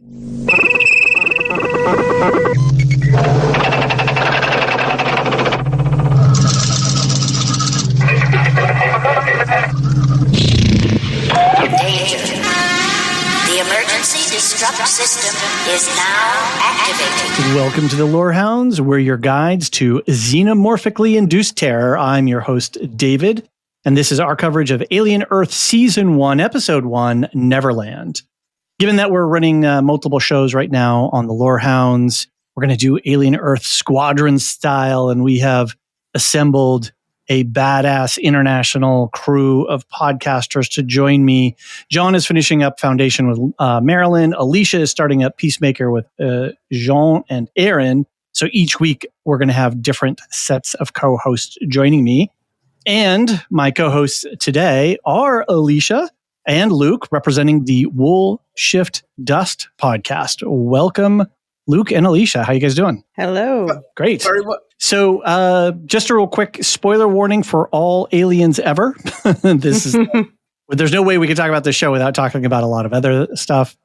The emergency destruct system is now activated. Welcome to the Lorehounds. We're your guides to xenomorphically induced terror. I'm your host, David, and this is our coverage of Alien Earth Season 1, Episode 1, Neverland. Given that we're running multiple shows right now on the Lorehounds, we're going to do Alien Earth squadron-style, and we have assembled a badass international crew of podcasters to join me. John is finishing up Foundation with Marilyn. Elysia is starting up Peacemaker with Jean and Aaron. So each week we're going to have different sets of co-hosts joining me. And my co-hosts today are Elysia and Luke, representing the Wool Shift Dust podcast. Welcome, Luke and Elysia. How you guys doing? Hello. Great. Very well. So, just a real quick spoiler warning for all aliens ever. This is there's no way we can talk about this show without talking about a lot of other stuff.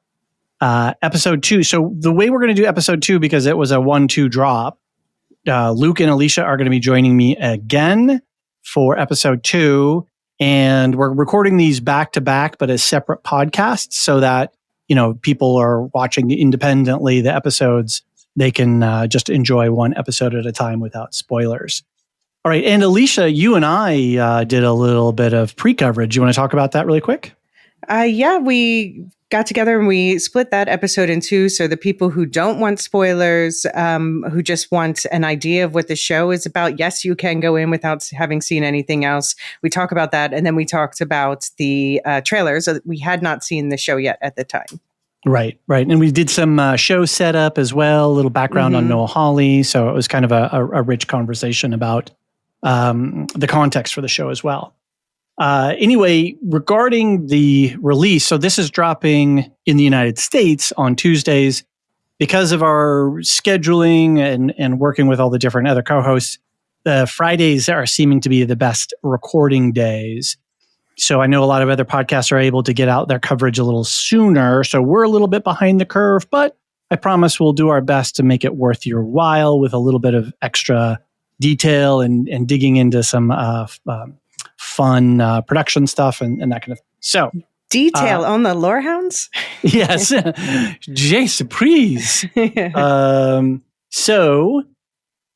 Episode 2. So the way we're going to do episode 2, because it was a 1-2 drop, Luke and Elysia are going to be joining me again for episode 2, and we're recording these back to back, but as separate podcasts, so that people are watching independently the episodes. They can just enjoy one episode at a time without spoilers. All right. And Elysia, you and I did a little bit of pre-coverage. You want to talk about that really quick? Yeah, we got together and we split that episode in two. So the people who don't want spoilers, who just want an idea of what the show is about, yes, you can go in without having seen anything else. We talk about that. And then we talked about the trailers. We had not seen the show yet at the time. Right. And we did some show setup as well, a little background on Noah Hawley. So it was kind of a rich conversation about the context for the show as well. Anyway, regarding the release, so this is dropping in the United States on Tuesdays. Because of our scheduling and working with all the different other co-hosts, Fridays are seeming to be the best recording days. So I know a lot of other podcasts are able to get out their coverage a little sooner. So we're a little bit behind the curve, but I promise we'll do our best to make it worth your while with a little bit of extra detail and digging into some fun production stuff and that kind of thing. So detail on the Lorehounds? Yes. Jay surprise. So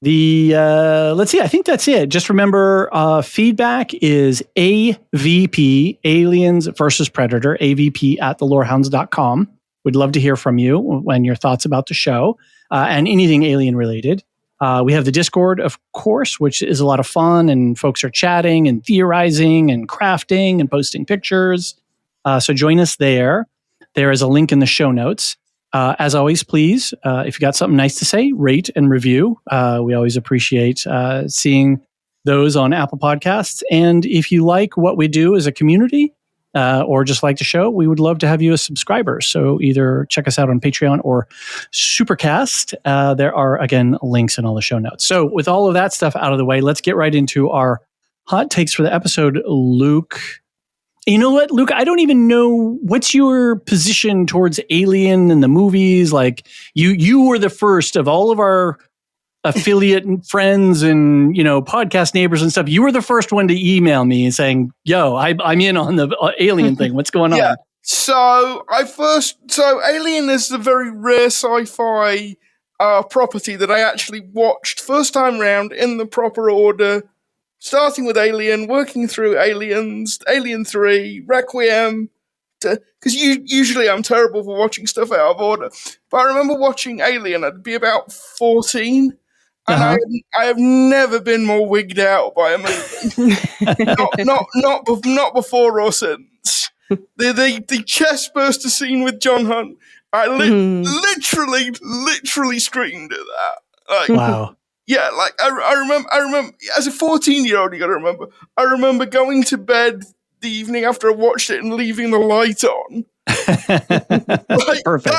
let's see, I think that's it. Just remember, feedback is AVP, Aliens versus Predator, AVP at thelorehounds.com. We'd love to hear from you and your thoughts about the show and anything alien related. We have the Discord, of course, which is a lot of fun, and folks are chatting and theorizing and crafting and posting pictures. So join us there. There is a link in the show notes. As always, please, if you got something nice to say, rate and review. We always appreciate seeing those on Apple Podcasts. And if you like what we do as a community or just like the show, we would love to have you as subscribers. So either check us out on Patreon or Supercast. There are, again, links in all the show notes. So with all of that stuff out of the way, let's get right into our hot takes for the episode. Luke, you know what, Luke? I don't even know what's your position towards Alien and the movies. Like you were the first of all of our affiliate friends and podcast neighbors and stuff. You were the first one to email me saying, "Yo, I'm in on the Alien thing. What's going on?" So Alien is the very rare sci-fi property that I actually watched first time round in the proper order. Starting with Alien, working through Aliens, Alien 3, Requiem, because usually I'm terrible for watching stuff out of order. But I remember watching Alien, I'd be about 14, and I have never been more wigged out by a movie. not before or since. The chest burster scene with John Hunt, I literally screamed at that. Like, wow. Yeah, like I remember as a 14-year-old, you got to remember. I remember going to bed the evening after I watched it and leaving the light on. Perfect.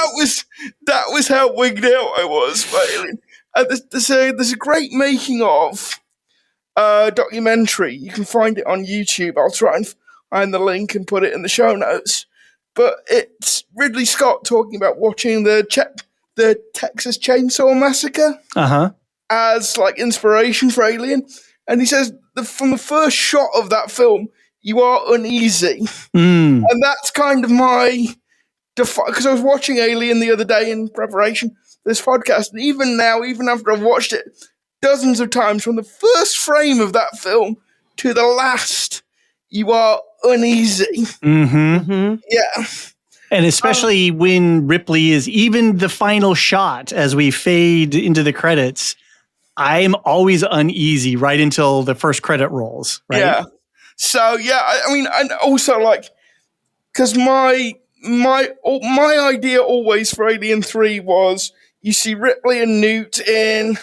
That was how wigged out I was. There's a great making of documentary. You can find it on YouTube. I'll try and find the link and put it in the show notes. but it's Ridley Scott talking about watching the Texas Chainsaw Massacre as like inspiration for Alien, and he says from the first shot of that film, you are uneasy, and that's kind of my because I was watching Alien the other day in preparation for this podcast, and even now, even after I've watched it dozens of times, from the first frame of that film to the last, you are uneasy. Yeah. And especially when Ripley is even the final shot as we fade into the credits, I'm always uneasy right until the first credit rolls. Right? Yeah. So, yeah, I mean, and also, like, because my idea always for Alien 3 was you see Ripley and Newt in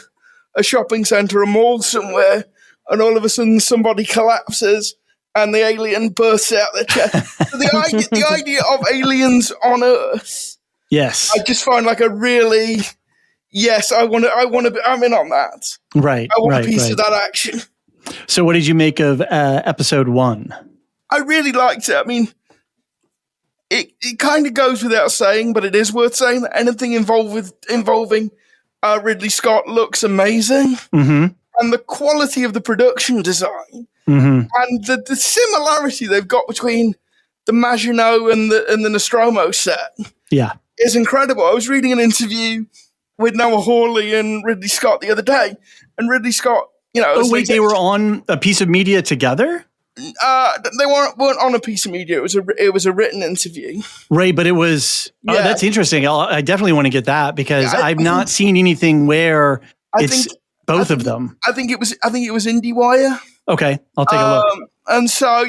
a shopping centre, a mall somewhere, and all of a sudden somebody collapses and the alien bursts out their chest. So the idea of aliens on Earth, yes, I just find like a really, yes, I'm in on that. Right. I want a piece of that action. So what did you make of episode 1? I really liked it. I mean, it kind of goes without saying, but it is worth saying that anything involving Ridley Scott looks amazing. And the quality of the production design and the similarity they've got between the Maginot and the Nostromo set is incredible. I was reading an interview with Noah Hawley and Ridley Scott the other day, and Ridley Scott, they were on a piece of media together? They weren't on a piece of media. It was a written interview. Right, but it was that's interesting. I definitely want to get that because I've not seen anything where both of them. I think it was IndieWire. Okay, I'll take a look. And so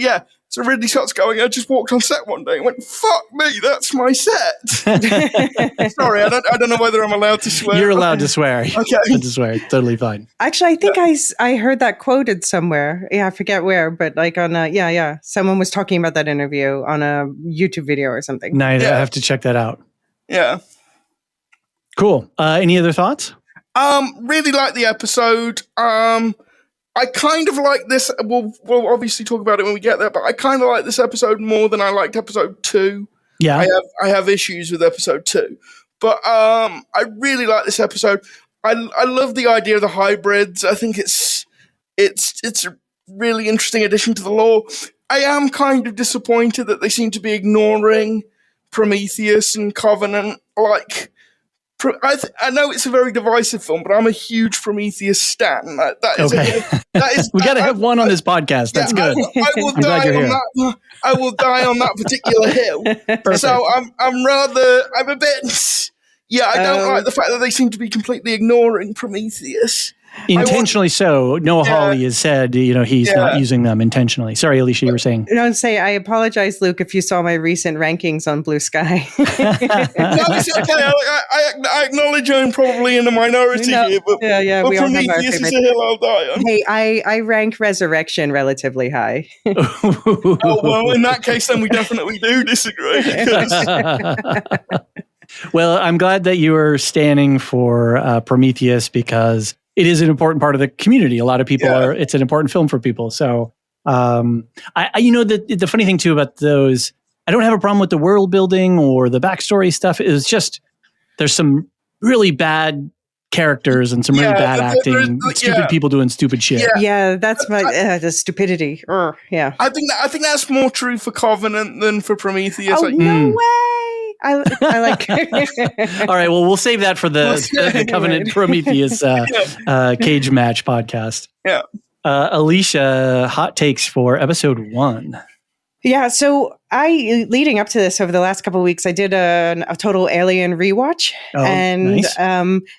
so Ridley Scott's going, I just walked on set one day and went, fuck me, that's my set. Sorry, I don't know whether I'm allowed to swear. You're allowed to swear. Okay. Allowed to swear. Totally fine. Actually, I think I heard that quoted somewhere. Yeah, I forget where, but like on someone was talking about that interview on a YouTube video or something. Nice. I have to check that out. Yeah. Cool. Any other thoughts? Really like the episode. I kind of like this. We'll obviously talk about it when we get there, but I kind of like this episode more than I liked episode 2. Yeah, I have issues with episode 2, but I really like this episode. I love the idea of the hybrids. I think it's a really interesting addition to the lore. I am kind of disappointed that they seem to be ignoring Prometheus and Covenant. Like, I know it's a very divisive film, but I'm a huge Prometheus stan. We got to have one on this podcast. That's good. I will die on that particular hill. Perfect. So I'm a bit. Yeah, I don't like the fact that they seem to be completely ignoring Prometheus. Intentionally so. Noah Hawley has said, he's not using them intentionally. Sorry, Elysia, you were saying. I apologize, Luke, if you saw my recent rankings on Blue Sky. No, it's okay. I acknowledge I'm probably in the minority here, but we all have our Prometheus is favorites. a hill I'll die on. Hey, I rank Resurrection relatively high. Oh, well, in that case, then we definitely do disagree. Well, I'm glad that you are standing for Prometheus because it is an important part of the community. A lot of people it's an important film for people. So, the funny thing too about those, I don't have a problem with the world building or the backstory stuff. It's just, there's some really bad characters and some really bad acting, stupid people doing stupid shit. Yeah, that's my the stupidity. Yeah, I think that's more true for Covenant than for Prometheus. Oh, no way. I like. All right, well, we'll save that for the Covenant Prometheus cage match podcast. Yeah. Elysia, hot takes for episode 1. Yeah, so leading up to this over the last couple of weeks, I did a total Alien rewatch, nice.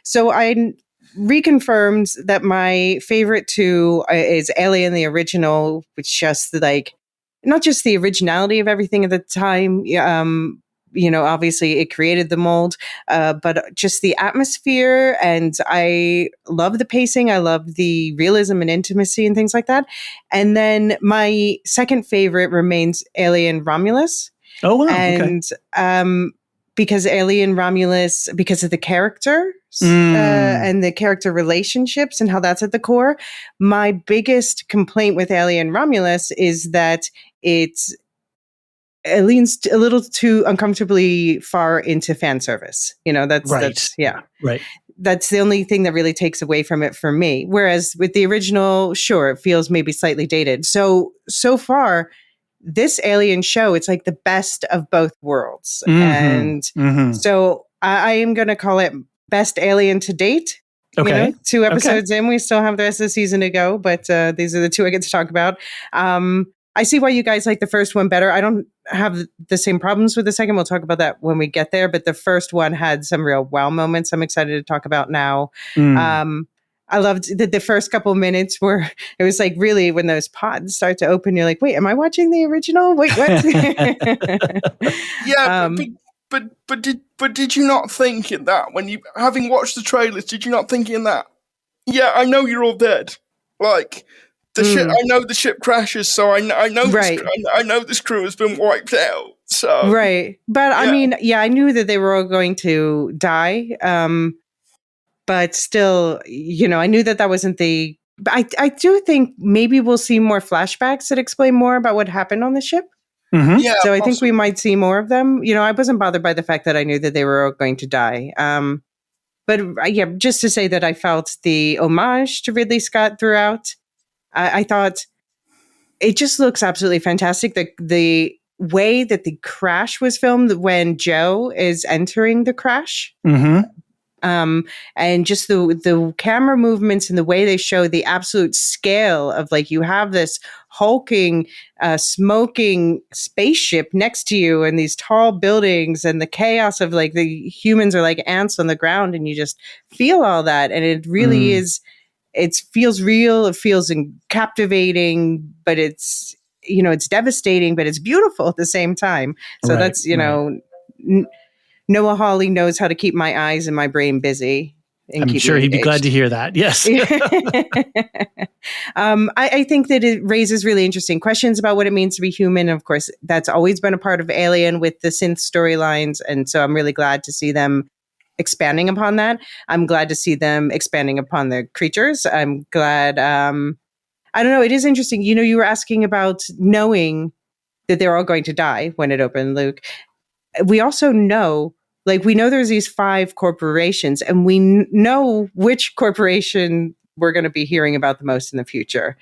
So I reconfirmed that my favorite 2 is Alien the original, which just like not just the originality of everything at the time. Obviously it created the mold, but just the atmosphere. And I love the pacing. I love the realism and intimacy and things like that. And then my second favorite remains Alien Romulus. Oh, wow. And because Alien Romulus, because of the characters and the character relationships and how that's at the core. My biggest complaint with Alien Romulus is that it's it leans a little too uncomfortably far into fan service. That's Right. That's the only thing that really takes away from it for me. Whereas with the original, sure, it feels maybe slightly dated. So far, this Alien show, it's like the best of both worlds. And so I am going to call it best Alien to date. Okay. 2 episodes in, we still have the rest of the season to go, but these are the 2 I get to talk about. I see why you guys like the first one better. I don't have the same problems with the second. We'll talk about that when we get there. But the first one had some real wow moments I'm excited to talk about now. I loved the first couple minutes where it was like really when those pods start to open, you're like, wait, am I watching the original? Wait, what? Yeah, but did you not think in that when you, having watched the trailers, did you not think in that? Yeah, I know you're all dead. Like the ship, I know the ship crashes, so I know I know this crew has been wiped out. So right, but I mean, I knew that they were all going to die. But still, I knew that wasn't the. But I do think maybe we'll see more flashbacks that explain more about what happened on the ship. Yeah, so I think we might see more of them. I wasn't bothered by the fact that I knew that they were all going to die. But just to say that I felt the homage to Ridley Scott throughout. I thought it just looks absolutely fantastic. The way that the crash was filmed when Joe is entering the crash. And just the camera movements and the way they show the absolute scale of like you have this hulking, smoking spaceship next to you and these tall buildings and the chaos of like the humans are like ants on the ground and you just feel all that. And it really is, it feels real. It feels captivating, but it's, it's devastating, but it's beautiful at the same time. So that's, Noah Hawley knows how to keep my eyes and my brain busy. I'm sure he'd be glad to hear that. Yes. I think that it raises really interesting questions about what it means to be human. Of course, that's always been a part of Alien with the synth storylines. And so I'm really glad to see them expanding upon that. I'm glad to see them expanding upon the creatures. I'm glad. I don't know. It is interesting. You were asking about knowing that they're all going to die when it opened, Luke. We also know, we know there's these 5 corporations and we know which corporation we're going to be hearing about the most in the future.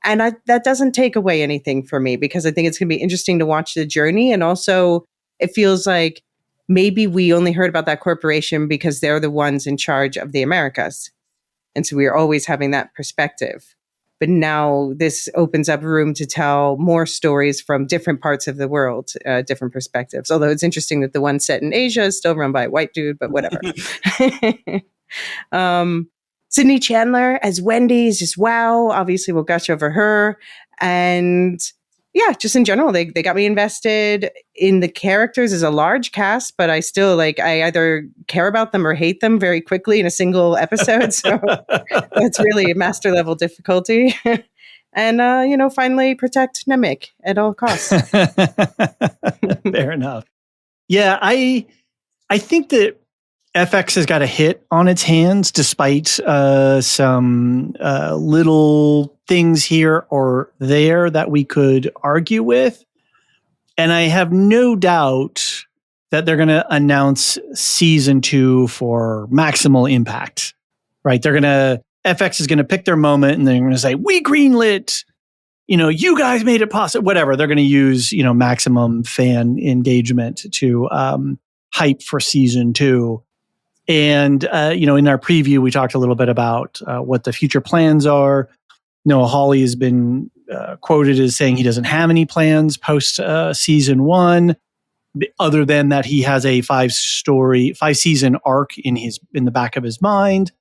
And that doesn't take away anything for me because I think it's going to be interesting to watch the journey. And also it feels like maybe we only heard about that corporation because they're the ones in charge of the Americas. And so we are always having that perspective. But now this opens up room to tell more stories from different parts of the world, different perspectives. Although it's interesting that the one set in Asia is still run by a white dude, but whatever. Sydney Chandler as Wendy is just wow. Obviously, we'll gush over her. And just in general, they got me invested in the characters as a large cast, but I still I either care about them or hate them very quickly in a single episode. So that's really a master level difficulty. And, finally protect Nemik at all costs. Fair enough. Yeah, I think that FX has got a hit on its hands despite some little things here or there that we could argue with. And I have no doubt that they're going to announce season 2 for maximal impact, right? FX is going to pick their moment and they're going to say, we greenlit, you guys made it possible, whatever. They're going to use, maximum fan engagement to hype for season 2. And, in our preview, we talked a little bit about what the future plans are. Noah Hawley has been quoted as saying he doesn't have any plans post season 1, other than that he has a 5-season arc in the back of his mind.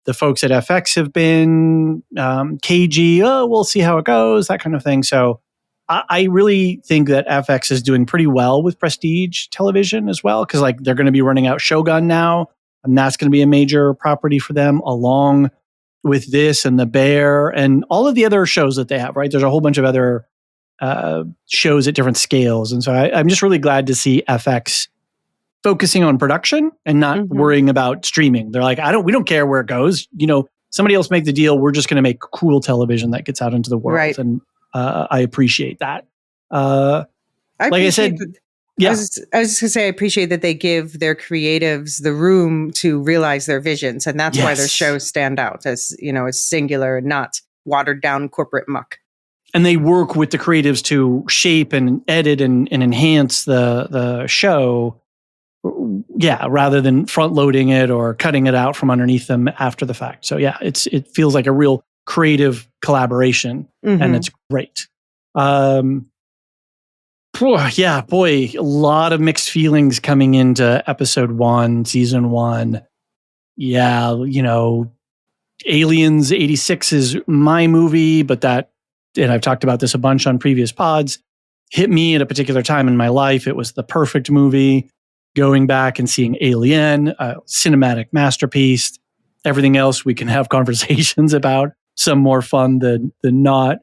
The folks at FX have been cagey. Oh, we'll see how it goes, that kind of thing. So I really think that FX is doing pretty well with prestige television as well, because they're going to be running out Shogun now. And that's going to be a major property for them, along with this and The Bear and all of the other shows that they have, right? There's a whole bunch of other shows at different scales. And so I'm just really glad to see FX focusing on production and not worrying about streaming. They're like, we don't care where it goes. Somebody else make the deal. We're just going to make cool television that gets out into the world. Right. And I appreciate that. like I said, I was just going to say, I appreciate that they give their creatives the room to realize their visions. And that's why their shows stand out as, as singular and not watered down corporate muck. And they work with the creatives to shape and edit and enhance the show. Yeah, rather than front loading it or cutting it out from underneath them after the fact. So yeah, it feels like a real creative collaboration, and it's great. Yeah, boy, a lot of mixed feelings coming into episode 1, season 1. Yeah, Aliens 86 is my movie, but and I've talked about this a bunch on previous pods, hit me at a particular time in my life. It was the perfect movie. Going back and seeing Alien, a cinematic masterpiece. Everything else we can have conversations about, some more fun than not.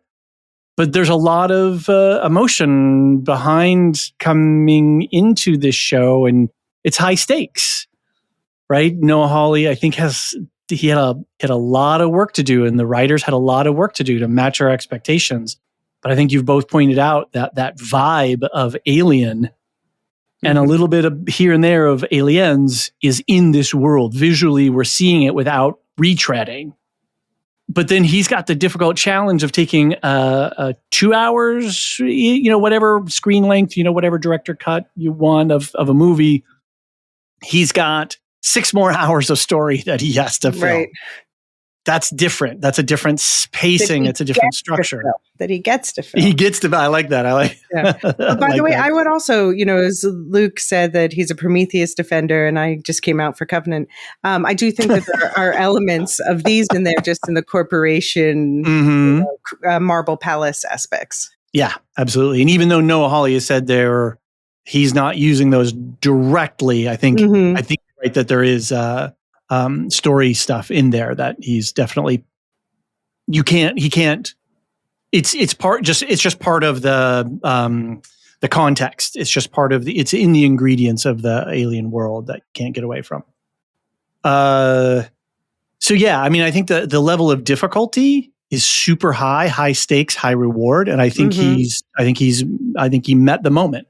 But there's a lot of emotion behind coming into this show, and it's high stakes, right? Noah Hawley, I think, had a lot of work to do, and the writers had a lot of work to do to match our expectations. But I think you've both pointed out that vibe of Alien and a little bit of here and there of Aliens is in this world. Visually, we're seeing it without retreading. But then he's got the difficult challenge of taking 2 hours, whatever screen length, whatever director cut you want of a movie. He's got 6 more hours of story that he has to film. Right. That's different. That's a different pacing. It's a different structure. That he gets to film. He gets to. I like that. Yeah. By the way, I would also, as Luke said that he's a Prometheus defender, and I just came out for Covenant. I do think that there are elements of these in there, just in the corporation, Marble Palace aspects. Yeah, absolutely. And even though Noah Hawley has said he's not using those directly, I think right that there is story stuff in there that he's definitely he can't it's just part of the context. It's just part of it's in the ingredients of the alien world that you can't get away from. So yeah, I mean, I think the level of difficulty is super high stakes, high reward, and I think he met the moment.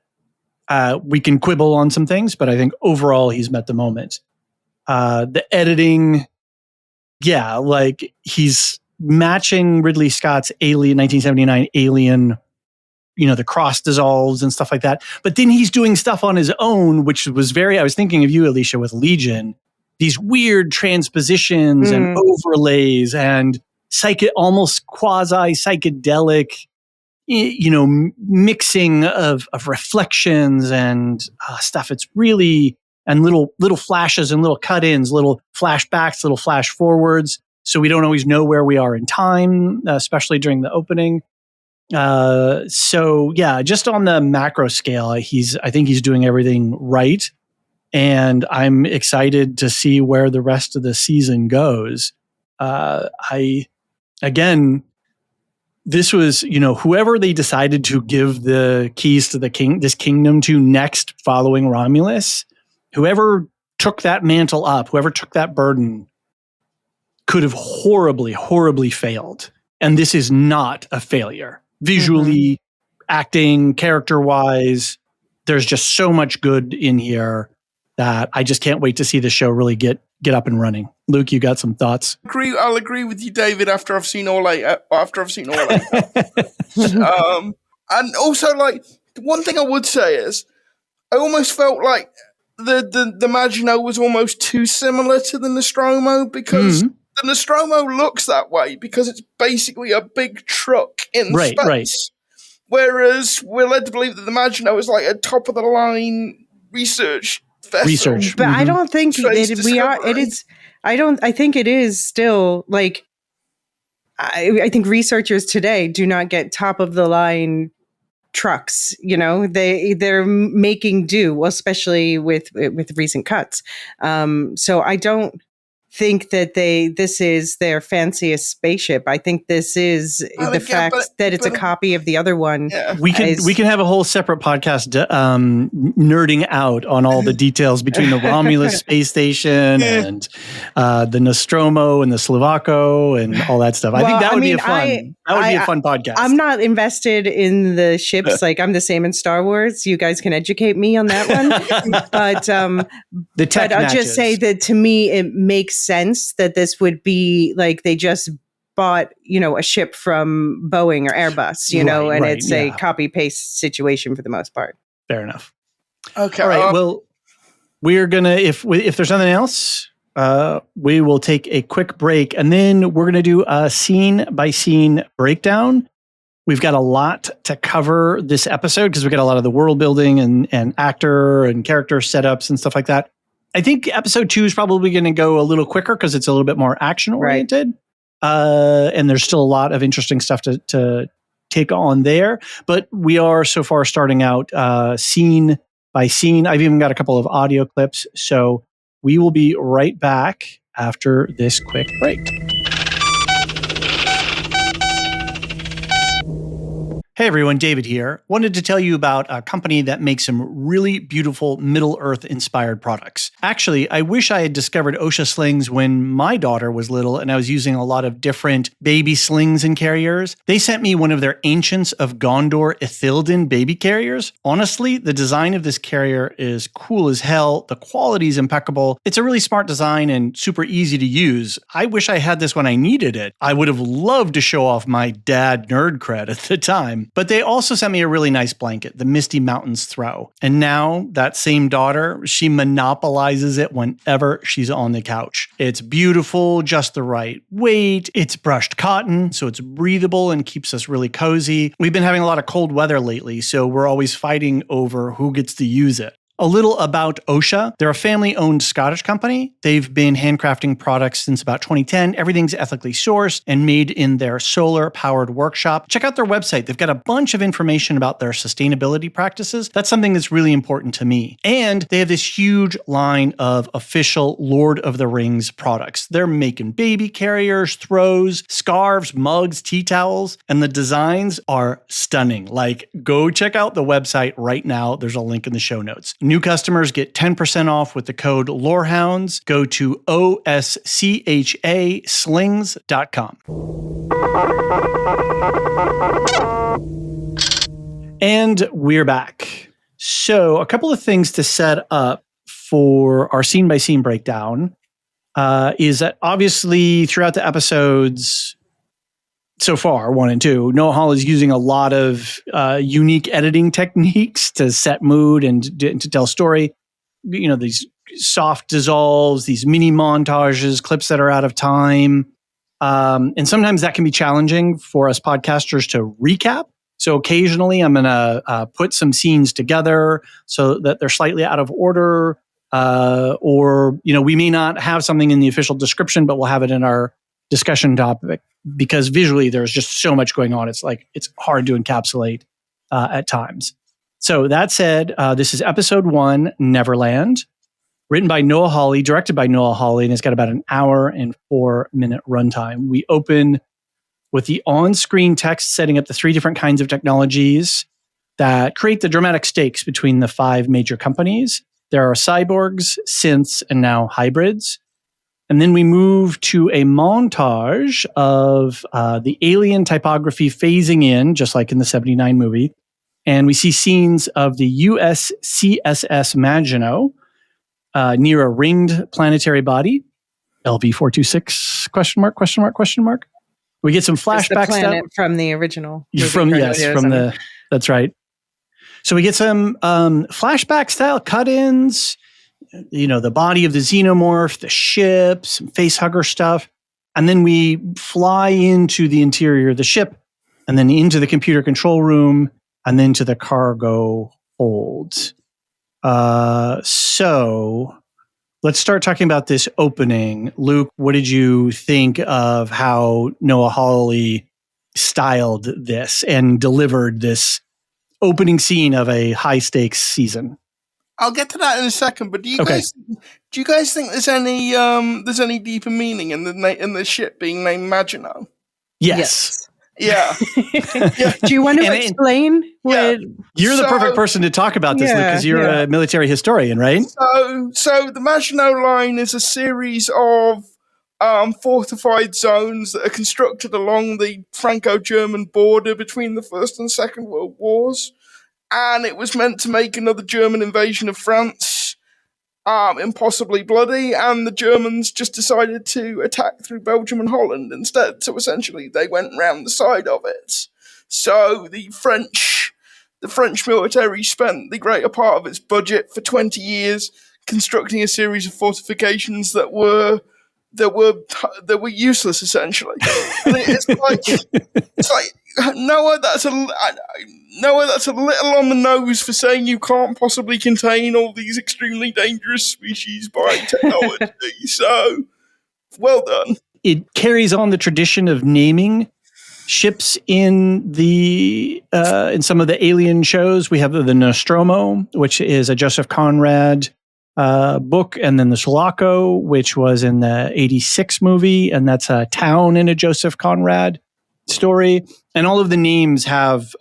We can quibble on some things, but I think overall he's met the moment. The editing, yeah, like he's matching Ridley Scott's Alien 1979 Alien, the cross dissolves and stuff like that. But then he's doing stuff on his own, which was I was thinking of you, Elysia, with Legion, these weird transpositions and overlays and almost quasi psychedelic, mixing of reflections and stuff. It's really, and little flashes and little cut-ins, little flashbacks, little flash forwards. So we don't always know where we are in time, especially during the opening. So yeah, just on the macro scale, I think he's doing everything right. And I'm excited to see where the rest of the season goes. This was, whoever they decided to give the keys to this kingdom to next following Romulus, whoever took that mantle up, whoever took that burden could have horribly, horribly failed. And this is not a failure. Visually, acting, character-wise, there's just so much good in here that I just can't wait to see the show really get up and running. Luke, you got some thoughts? I'll agree with you, David, after I've seen all eight. And also, like, one thing I would say is, I almost felt like the Maginot was almost too similar to the Nostromo, because the Nostromo looks that way because it's basically a big truck in space. Right. Whereas we're led to believe that the Maginot is like a top of the line research vessel. But I don't think I think it is still like, I think researchers today do not get top of the line trucks. They're making do, especially with recent cuts. So I don't think that this is their fanciest spaceship. I think this is that it's a copy of the other one. Yeah. We can have a whole separate podcast nerding out on all the details between the Romulus space station and the Nostromo and the Slovako and all that stuff. I think that would be fun. That would be a fun podcast. I'm not invested in the ships. Like, I'm the same in Star Wars. You guys can educate me on that one. But the tech but I'll just matches. say that to me, it makes sense that this would be like they just bought, a ship from Boeing or Airbus, and it's a copy paste situation for the most part. Fair enough. Okay. All right. Well, we're gonna if there's nothing else, we will take a quick break, and then we're gonna do a scene by scene breakdown. We've got a lot to cover this episode because we got a lot of the world building and actor and character setups and stuff like that. I think episode 2 is probably going to go a little quicker because it's a little bit more action oriented. Right. And there's still a lot of interesting stuff to take on there. But we are so far starting out scene by scene. I've even got a couple of audio clips. So we will be right back after this quick break. Hey everyone, David here. Wanted to tell you about a company that makes some really beautiful Middle-earth inspired products. Actually, I wish I had discovered OSHA slings when my daughter was little and I was using a lot of different baby slings and carriers. They sent me one of their Ancients of Gondor Ithilden baby carriers. Honestly, the design of this carrier is cool as hell. The quality is impeccable. It's a really smart design and super easy to use. I wish I had this when I needed it. I would have loved to show off my dad nerd cred at the time. But they also sent me a really nice blanket, the Misty Mountains Throw. And now that same daughter, she monopolizes it whenever she's on the couch. It's beautiful, just the right weight. It's brushed cotton, so it's breathable and keeps us really cozy. We've been having a lot of cold weather lately, so we're always fighting over who gets to use it. A little about OSHA. They're a family-owned Scottish company. They've been handcrafting products since about 2010. Everything's ethically sourced and made in their solar-powered workshop. Check out their website. They've got a bunch of information about their sustainability practices. That's something that's really important to me. And they have this huge line of official Lord of the Rings products. They're making baby carriers, throws, scarves, mugs, tea towels, and the designs are stunning. Like, go check out the website right now. There's a link in the show notes. New customers get 10% off with the code Lorehounds. Go to OSCHAslings.com. And we're back. So a couple of things to set up for our scene-by-scene breakdown is that obviously throughout the episodes so far, 1 and 2, Noah Hawley is using a lot of unique editing techniques to set mood and to tell story. These soft dissolves, these mini montages, clips that are out of time. And sometimes that can be challenging for us podcasters to recap. So occasionally I'm going to put some scenes together so that they're slightly out of order. Or we may not have something in the official description, but we'll have it in our discussion topic. Because visually there's just so much going on. It's hard to encapsulate at times. So that said, this is episode 1, Neverland, written by Noah Hawley, directed by Noah Hawley, and it's got about an hour and 4-minute runtime. We open with the on-screen text setting up the 3 different kinds of technologies that create the dramatic stakes between the 5 major companies. There are cyborgs, synths, and now hybrids. And then we move to a montage of the alien typography phasing in, just like in the 79 movie. And we see scenes of the USCSS Maginot near a ringed planetary body, LV426, question mark. We get some flashbacks. It's the planet from the original movie. That's right. So we get some flashback style cut-ins. The body of the xenomorph, the ship, some facehugger stuff. And then we fly into the interior of the ship and then into the computer control room and then to the cargo hold. So let's start talking about this opening. Luke, what did you think of how Noah Hawley styled this and delivered this opening scene of a high stakes season? I'll get to that in a second, but do you guys think there's any deeper meaning in the ship being named Maginot? Yes. Yeah. Yeah. Do you want to explain? You're the perfect person to talk about this, Luke, because you're a military historian, right? So the Maginot Line is a series of fortified zones that are constructed along the Franco-German border between the First and Second World Wars. And it was meant to make another German invasion of France impossibly bloody, and the Germans just decided to attack through Belgium and Holland instead. So essentially, they went round the side of it. So the French military spent the greater part of its budget for 20 years constructing a series of fortifications that were useless, essentially. And it's like Noah, that's a little on the nose for saying you can't possibly contain all these extremely dangerous species by technology. So, well done. It carries on the tradition of naming ships in some of the Alien shows. We have the Nostromo, which is a Joseph Conrad book, and then the Sulaco, which was in the 86 movie, and that's a town in a Joseph Conrad story. And all of the names have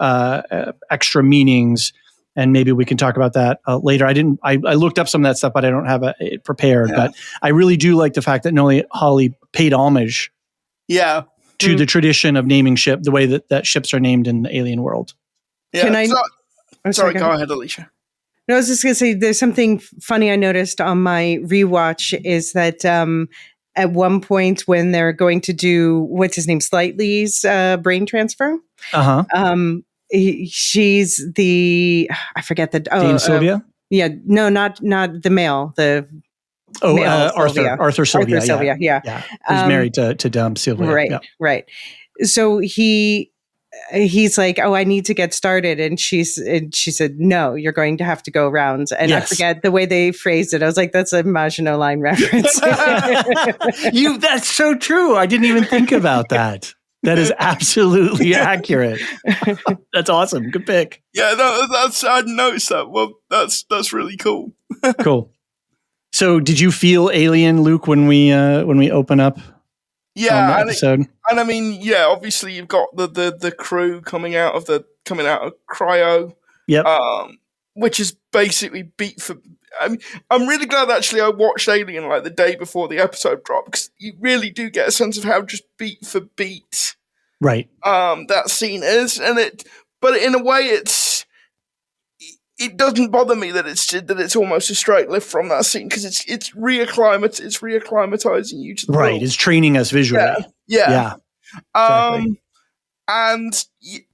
extra meanings, and maybe we can talk about that later. I looked up some of that stuff, but I don't have it prepared. Yeah. But I really do like the fact that Noah Hawley paid homage to the tradition of naming the way that ships are named in the Alien world. Yeah. Sorry, go ahead, Elysia. No, I was just going to say, there's something funny I noticed on my rewatch is that at one point when they're going to do, what's his name, Slightly's brain transfer, she's I forget the... Dame Sylvia? No, not the male, the... Arthur Sylvia. Sylvia, yeah. Who's married to Dame Sylvia. Right. So he's like, oh, I need to get started. And she said, no, you're going to have to go around. And I forget the way they phrased it. I was like, that's a Maginot Line reference. That's so true. I didn't even think about that. That is absolutely accurate. That's awesome. Good pick. Yeah, I'd noticed that. Well, that's really cool. Cool. So did you feel Alien, Luke, when we open up? Yeah, episode? And I mean, yeah, obviously you've got the crew coming out of cryo. Yep. Which is basically beat for. I mean, I'm really glad actually I watched Alien like the day before the episode dropped, because you really do get a sense of how just beat for beat, right? That scene is, but in a way it doesn't bother me that it's almost a straight lift from that scene, because it's reacclimatizing you to the world. It's training us visually. Yeah. Exactly. And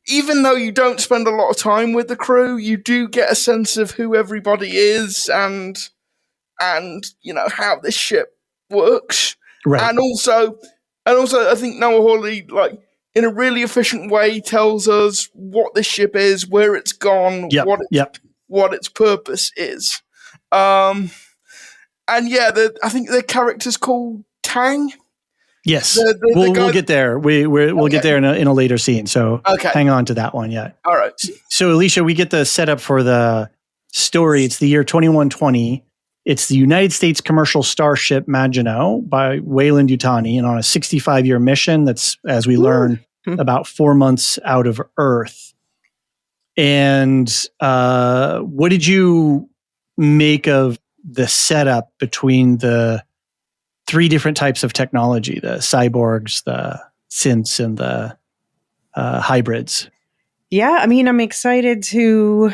even though you don't spend a lot of time with the crew, you do get a sense of who everybody is and how this ship works. Right. And also I think Noah Hawley, like, in a really efficient way, tells us what this ship is, where it's gone, what its purpose is. I think the character's called Tang. Yes, we'll get there. We'll get there in a later scene. So hang on to that one. Yeah. All right. So Elysia, we get the setup for the story. It's the year 2120. It's the United States commercial starship Maginot by Weyland-Yutani, and on a 65-year mission that's, as we learn, about 4 months out of Earth. And what did you make of the setup between the three different types of technology, the cyborgs, the synths, and the hybrids? Yeah, I mean, I'm excited to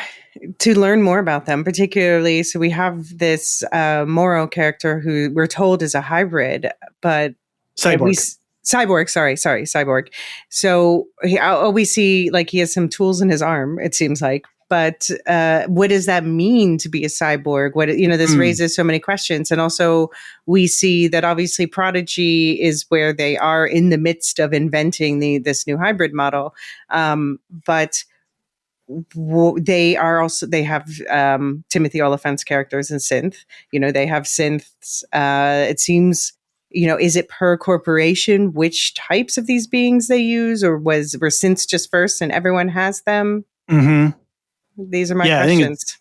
learn more about them, particularly. So we have this Moro character who we're told is a hybrid, but cyborg. Cyborg. So we always see like he has some tools in his arm, it seems like. But what does that mean to be a cyborg? This raises so many questions. And also we see that obviously Prodigy is where they are in the midst of inventing this new hybrid model. But they have Timothy Oliphant's characters in synth. They have synths. It seems, is it per corporation which types of these beings they use, or were synths just first and everyone has them? Mm-hmm. These are my questions.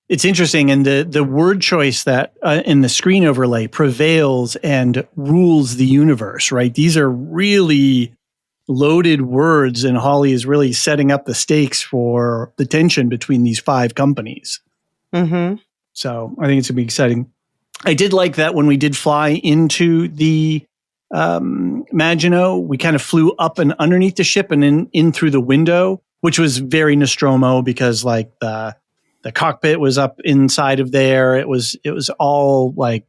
It's interesting, and the word choice that in the screen overlay prevails and rules the universe, right? These are really loaded words, and Hawley is really setting up the stakes for the tension between these five companies. Mm-hmm. So I think it's going to be exciting. I did like that when we did fly into the Maginot, we kind of flew up and underneath the ship and in through the window, which was very Nostromo because like the cockpit was up inside of there. It was all like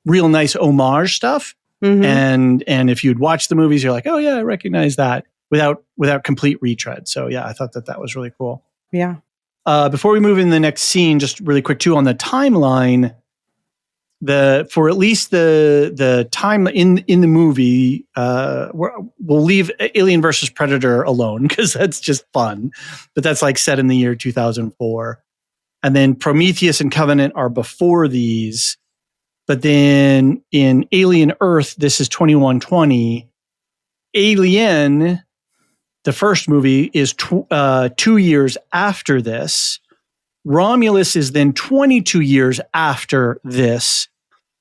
real nice homage stuff. And if you'd watched the movies, you're like, oh yeah, I recognize that without complete retread. So yeah, I thought that was really cool. Yeah. Before we move in the next scene, just really quick too on the timeline. For at least the time in the movie, we'll leave Alien versus Predator alone because that's just fun. But that's like set in the year 2004, and then Prometheus and Covenant are before these. But then in Alien Earth, this is 2120. Alien, the first movie, is 2 years after this. Romulus is then 22 years after this.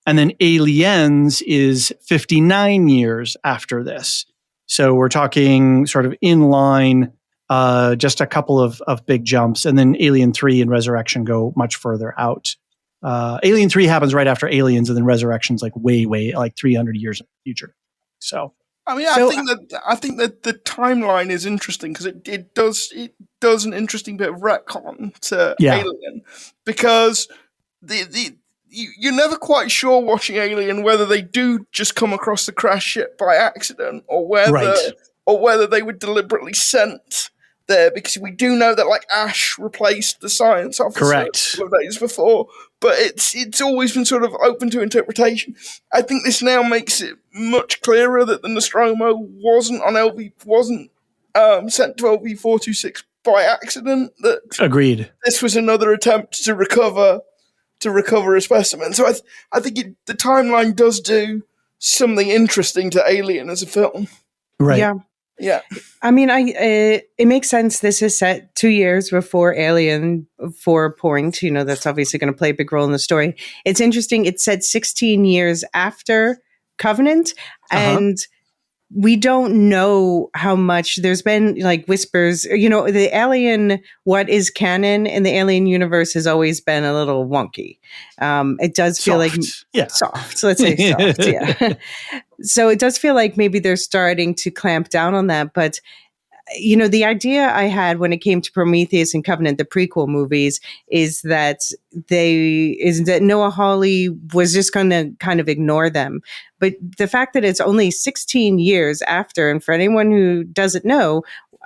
And then Aliens is 59 years after this. So we're talking sort of in line, just a couple of big jumps. And then Alien 3 and Resurrection go much further out. Alien 3 happens right after Aliens, and then Resurrection's like way, like 300 years in the future. So, I mean, I think that the timeline is interesting because it does an interesting bit of retcon to Alien, because you're never quite sure watching Alien whether they do just come across the crash ship by accident or whether they were deliberately sent there, because we do know that like Ash replaced the science officer a couple of days before, but it's always been sort of open to interpretation. I think this now makes it much clearer that the Nostromo wasn't sent to LV-426 by accident. That agreed. This was another attempt to recover a specimen. So I think the timeline does do something interesting to Alien as a film. Right. Yeah. Yeah. I mean, it makes sense. This is set 2 years before Alien 4 point. You know, that's obviously going to play a big role in the story. It's interesting. It's set 16 years after Covenant, and we don't know how much. There's been like whispers, you know, the Alien, what is canon in the Alien universe has always been a little wonky. It does feel soft. So let's say soft. Yeah. So it does feel like maybe they're starting to clamp down on that. But, you know, the idea I had when it came to Prometheus and Covenant, the prequel movies, is that Noah Hawley was just going to kind of ignore them. But the fact that it's only 16 years after, and for anyone who doesn't know,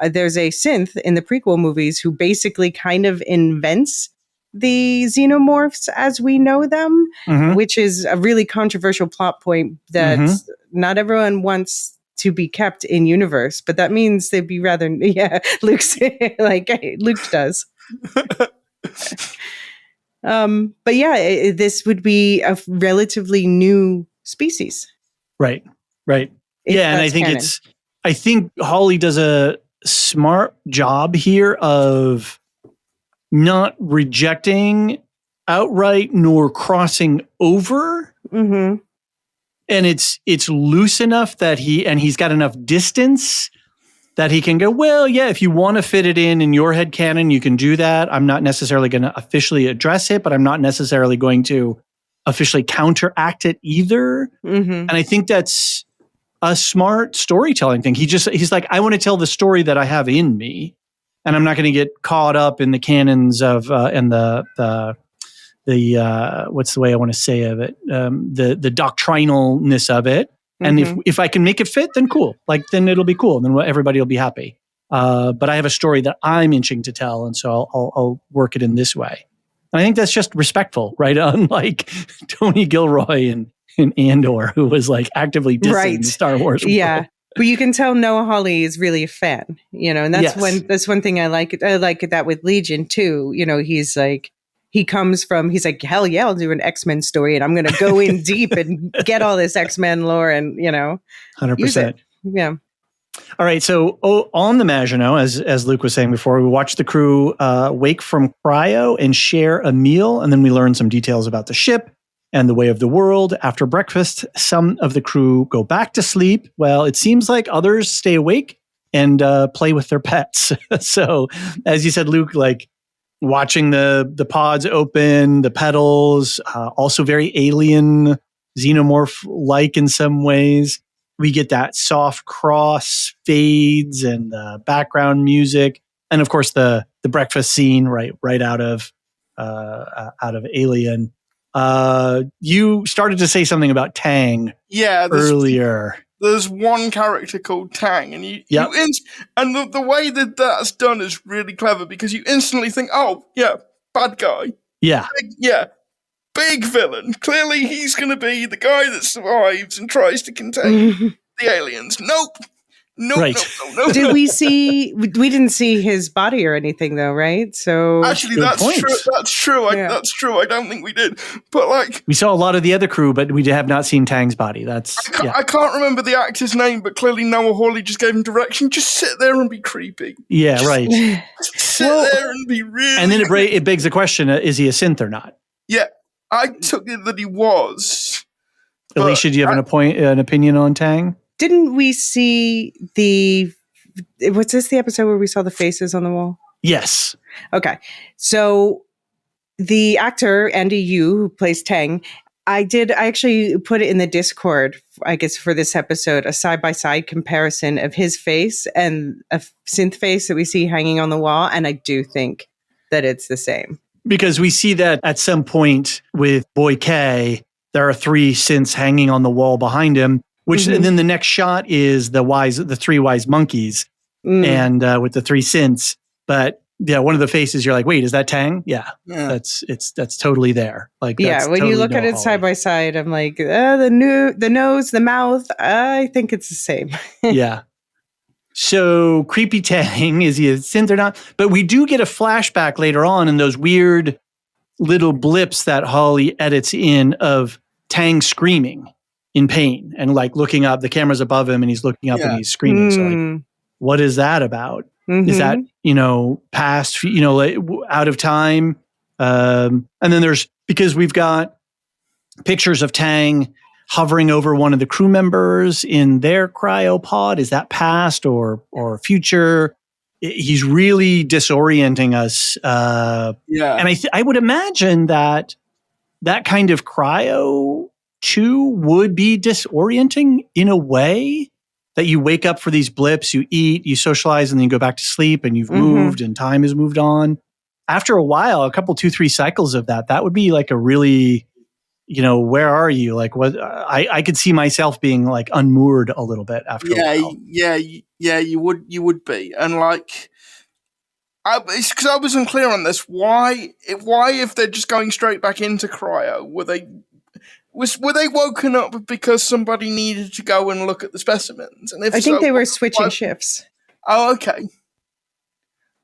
there's a synth in the prequel movies who basically kind of invents the xenomorphs as we know them, which is a really controversial plot point that not everyone wants to be kept in universe, but that means they'd be rather, Luke's like Luke does. But yeah, this would be a relatively new species. Right. Yeah. And I think Hawley does a smart job here of not rejecting outright nor crossing over. And it's loose enough that he's got enough distance that he can go, well, yeah, if you want to fit it in your headcanon, you can do that. I'm not necessarily going to officially address it, but I'm not necessarily going to officially counteract it either. And I think that's a smart storytelling thing. He's like, I want to tell the story that I have in me, and I'm not going to get caught up in the canons of and the what's the way I want to say of it, the doctrinalness of it. And if I can make it fit, then cool. Like, then it'll be cool. Then everybody will be happy. But I have a story that I'm itching to tell, and so I'll work it in this way. And I think that's just respectful, right? Unlike Tony Gilroy and Andor, who was like actively dissing the Star Wars world. Yeah. But you can tell Noah Hawley is really a fan, you know, and that's one thing I like. I like that with Legion too. You know, he's like, he's like, hell yeah, I'll do an X-Men story, and I'm going to go in deep and get all this X-Men lore, and, you know, 100%. Yeah. All right. So on the Maginot, as Luke was saying before, we watched the crew wake from cryo and share a meal. And then we learn some details about the ship and the way of the world. After breakfast, some of the crew go back to sleep. Well, it seems like others stay awake and play with their pets. So as you said, Luke, like watching the pods open, the petals, also very alien xenomorph-like in some ways. we get that soft cross fades and the background music, and of course the breakfast scene right out of Alien. You started to say something about Tang earlier. There's one character called Tang, and and the way that that's done is really clever because you instantly think, oh yeah, bad guy, big villain. Clearly, he's going to be the guy that survives and tries to contain the aliens. Nope. Did we see? We didn't see his body or anything, though, right? So actually, that's true. That's true. I don't think we did, but we saw a lot of the other crew, but we have not seen Tang's body. I can't remember the actor's name, but clearly Noah Hawley just gave him direction. Just sit there and be creepy. Yeah, right. Just sit there and be really. And then it begs the question: is he a synth or not? Yeah, I took it that he was. Elysia, do you have an opinion on Tang? Didn't we see was this the episode where we saw the faces on the wall? Yes. Okay. So the actor, Andy Yu, who plays Tang, I actually put it in the Discord, I guess, for this episode, a side-by-side comparison of his face and a synth face that we see hanging on the wall. And I do think that it's the same. Because we see that at some point with Boy K, there are 3 synths hanging on the wall behind him. And then the next shot is the 3 wise monkeys, and with the 3 synths. But yeah, one of the faces, you're like, wait, is that Tang? Yeah. That's totally there. When totally you look at it side by side, I'm like, the nose, the mouth. I think it's the same. Yeah. So creepy Tang, is he a synth or not? But we do get a flashback later on in those weird little blips that Hawley edits in of Tang screaming in pain and looking up. The camera's above him and he's looking up and he's screaming. So what is that about? Is that, past, out of time? And then because we've got pictures of Tang hovering over one of the crew members in their cryopod. Is that past or future? He's really disorienting us. And I would imagine that kind of cryo too would be disorienting in a way that you wake up for these blips, you eat, you socialize, and then you go back to sleep and you've moved and time has moved on. After a while, a couple, 2-3 cycles of that would be a really, where are you? What I could see myself being unmoored a little bit after a while. Yeah, you would be. And it's because I was unclear on this. Why if they're just going straight back into cryo, were they woken up because somebody needed to go and look at the specimens? And I think they were switching shifts. Oh, okay.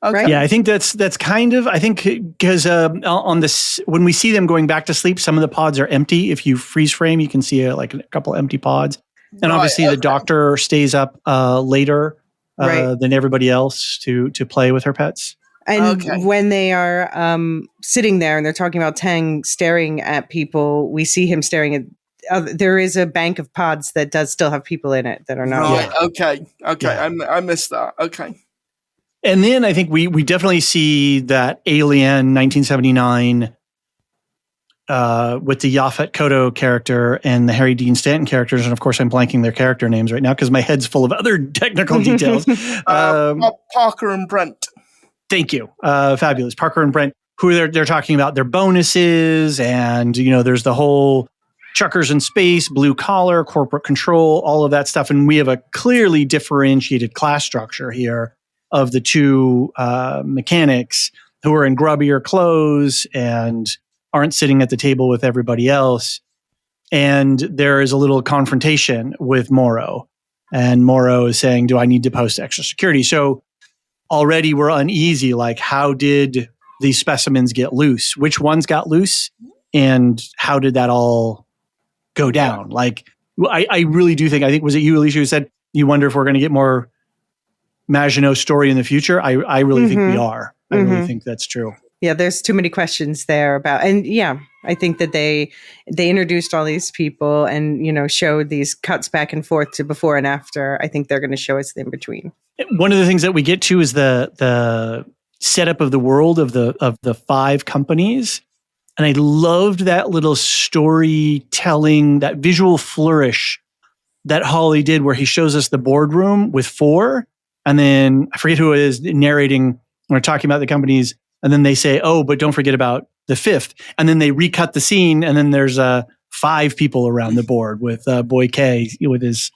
Right? Yeah, I think that's kind of, I think because on this, when we see them going back to sleep, some of the pods are empty. If you freeze frame, you can see a couple empty pods. And obviously the doctor stays up later than everybody else to play with her pets. And when they are sitting there and they're talking about Tang staring at people, we see him staring at. There is a bank of pods that does still have people in it that are not. Right. Okay. Yeah. I missed that. Okay. And then I think we definitely see that Alien 1979 with the Yaphet Kotto character and the Harry Dean Stanton characters, and of course I'm blanking their character names right now because my head's full of other technical details. Parker and Brent. Thank you. Fabulous. Parker and Brent, who they're talking about their bonuses, and there's the whole truckers in space, blue collar, corporate control, all of that stuff. And we have a clearly differentiated class structure here of the 2 mechanics who are in grubbier clothes and aren't sitting at the table with everybody else. And there is a little confrontation with Morrow. And Morrow is saying, do I need to post extra security? So already we're uneasy, how did these specimens get loose? Which ones got loose? And how did that all go down? I really do think, was it you, Elysia, who said, you wonder if we're going to get more Maginot story in the future? I really think we are. I really think that's true. Yeah, there's too many questions there about, and I think that they introduced all these people and, showed these cuts back and forth to before and after. I think they're going to show us the in between. One of the things that we get to is the setup of the world of the 5 companies. And I loved that little storytelling, that visual flourish that Hawley did where he shows us the boardroom with 4, and then I forget who it is narrating when we're talking about the companies, and then they say, "Oh, but don't forget about the 5th," and then they recut the scene, and then there's 5 people around the board with Boy K with his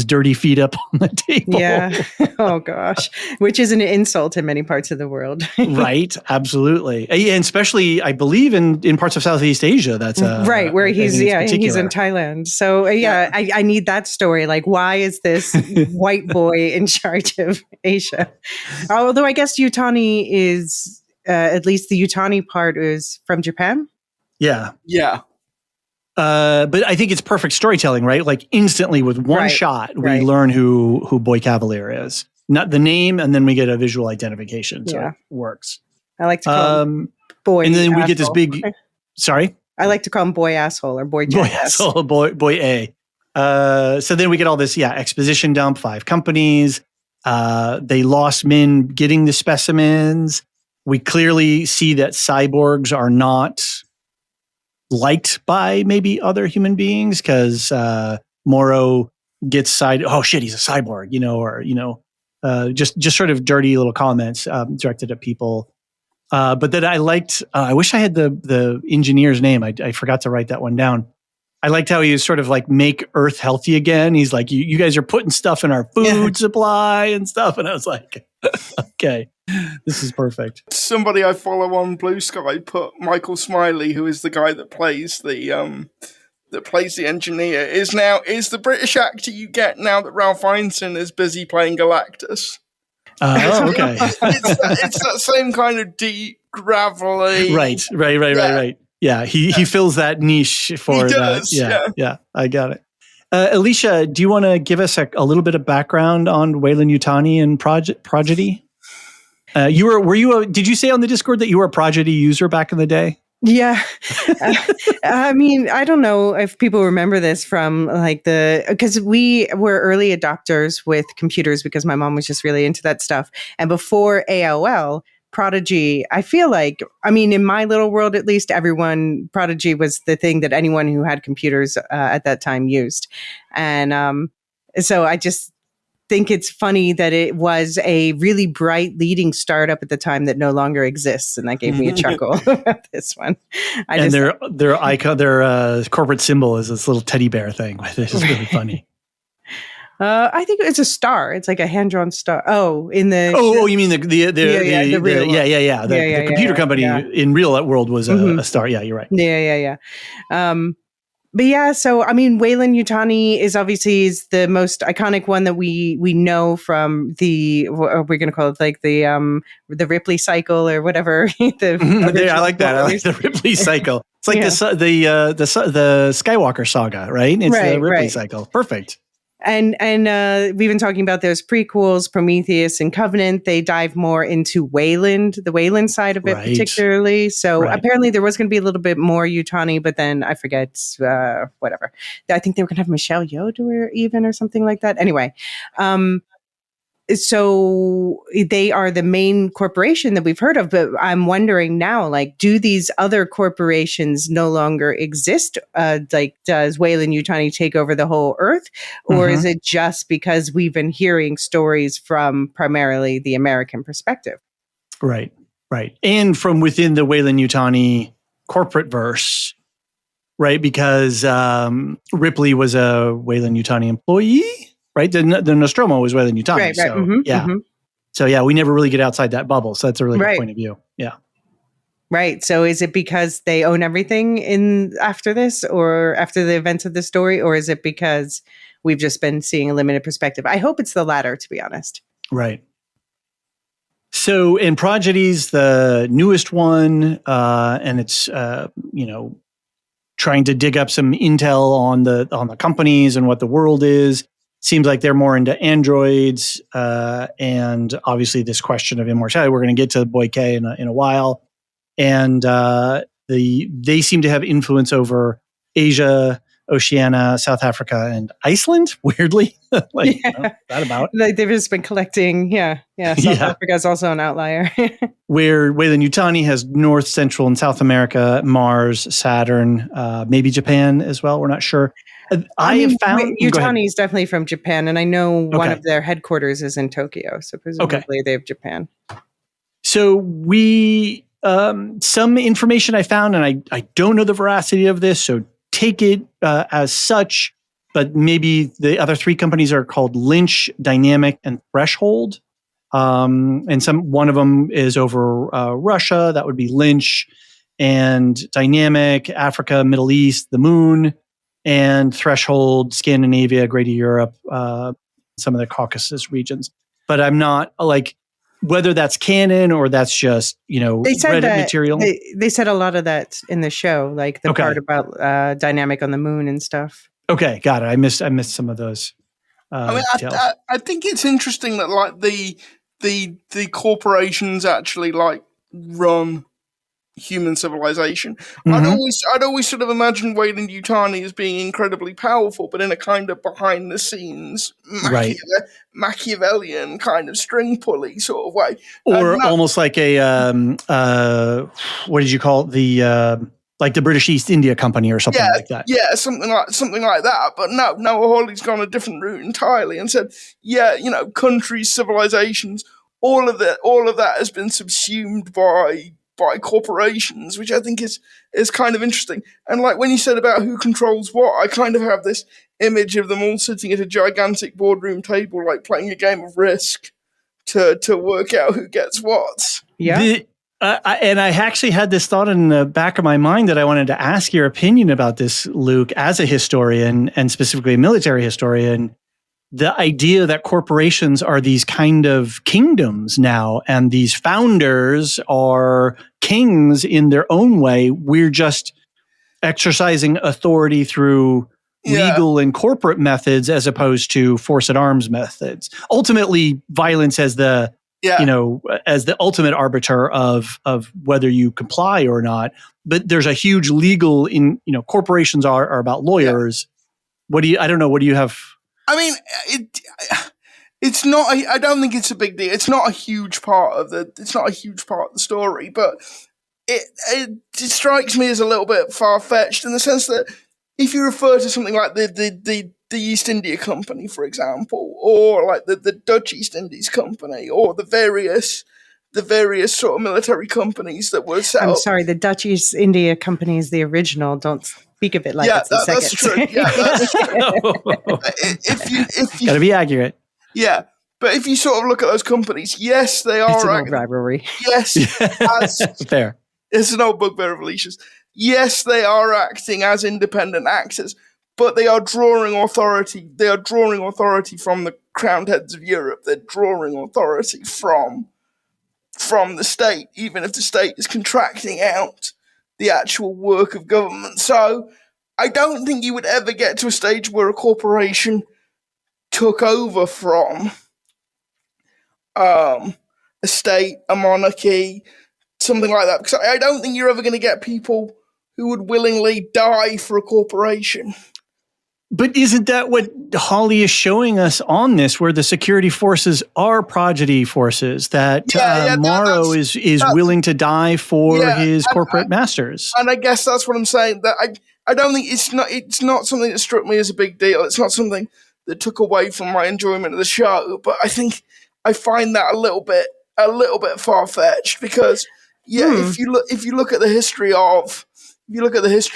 dirty feet up on the table. Yeah. Oh gosh. Which is an insult in many parts of the world. Right. Absolutely. And especially, I believe in parts of Southeast Asia. That's right where he's in Thailand. So I need that story. Like, why is this white boy in charge of Asia? Although I guess Yutani is at least the Yutani part is from Japan. Yeah. Yeah. But I think it's perfect storytelling, right? Like instantly with one shot, we learn who Boy Cavalier is. Not the name, and then we get a visual identification. So it works. I like to call him Boy. And then asshole. We get this big. Sorry, I like to call him Boy Asshole or Boy Jackass. Boy Asshole, Boy A. So then we get all this, exposition dump. 5 companies. They lost men getting the specimens. We clearly see that cyborgs are not liked by maybe other human beings because Morrow gets oh shit, he's a cyborg, just sort of dirty little comments directed at people. But then I liked, I wish I had the engineer's name. I forgot to write that one down. I liked how he was sort of like make Earth healthy again. He's like, you guys are putting stuff in our food supply and stuff. And I was like, okay, this is perfect. Somebody I follow on Blue Sky put Michael Smiley, who is the guy that plays the engineer, is the British actor you get now that Ralph Ineson is busy playing Galactus. Oh, okay. it's that same kind of deep, gravelly. Right. Yeah, he fills that niche for that. Yeah, I got it. Elysia, do you want to give us a little bit of background on Weyland-Yutani and Prodigy? Did you say on the Discord that you were a Prodigy user back in the day? Yeah. I mean, I don't know if people remember this from because we were early adopters with computers because my mom was just really into that stuff. And before AOL, Prodigy, I feel like, in my little world, at least, Prodigy was the thing that anyone who had computers at that time used. And so I just think it's funny that it was a really bright leading startup at the time that no longer exists. And that gave me a chuckle about this one. Their icon, their corporate symbol is this little teddy bear thing. This is really funny. I think it's a star. It's like a hand-drawn star. Oh, in the you mean the computer company in real world was a star. Yeah, you're right. Yeah. But yeah, so Weyland-Yutani is obviously the most iconic one that we know from we're going to call it like the Ripley cycle or whatever. I like that. I like the Ripley cycle. It's like the Skywalker saga, right? It's the Ripley cycle. Perfect. And we've been talking about those prequels, Prometheus and Covenant. They dive more into the Weyland side of it particularly. So apparently there was going to be a little bit more Yutani, but then I forget, whatever. I think they were going to have Michelle Yeoh or something like that. Anyway, so they are the main corporation that we've heard of, but I'm wondering now, do these other corporations no longer exist? Does Weyland-Yutani take over the whole Earth? Or is it just because we've been hearing stories from primarily the American perspective? Right. And from within the Weyland-Yutani corporate verse, right? Because Ripley was a Weyland-Yutani employee. Right, the Nostromo was Weyland-Yutani. Right. So so we never really get outside that bubble. So that's a really good point of view. Yeah. Right. So is it because they own everything after this, or after the events of the story, or is it because we've just been seeing a limited perspective? I hope it's the latter, to be honest. Right. So in Prodigy's the newest one, and it's trying to dig up some intel on the companies and what the world is. Seems like they're more into androids, and obviously this question of immortality. We're going to get to Boy K in a while, and they seem to have influence over Asia, Oceania, South Africa, and Iceland. Weirdly, that about they've just been collecting. South Africa is also an outlier. Where Weyland-Yutani has North, Central, and South America, Mars, Saturn, maybe Japan as well. We're not sure. I have found go ahead. Yutani is definitely from Japan, and I know one Okay. of their headquarters is in Tokyo, so presumably they have Japan. So we some information I found, and I don't know the veracity of this, so take it as such. But maybe the other three companies are called Lynch, Dynamic, and Threshold. And one of them is over Russia. That would be Lynch, and Dynamic, Africa, Middle East, the Moon, and Threshold, Scandinavia, Greater Europe, some of the Caucasus regions. But I'm not like whether that's canon or that's just they said Reddit material. They said a lot of that in the show, like the part about Dynamic on the Moon and stuff. Okay, got it. I missed some of those. Details. I think it's interesting that like the corporations actually like run human civilization. Mm-hmm. I'd always sort of imagined Weyland-Yutani as being incredibly powerful, but in a kind of behind the scenes Machiavellian kind of string pulley sort of way, or almost like a what did you call it? Like the British East India Company or something like that. Yeah, something like that. But no, Noah Hawley's gone a different route entirely and said, countries, civilizations, all of that has been subsumed by corporations, which I think is kind of interesting. And like when you said about who controls what, I kind of have this image of them all sitting at a gigantic boardroom table, like playing a game of Risk to work out who gets what. Yeah. And I actually had this thought in the back of my mind that I wanted to ask your opinion about this, Luke, as a historian and specifically a military historian. The idea that corporations are these kind of kingdoms now, and these founders are kings in their own way. We're just exercising authority through legal and corporate methods as opposed to force at arms methods. Ultimately, violence as the as the ultimate arbiter of whether you comply or not. But there's a huge legal corporations are about lawyers. Yeah. I don't know. What do you have? I mean, it's not. I don't think it's a big deal. It's not a huge part of the story, but it strikes me as a little bit far fetched in the sense that if you refer to something like the East India Company, for example, or like the Dutch East Indies Company, or the various sort of military companies that were set up. I'm sorry, the Dutch East India Company is the original. Don't speak of it like it's the second. That's true. Yeah, that's true. If you gotta be accurate. Yeah, but if you sort of look at those companies, yes, they are. It's an old rivalry. Yes, fair. It's an old bugbear of Alicia's. Yes, they are acting as independent actors, but they are drawing authority. They are drawing authority from the crowned heads of Europe. They're drawing authority from the state, even if the state is contracting out the actual work of government. So I don't think you would ever get to a stage where a corporation took over from a state, a monarchy, something like that. Because I don't think you're ever going to get people who would willingly die for a corporation. But isn't that what Hawley is showing us on this, where the security forces are prodigy forces, that Morrow is willing to die for his corporate masters? And I guess that's what I'm saying. That I don't think it's not something that struck me as a big deal. It's not something that took away from my enjoyment of the show. But I think I find that a little bit far fetched because if you look at the history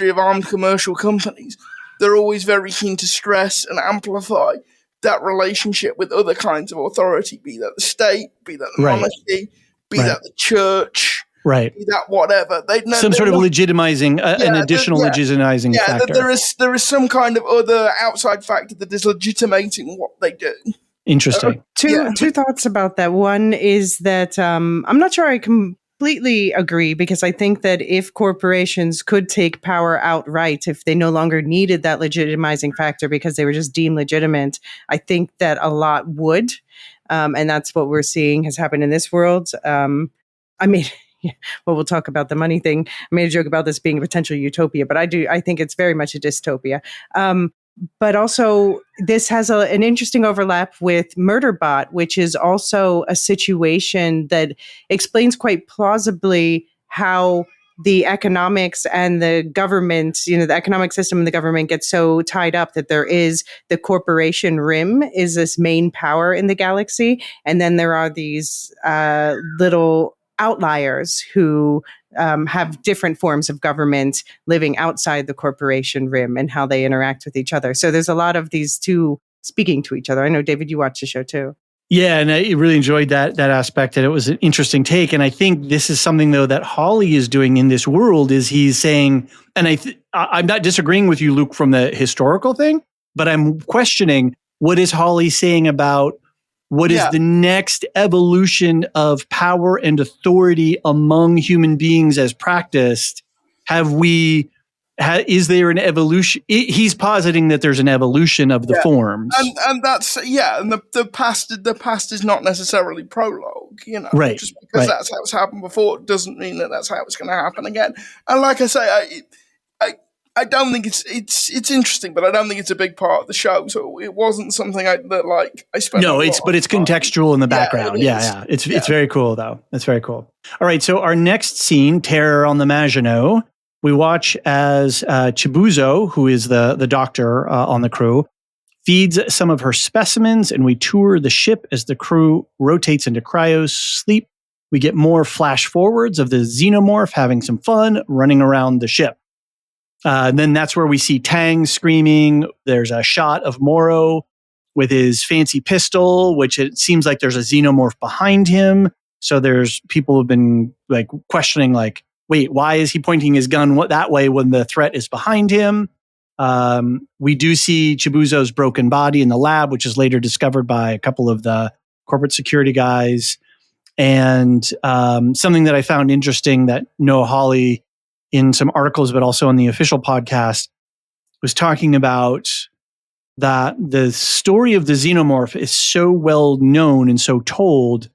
of armed commercial companies, they're always very keen to stress and amplify that relationship with other kinds of authority, be that the state, be that the monarchy, be that the church, be that whatever. Some sort of legitimizing, an additional legitimizing factor. There is some kind of other outside factor that is legitimating what they do. Interesting. Two thoughts about that. One is that I'm not sure I completely agree, because I think that if corporations could take power outright, if they no longer needed that legitimizing factor because they were just deemed legitimate, I think that a lot would. And that's what we're seeing has happened in this world. We'll talk about the money thing. I made a joke about this being a potential utopia, but I think it's very much a dystopia. But also, this has an interesting overlap with Murderbot, which is also a situation that explains quite plausibly how the economics and the government, the economic system and the government gets so tied up that there is the corporation rim is this main power in the galaxy. And then there are these little outliers who have different forms of government living outside the corporation rim and how they interact with each other. So there's a lot of these two speaking to each other. I know, David, you watched the show too. Yeah, and I really enjoyed that aspect, and it was an interesting take. And I think this is something, though, that Hawley is doing in this world is he's saying, and I'm not disagreeing with you, Luke, from the historical thing, but I'm questioning what is Hawley saying about what is the next evolution of power and authority among human beings as practiced? Is there an evolution? He's positing that there's an evolution of the forms, and that's and the past is not necessarily prologue, right? Just because that's how it's happened before doesn't mean that that's how it's going to happen again. And like I say, I don't think it's interesting, but I don't think it's a big part of the show. So it wasn't something I spent. No, it's contextual in the background. It's very cool though. It's very cool. All right, so our next scene, Terror on the Maginot. We watch as Chibuzo, who is the doctor on the crew, feeds some of her specimens, and we tour the ship as the crew rotates into cryo sleep. We get more flash forwards of the xenomorph having some fun running around the ship. And then that's where we see Tang screaming. There's a shot of Morrow with his fancy pistol, which it seems like there's a xenomorph behind him. So there's people who've been questioning wait, why is he pointing his gun that way when the threat is behind him? We do see Chibuzo's broken body in the lab, which is later discovered by a couple of the corporate security guys. And something that I found interesting that Noah Hawley, in some articles, but also on the official podcast, was talking about that the story of the xenomorph is so well known and so told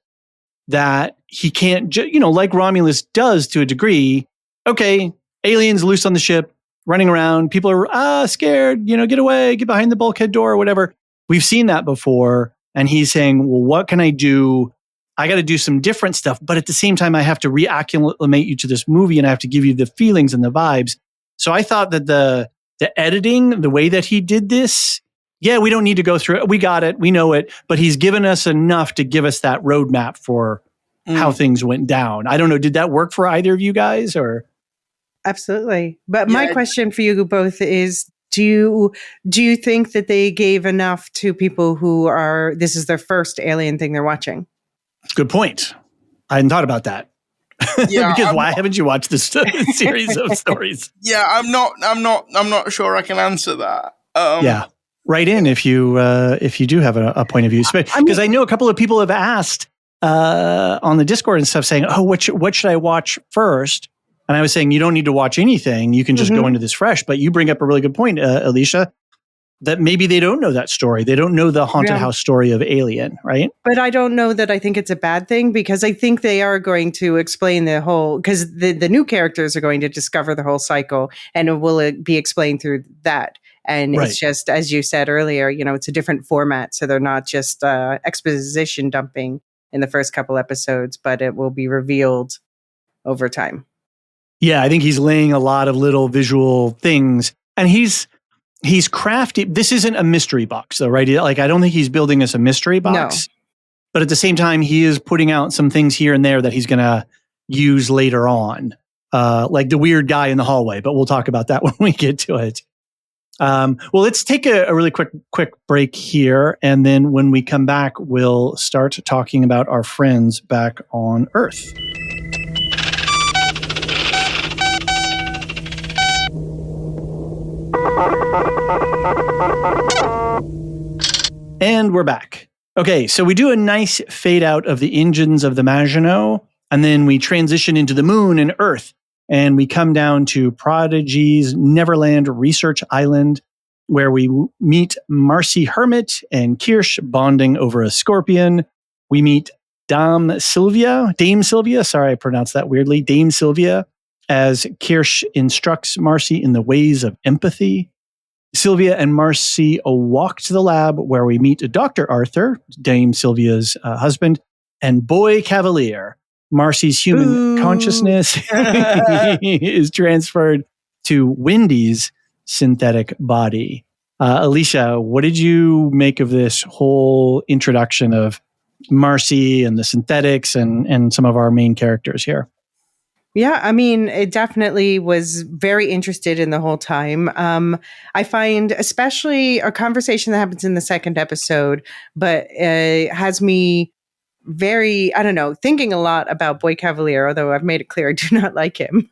that he can't, like Romulus does to a degree. Okay, aliens loose on the ship, running around. People are scared. Get away, get behind the bulkhead door or whatever. We've seen that before, and he's saying, "Well, what can I do? I got to do some different stuff, but at the same time, I have to reacclimate you to this movie, and I have to give you the feelings and the vibes." So I thought that the editing, the way that he did this. Yeah, we don't need to go through it. We got it. We know it. But he's given us enough to give us that roadmap for how things went down. I don't know. Did that work for either of you guys? Or Absolutely. But my question for you both is, do you think that they gave enough to people who this is their first Alien thing they're watching? Good point. I hadn't thought about that. Because why haven't you watched this series of stories? Yeah, I'm not sure I can answer that. Write in if you do have a point of view, because I know a couple of people have asked on the Discord and stuff saying, "Oh, what should I watch first?" And I was saying you don't need to watch anything; you can just go into this fresh. But you bring up a really good point, Elysia, that maybe they don't know that story. They don't know the haunted house story of Alien, right? But I don't know that I think it's a bad thing, because I think they are going to explain the whole, because the new characters are going to discover the whole cycle, and it will be explained through that. And it's just, as you said earlier, it's a different format. So they're not just exposition dumping in the first couple episodes, but it will be revealed over time. Yeah, I think he's laying a lot of little visual things. And he's crafty. This isn't a mystery box, though, right? I don't think he's building us a mystery box. No. But at the same time, he is putting out some things here and there that he's going to use later on. Like the weird guy in the hallway. But we'll talk about that when we get to it. Well, let's take a really quick break here. And then when we come back, we'll start talking about our friends back on Earth. And we're back. Okay, so we do a nice fade out of the engines of the Maginot, and then we transition into the moon and Earth. And we come down to Prodigy's Neverland Research Island, where we meet Marcy Hermit and Kirsch bonding over a scorpion. We meet Dame Sylvia, sorry, I pronounced that weirdly, Dame Sylvia, as Kirsch instructs Marcy in the ways of empathy. Sylvia and Marcy walk to the lab, where we meet Dr. Arthur, Dame Sylvia's husband, and Boy Cavalier, Marcy's human consciousness is transferred to Wendy's synthetic body. Elysia, what did you make of this whole introduction of Marcy and the synthetics and some of our main characters here? Yeah, I mean, it definitely was very interested in the whole time. I find especially a conversation that happens in the second episode, but has me very, I don't know, thinking a lot about Boy Cavalier, although I've made it clear I do not like him.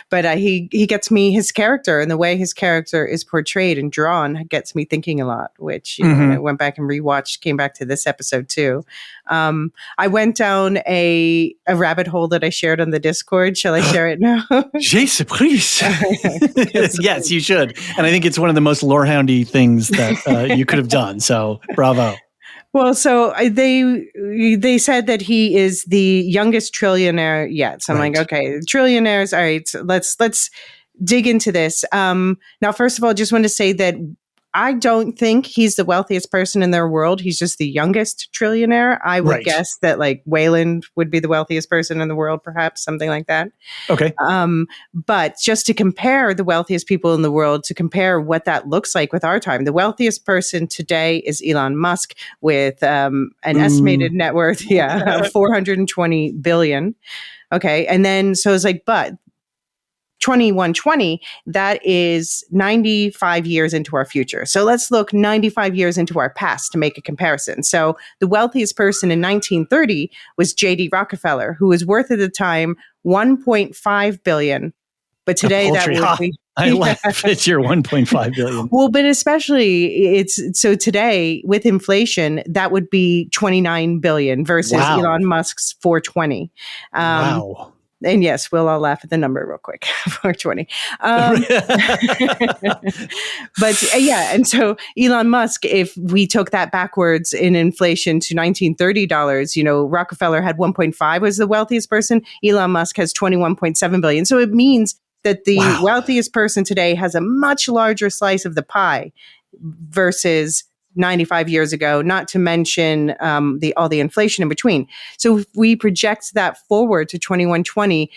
But he gets me, his character and the way his character is portrayed and drawn gets me thinking a lot, which, you know, when I went back and rewatched, came back to this episode too. I went down a rabbit hole that I shared on the Discord. Shall I share it now? J'ai surprise. Yes, you should. And I think it's one of the most Lorehoundy things that you could have done. So bravo. Well, so they said that he is the youngest trillionaire yet. So I'm like, okay, trillionaires. All right, so let's dig into this. Now, first of all, just want to say that I don't think he's the wealthiest person in their world. He's just the youngest trillionaire. I would guess that like Weyland would be the wealthiest person in the world, perhaps something like that. Okay. But just to compare the wealthiest people in the world, to compare what that looks like with our time, the wealthiest person today is Elon Musk with an estimated net worth, of 420 billion. Okay. And then, so it's like, but 2120, that is 95 years into our future. So let's look 95 years into our past to make a comparison. So the wealthiest person in 1930 was J.D. Rockefeller, who was worth at the time 1.5 billion. But today that would be... I laugh at your 1.5 billion. Well, but especially so today with inflation, that would be 29 billion versus Elon Musk's 420. Wow. And yes, we'll all laugh at the number real quick, 420. But yeah, and so Elon Musk, if we took that backwards in inflation to $1930, you know, Rockefeller had 1.5 was the wealthiest person. Elon Musk has 21.7 billion. So it means that the wealthiest person today has a much larger slice of the pie versus 95 years ago, not to mention all the inflation in between. So if we project that forward to 2120,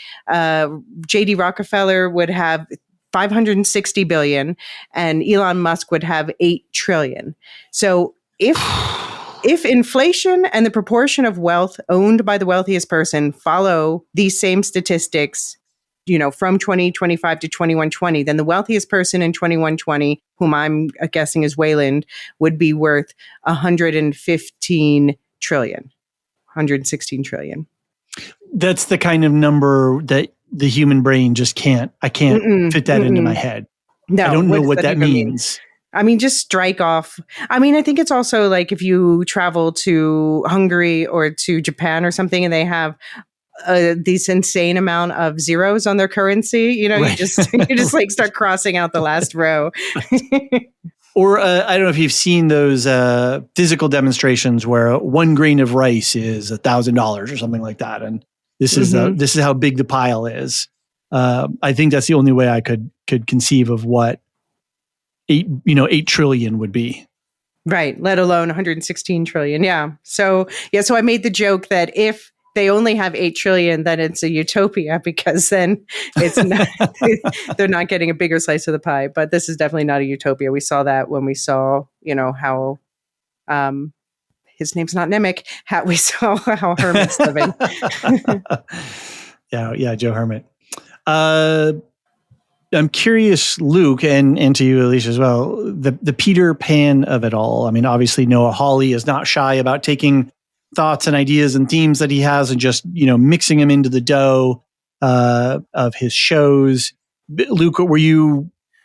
J.D. Rockefeller would have 560 billion and Elon Musk would have 8 trillion. So if inflation and the proportion of wealth owned by the wealthiest person follow these same statistics, you know, from 2025 to 2120, then the wealthiest person in 2120, whom I'm guessing is Weyland, would be worth 115 trillion, 116 trillion. That's the kind of number that the human brain just can't fit that into my head. No, I don't know what that means. I mean, just strike off. I mean, I think it's also like if you travel to Hungary or to Japan or something and they have this insane amount of zeros on their currency, you know, you just like start crossing out the last row. Or I don't know if you've seen those physical demonstrations where 1 grain of rice is $1,000 or something like that, and this is how big the pile is. I think that's the only way I could conceive of what 8 trillion would be. Right, let alone 116 trillion. Yeah. So I made the joke that if they only have 8 trillion, then it's a utopia because then it's not, they're not getting a bigger slice of the pie. But this is definitely not a utopia. We saw that when we saw, you know, how his name's not Nemec. We saw how Hermit's living. Yeah, Joe Hermit. I'm curious, Luke, and to you, Elysia, as well, the Peter Pan of it all. I mean, obviously Noah Hawley is not shy about taking thoughts and ideas and themes that he has and just, you know, mixing them into the dough of his shows. Luke,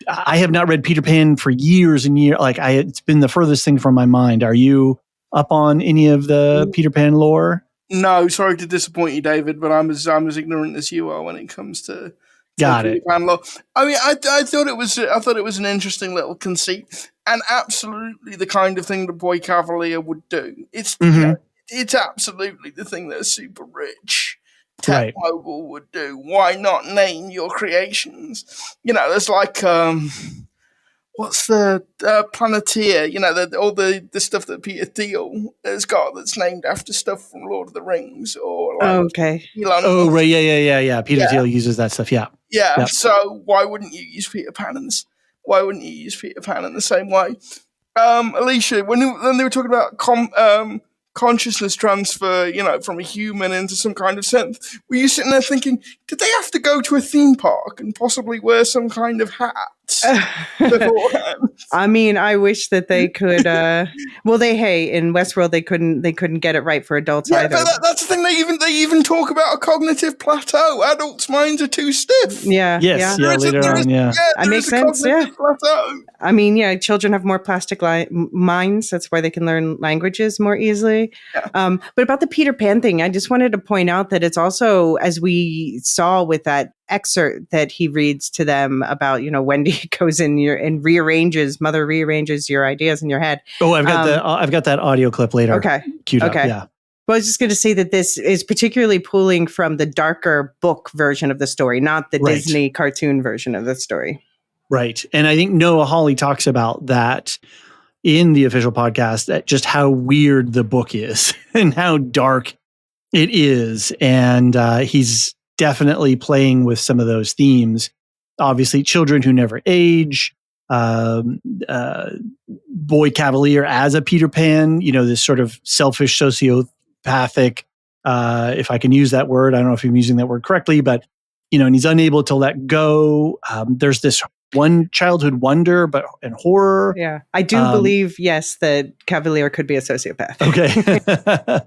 I have not read Peter Pan for years and years. It's been the furthest thing from my mind. Are you up on any of the Peter Pan lore? No, sorry to disappoint you, David, but I'm as ignorant as you are when it comes to Peter Pan lore. I mean, I thought it was an interesting little conceit and absolutely the kind of thing the Boy Cavalier would do. It's absolutely the thing that a super rich tech mogul would do. Why not name your creations? You know, there's like, what's the Planeteer? You know, all the stuff that Peter Thiel has got that's named after stuff from Lord of the Rings, or like okay. Elon Oh, Musk. right. Yeah. Peter Thiel uses that stuff. Yeah. Yeah. Yep. So why wouldn't you use Peter Pan in this? Why wouldn't you use Peter Pan in the same way? Elysia, when they were talking about consciousness transfer, you know, from a human into some kind of synth, were you sitting there thinking, did they have to go to a theme park and possibly wear some kind of hat beforehand? I mean, I wish that they could. Well, in Westworld they couldn't get it right for adults either. But that's the thing. They even talk about a cognitive plateau. Adults' minds are too stiff. Yeah. Yes. Yeah. Later on. Yeah. That makes sense. Yeah. Plateau. I mean, yeah, children have more plastic minds. That's why they can learn languages more easily. Yeah. But about the Peter Pan thing, I just wanted to point out that it's also, as we saw with that excerpt that he reads to them about, you know, Wendy goes in and mother rearranges your ideas in your head. Oh, I've got that audio clip later. Okay. Queued up. Okay. Yeah. Well, I was just going to say that this is particularly pulling from the darker book version of the story, not the Disney cartoon version of the story. Right. And I think Noah Hawley talks about that in the official podcast, that just how weird the book is and how dark it is. And he's definitely playing with some of those themes. Obviously, children who never age, boy Cavalier as a Peter Pan, you know, this sort of selfish sociopathic, if I can use that word. I don't know if I'm using that word correctly, but, you know, and he's unable to let go. There's this one childhood wonder, and horror. Yeah, I do believe, yes, that Cavalier could be a sociopath. Okay.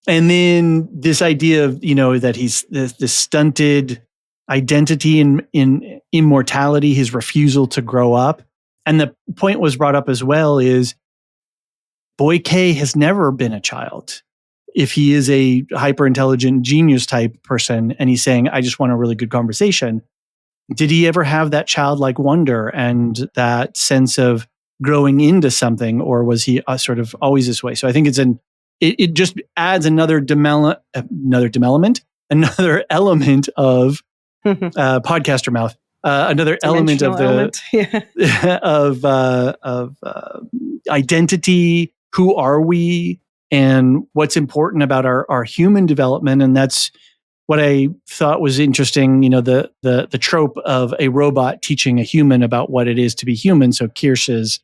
And then this idea of, you know, that he's this stunted identity in immortality, his refusal to grow up. And the point was brought up as well is Boy K has never been a child. If he is a hyper intelligent genius type person and he's saying, I just want a really good conversation, did he ever have that childlike wonder and that sense of growing into something, or was he sort of always this way? So I think it just adds another element of podcaster mouth, another element of of identity. Who are we, and what's important about our human development? And that's what I thought was interesting, you know, the trope of a robot teaching a human about what it is to be human. So Kirsch is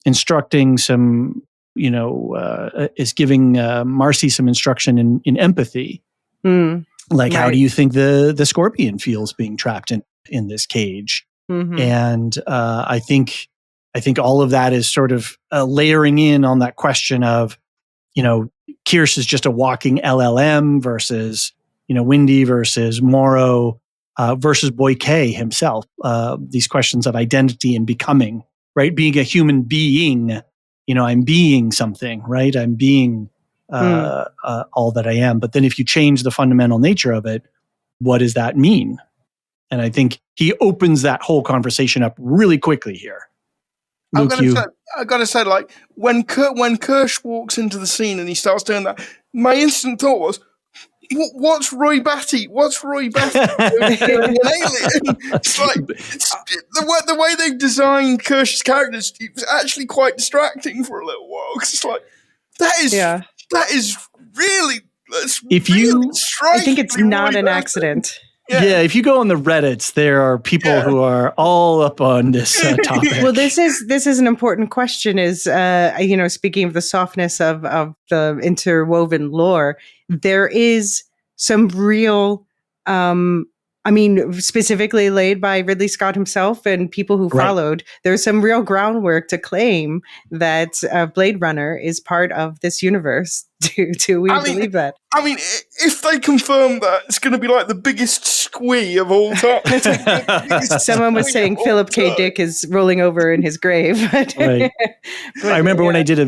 instructing some, you know, is giving Marcy some instruction in empathy. Like, how do you think the scorpion feels being trapped in this cage? Mm-hmm. And I think all of that is sort of layering in on that question of, you know, Kirsch is just a walking LLM versus, you know, Wendy versus Morrow versus Boy K himself. These questions of identity and becoming, right? Being a human being, you know, I'm being something, right? I'm being all that I am. But then if you change the fundamental nature of it, what does that mean? And I think he opens that whole conversation up really quickly here. Luke, I gotta say, like, when Kirsch walks into the scene and he starts doing that, my instant thought was, what's Roy Batty? What's Roy Batty doing an alien? It's like, the way they've designed Kirsch's characters, it was actually quite distracting for a little while. Because it's like, that is really, I think it's not an accident. Yeah, if you go on the Reddits, there are people who are all up on this topic. Well, this is an important question. Is you know, speaking of the softness of the interwoven lore, there is some real, I mean, specifically laid by Ridley Scott himself and people who followed. There's some real groundwork to claim that Blade Runner is part of this universe. Do we believe that? I mean, if they confirm that, it's going to be like the biggest squee of all time. Someone was saying Philip K. Dick is rolling over in his grave. Right. I remember when I did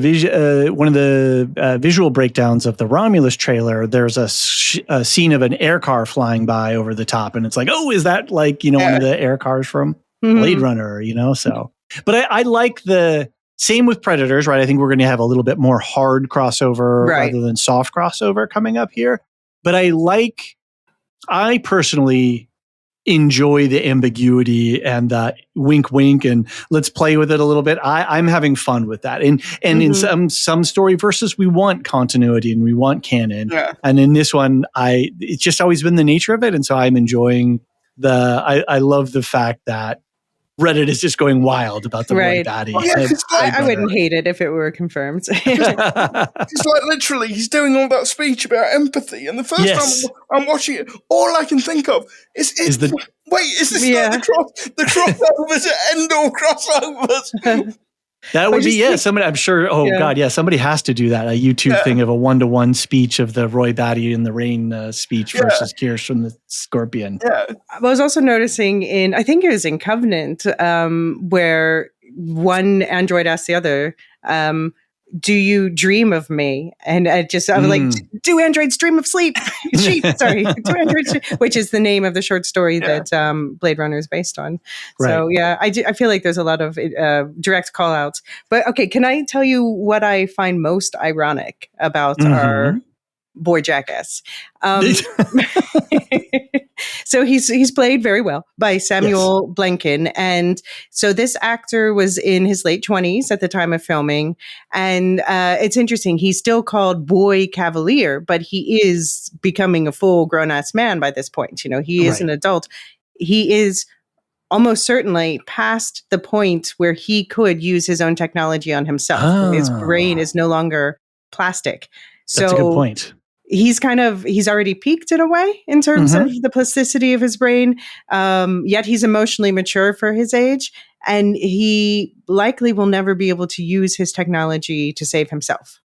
one of the visual breakdowns of the Romulus trailer, there's a scene of an air car flying by over the top. And it's like, oh, is that like, you know, one of the air cars from Blade Runner, you know? So, but I like the same with Predators, right? I think we're going to have a little bit more hard crossover rather than soft crossover coming up here. But I personally enjoy the ambiguity and the wink wink and let's play with it a little bit. I'm having fun with that. And in some story verses, we want continuity and we want canon. Yeah. And in this one, it's just always been the nature of it. And so I'm enjoying I love the fact that Reddit is just going wild about the Roy Batty. Yeah, I wouldn't hate it if it were confirmed. It's like literally, he's doing all that speech about empathy, and the first time I'm watching it, all I can think of is this like the crossovers at Endor crossovers? That would be, somebody, I'm sure, somebody has to do that, a YouTube thing of a one-to-one speech of the Roy Batty in the Rain speech versus Kirsch from the Scorpion. Yeah. I was also noticing I think it was in Covenant, where one android asked the other, do you dream of me? And I was like, do androids dream of sleep? Do androids which is the name of the short story that Blade Runner is based on. Right. So I feel like there's a lot of direct call outs. But okay, can I tell you what I find most ironic about our boy Jackass? So he's played very well by Samuel Blanken. And so this actor was in his late 20s at the time of filming. And it's interesting. He's still called Boy Cavalier, but he is becoming a full grown-ass man by this point. You know, he is an adult. He is almost certainly past the point where he could use his own technology on himself. Oh. His brain is no longer plastic. That's a good point. He's already peaked in a way in terms of the plasticity of his brain. Yet he's emotionally mature for his age, and he likely will never be able to use his technology to save himself.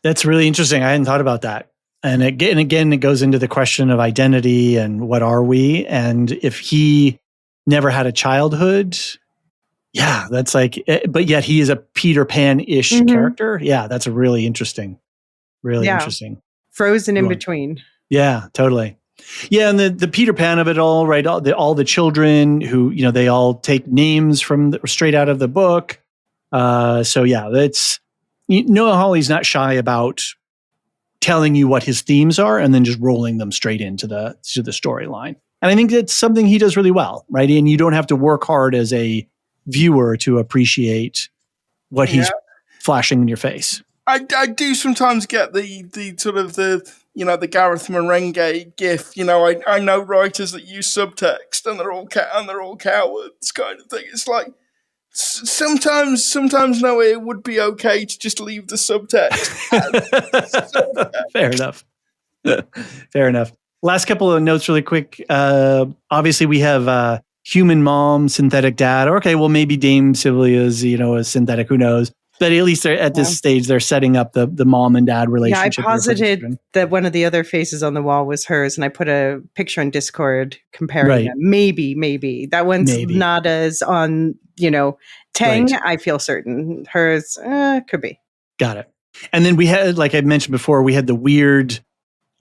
That's really interesting. I hadn't thought about that. And again, it goes into the question of identity and what are we? And if he never had a childhood, that's like, but yet he is a Peter Pan-ish character. Yeah, that's a really interesting. Really interesting. Frozen in between. Yeah, totally. Yeah, and the Peter Pan of it all, right? All the children who, they all take names from straight out of the book. That's Noah Hawley's not shy about telling you what his themes are and then just rolling them straight into the storyline. And I think that's something he does really well, right? And you don't have to work hard as a viewer to appreciate what he's flashing in your face. I do sometimes get the sort of the Gareth Marenghi gif. I know writers that use subtext and they're all cowards kind of thing. It's like sometimes no, it would be okay to just leave the subtext. Fair enough. Last couple of notes really quick. Obviously we have human mom, synthetic dad. Okay, well maybe Dame Sylvia's a synthetic. Who knows? But at least at this stage, they're setting up the mom and dad relationship. Yeah, I posited that one of the other faces on the wall was hers, and I put a picture on Discord comparing them. Maybe. That one's not as on, Tang, I feel certain. Hers could be. Got it. And then we had, like I mentioned before, we had the weird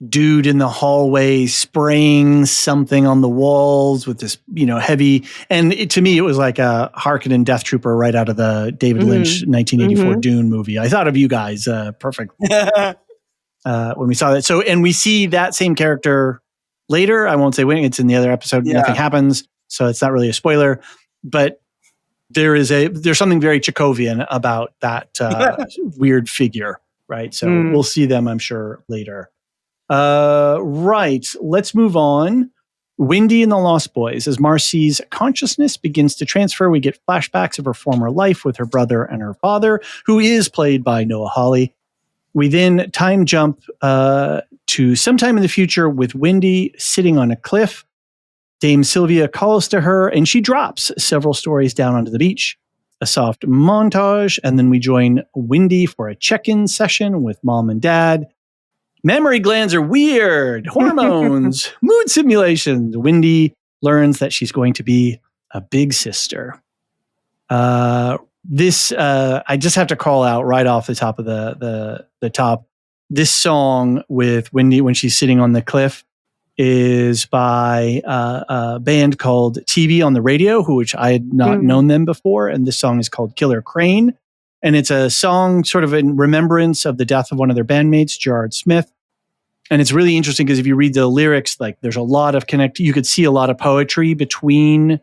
dude in the hallway spraying something on the walls with this, heavy. And to me, it was like a Harkonnen Death Trooper right out of the David Lynch 1984 Dune movie. I thought of you guys perfect when we saw that. So, and we see that same character later. I won't say when. It's in the other episode. Yeah. Nothing happens, so it's not really a spoiler. But there's something very Chekhovian about that weird figure, right? So we'll see them, I'm sure, later. Right. Let's move on. Wendy and the Lost Boys. As Marcy's consciousness begins to transfer, we get flashbacks of her former life with her brother and her father, who is played by Noah Hawley. We then time jump to sometime in the future with Wendy sitting on a cliff. Dame Sylvia calls to her and she drops several stories down onto the beach. A soft montage, and then we join Wendy for a check-in session with mom and dad. Memory glands are weird. Hormones, mood simulations. Wendy learns that she's going to be a big sister. This I just have to call out right off the top of the top. This song with Wendy when she's sitting on the cliff is by a band called TV on the Radio, which I had not known them before. And this song is called Killer Crane. And it's a song sort of in remembrance of the death of one of their bandmates, Gerard Smith. And it's really interesting because if you read the lyrics, like there's a lot of you could see a lot of poetry between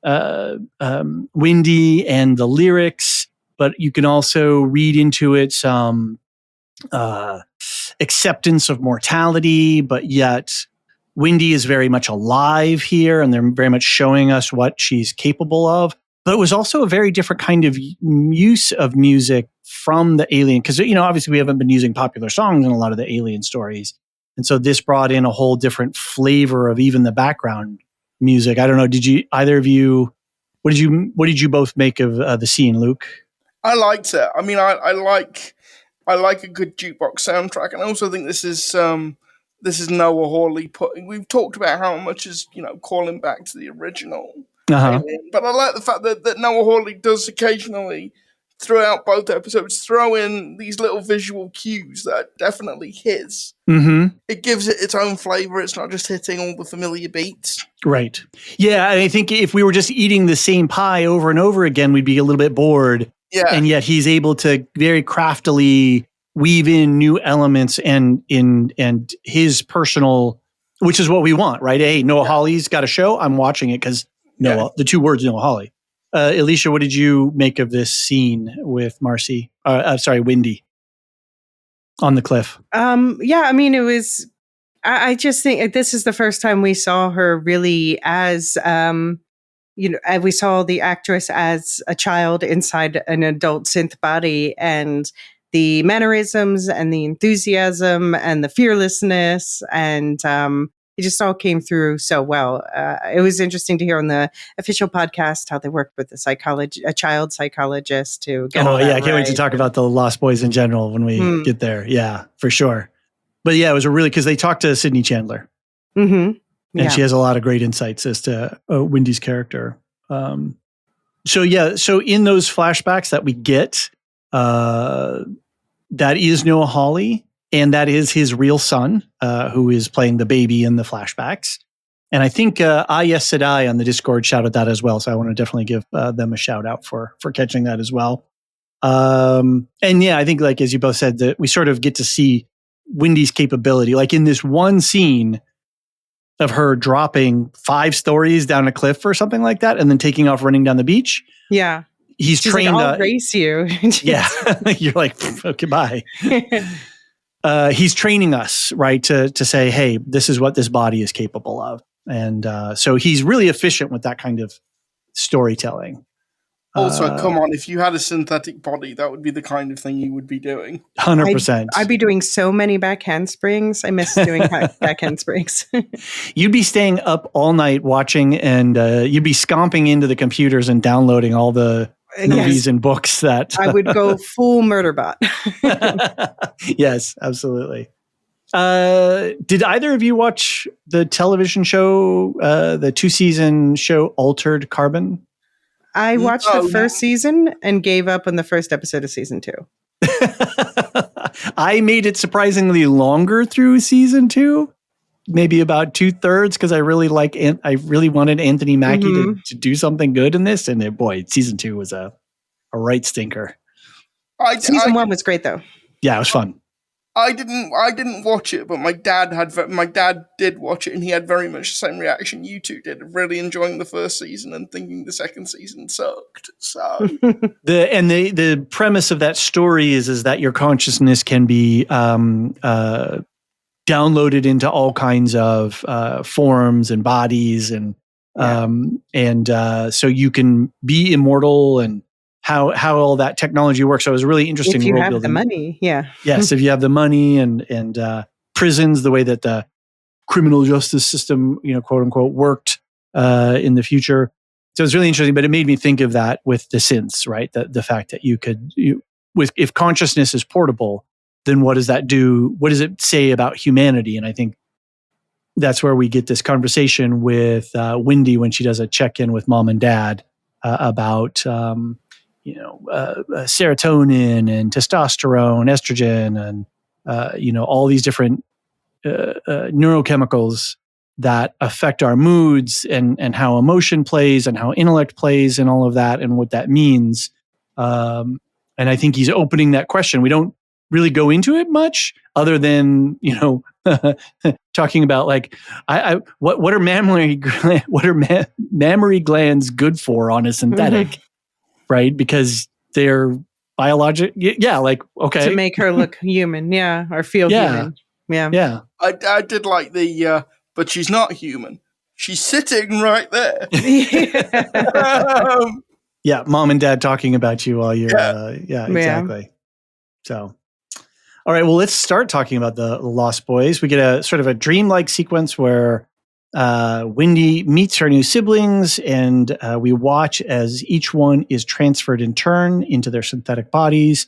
Windy and the lyrics, but you can also read into it some acceptance of mortality, but yet Windy is very much alive here, and they're very much showing us what she's capable of. But it was also a very different kind of use of music from the Alien, because obviously we haven't been using popular songs in a lot of the Alien stories, and so this brought in a whole different flavor of even the background music. I don't know. Did you either of you? What did you both make of the scene, Luke? I liked it. I mean, I like a good jukebox soundtrack, and I also think this is Noah Hawley we've talked about how much is calling back to the original Alien, but I like the fact that Noah Hawley does occasionally throughout both episodes throw in these little visual cues that are definitely his. Mm-hmm. It gives it its own flavor. It's not just hitting all the familiar beats. Right. Yeah, I think if we were just eating the same pie over and over again, we'd be a little bit bored. Yeah. And yet he's able to very craftily weave in new elements and his personal, which is what we want, right? Hey, Noah Hawley's got a show. I'm watching it because Noah, the two words Noah Hawley. Elysia, what did you make of this scene with Windy on the cliff? I mean, it was, I just think this is the first time we saw her really as, we saw the actress as a child inside an adult synth body, and the mannerisms and the enthusiasm and the fearlessness, and it just all came through so well. It was interesting to hear on the official podcast how they worked with a child psychologist to get all that I can't wait to talk about the Lost Boys in general when we get there. Yeah, for sure. But yeah, it was because they talked to Sydney Chandler. Mm-hmm. And she has a lot of great insights as to Windy's character. So in those flashbacks that we get, that is Noah Hawley, and that is his real son, who is playing the baby in the flashbacks. And I think Yes Sedai on the Discord shouted that as well. So I want to definitely give them a shout out for catching that as well. And yeah, I think as you both said, that we sort of get to see Windy's capability, like in this one scene of her dropping 5 stories down a cliff or something like that, and then taking off running down the beach. Yeah. She's trained. Like, I'll race you. Yeah. You're like, okay, bye. He's training us, right, to say, hey, this is what this body is capable of. And so he's really efficient with that kind of storytelling. Also, come on, if you had a synthetic body, that would be the kind of thing you would be doing. 100%. I'd be doing so many back handsprings. I miss doing back handsprings. You'd be staying up all night watching, and you'd be stomping into the computers and downloading all the movies and books that... I would go full Murderbot. Yes, absolutely. Did either of you watch the television show, the 2-season show Altered Carbon? I watched the first season and gave up on the first episode of season 2. I made it surprisingly longer through season 2, maybe about 2/3, because I really wanted Anthony Mackie to do something good in this. And boy, season 2 was a right stinker. Season 1 was great though. Yeah, it was fun. I didn't watch it, but my dad did watch it, and he had very much the same reaction you two did, of really enjoying the first season and thinking the second season sucked. So the premise of that story is that your consciousness can be downloaded into all kinds of forms and bodies, and so you can be immortal, and how all that technology works. So it was really interesting. If you have the money, yeah. Yes, if you have the money, and prisons, the way that the criminal justice system, quote unquote, worked in the future. So it's really interesting. But it made me think of that with the synths, right? The fact that if consciousness is portable, then what does that do? What does it say about humanity? And I think that's where we get this conversation with Windy when she does a check-in with mom and dad about serotonin and testosterone, estrogen, and all these different neurochemicals that affect our moods, and how emotion plays and how intellect plays and all of that, and what that means. And I think he's opening that question. We don't really go into it much, other than talking about like, what are mammary mammary glands good for on a synthetic, right? Because they're biologic. Yeah, like okay, to make her look human, or feel human, yeah. I did like the, but she's not human. She's sitting right there. Yeah, mom and dad talking about you while you're, exactly. So, all right, well, let's start talking about the Lost Boys. We get a sort of a dreamlike sequence where Wendy meets her new siblings, and we watch as each one is transferred in turn into their synthetic bodies.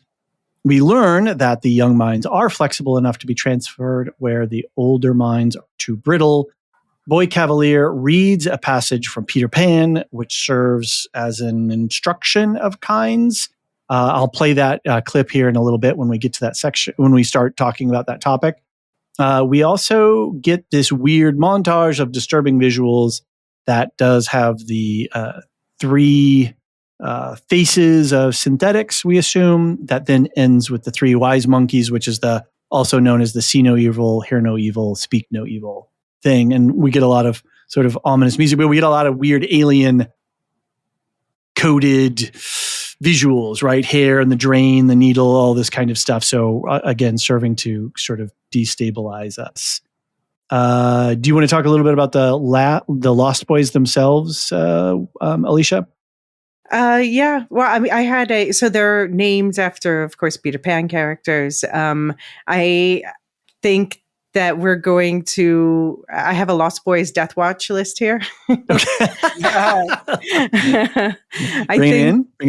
We learn that the young minds are flexible enough to be transferred, where the older minds are too brittle. Boy Cavalier reads a passage from Peter Pan, which serves as an instruction of kinds. I'll play that clip here in a little bit when we get to that section, when we start talking about that topic. We also get this weird montage of disturbing visuals that does have the three faces of synthetics, we assume, that then ends with the three wise monkeys, which is also known as the see no evil, hear no evil, speak no evil thing. And we get a lot of sort of ominous music, but we get a lot of weird alien coded visuals, right? Hair and the drain, the needle, all this kind of stuff. So again, serving to sort of destabilize us. Do you want to talk a little bit about the Lost Boys themselves, Elysia? Yeah. Well, I mean, so they're named after, of course, Peter Pan characters. I think that we're going to, I have a Lost Boys Death Watch list here. Bring it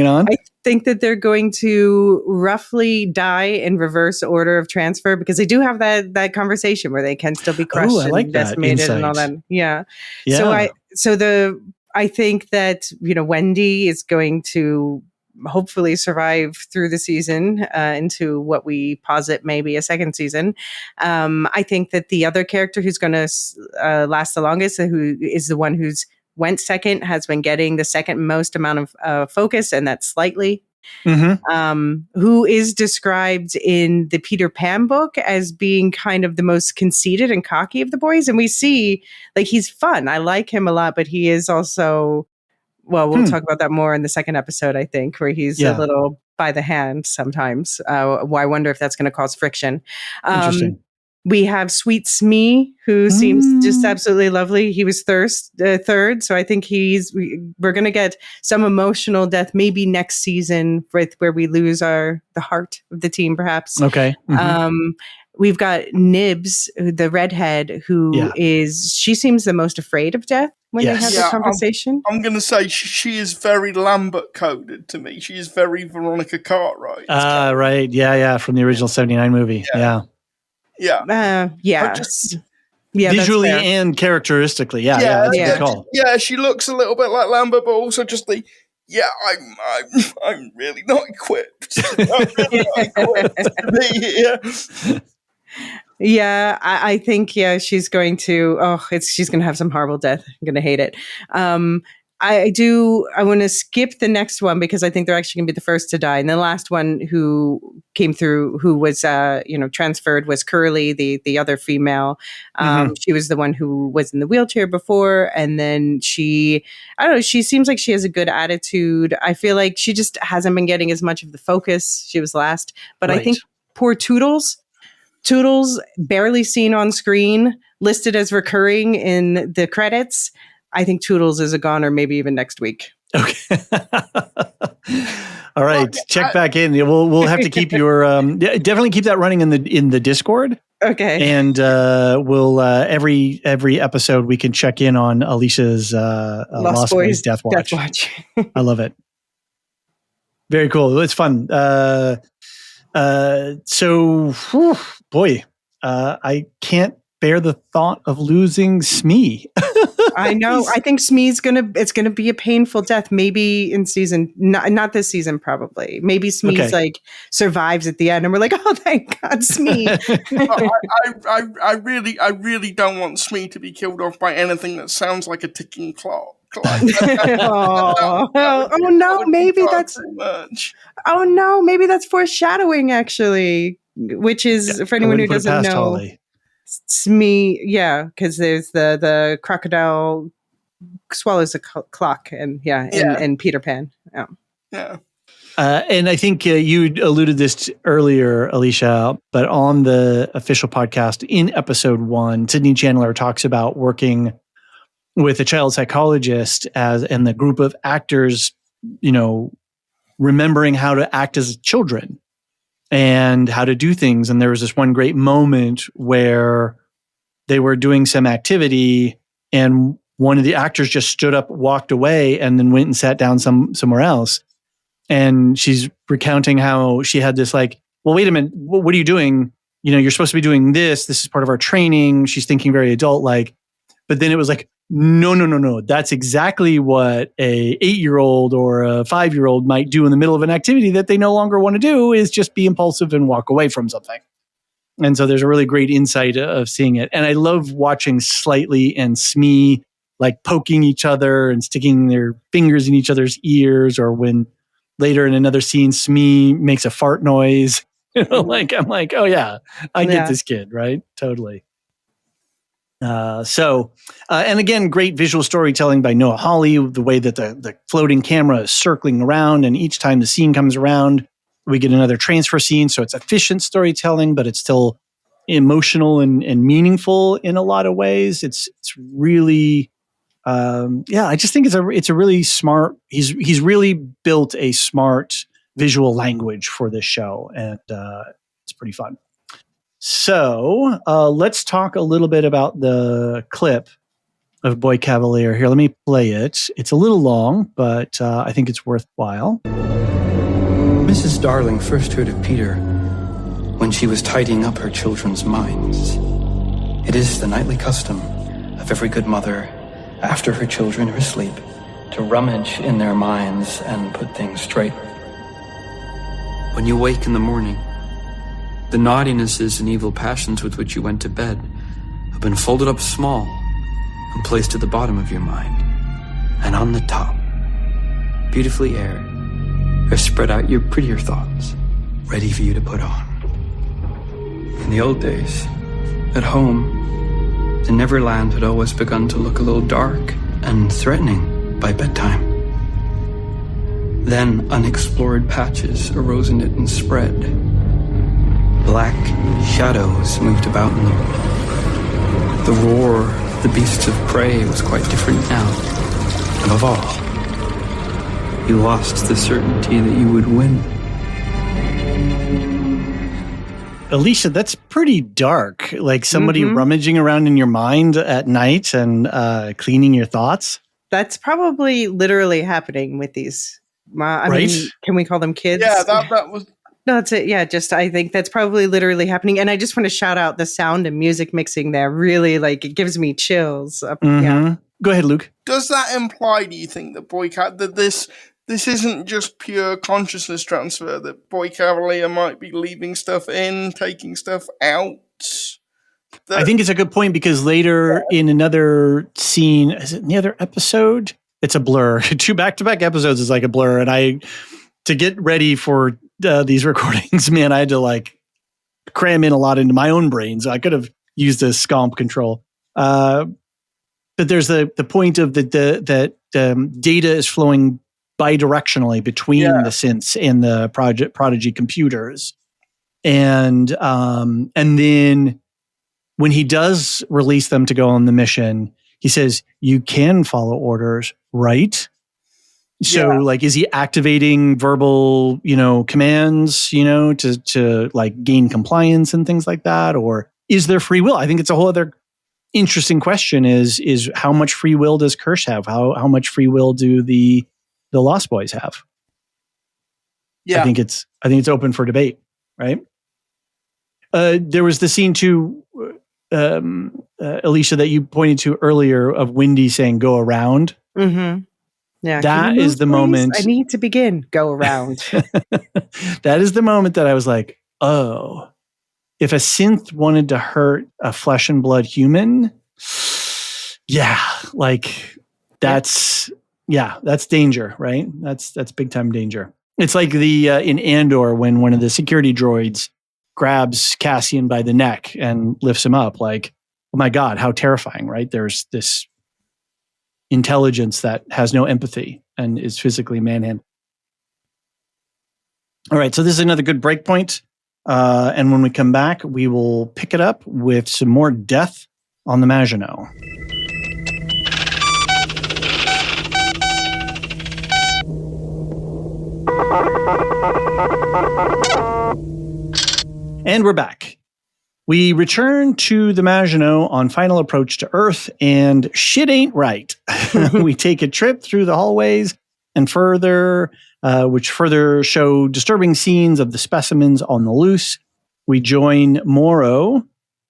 on. I think that they're going to roughly die in reverse order of transfer, because they do have that conversation where they can still be crushed and decimated and all that. Yeah. I think that, Wendy is going to hopefully survive through the season into what we posit maybe a second season. I think that the other character who's going to last the longest, who is the one who's went second, has been getting the second most amount of focus, and that's Slightly. Who is described in the Peter Pan book as being kind of the most conceited and cocky of the boys. And we see, like, he's fun. I like him a lot, but he is also, well, we'll talk about that more in the second episode, I think, where he's a little by the hand sometimes. I wonder if that's going to cause friction. Interesting. We have Sweet Smee, who seems just absolutely lovely. He was third, so I think we're going to get some emotional death maybe next season where we lose the heart of the team, perhaps. Okay. We've got Nibs, the redhead, she seems the most afraid of death when they have the conversation. I'm going to say she is very Lambert coded to me. She is very Veronica Cartwright. Right. Yeah. From the original 79 movie. Yeah. Visually and characteristically. That's a good call. Yeah, she looks a little bit like Lambert, but also just I'm really not equipped. I'm really not equipped to be here. Yeah, I think she's going to. She's going to have some horrible death. I'm going to hate it. I want to skip the next one because I think they're actually going to be the first to die. And the last one who came through, who was, transferred, was Curly, the other female. She was the one who was in the wheelchair before. And then she seems like she has a good attitude. I feel like she just hasn't been getting as much of the focus. She was last. But I think poor Toodles, barely seen on screen, listed as recurring in the credits. I think Toodles is a goner, maybe even next week. Okay. All right. Check back in. We'll have to keep your definitely keep that running in the Discord. Okay. And we'll every episode we can check in on Alicia's Lost Boys Death Watch. I love it. Very cool. It's fun. I can't bear the thought of losing Smee. I know. I think Smee's it's gonna be a painful death. Maybe in season, not this season, probably. Maybe Smee's survives at the end, and we're like, oh, thank God, Smee. I really don't want Smee to be killed off by anything that sounds like a ticking clock. Maybe that's foreshadowing, actually. Which is, for anyone who doesn't know. Smee, yeah, because there's the crocodile swallows a clock, and and Peter Pan. Yeah. Yeah. And I think you alluded this earlier, Elysia, but on the official podcast in episode 1, Sydney Chandler talks about working with a child psychologist and the group of actors, remembering how to act as children and how to do things. And there was this one great moment where they were doing some activity and one of the actors just stood up, walked away, and then went and sat down somewhere else. And she's recounting how she had this well, wait a minute, what are you doing? You're supposed to be doing this. This is part of our training. She's thinking very adult-like. But then it was no. That's exactly what a 8-year-old or a 5-year-old might do in the middle of an activity that they no longer want to do, is just be impulsive and walk away from something. And so there's a really great insight of seeing it. And I love watching Slightly and Smee poking each other and sticking their fingers in each other's ears, or when later in another scene, Smee makes a fart noise. I'm like, oh yeah, I get this kid, right? Totally. And again, great visual storytelling by Noah Hawley, the way that the floating camera is circling around, and each time the scene comes around, we get another transfer scene. So it's efficient storytelling, but it's still emotional and meaningful in a lot of ways. It's really, I just think it's a really smart. He's really built a smart visual language for this show, and it's pretty fun. So let's talk a little bit about the clip of Boy Cavalier here. Let me play it. It's a little long, but I think it's worthwhile. Mrs. Darling first heard of Peter when she was tidying up her children's minds. It is the nightly custom of every good mother, after her children are asleep, to rummage in their minds and put things straight. When you wake in the morning, the naughtinesses and evil passions with which you went to bed have been folded up small and placed at the bottom of your mind. And on the top, beautifully aired, are spread out your prettier thoughts, ready for you to put on. In the old days, at home, the Neverland had always begun to look a little dark and threatening by bedtime. Then unexplored patches arose in it and spread. Black shadows moved about in them. The roar of the beasts of prey was quite different now. And above all, you lost the certainty that you would win. Elysia, that's pretty dark. Like somebody rummaging around in your mind at night and cleaning your thoughts. That's probably literally happening with these. I mean, can we call them kids? Yeah, that was... No, that's it. Yeah, I think that's probably literally happening. And I just want to shout out the sound and music mixing there. Really, it gives me chills. Yeah. Go ahead, Luke. Does that imply, do you think, that this isn't just pure consciousness transfer, that Boy Cavalier might be leaving stuff in, taking stuff out? I think it's a good point, because later in another scene, is it in the other episode? It's a blur. 2 back-to-back episodes is like a blur. And to get ready for these recordings, man, I had to cram in a lot into my own brain. So I could have used a scomp control. But there's the point of that data is flowing bidirectionally between the synths and the Prodigy computers. And then when he does release them to go on the mission, he says, you can follow orders, right? So is he activating verbal, commands, to gain compliance and things like that? Or is there free will? I think it's a whole other interesting question is how much free will does Kirsch have? How much free will do the Lost Boys have? Yeah. I think it's open for debate, right? There was the scene too, Elysia, that you pointed to earlier of Wendy saying, go around. Mm-hmm. Yeah, that is the moment. I need to begin. Go around. That is the moment that I was like, oh, if a synth wanted to hurt a flesh and blood human, that's danger, right? That's big time danger. It's like in Andor when one of the security droids grabs Cassian by the neck and lifts him up. Like, oh my God, how terrifying, right? There's this intelligence that has no empathy and is physically manhandled. All right, so this is another good break point. And when we come back, we will pick it up with some more death on the Maginot. And we're back. We return to the Maginot on final approach to Earth, and shit ain't right. We take a trip through the hallways and further, which further show disturbing scenes of the specimens on the loose. We join Moreau,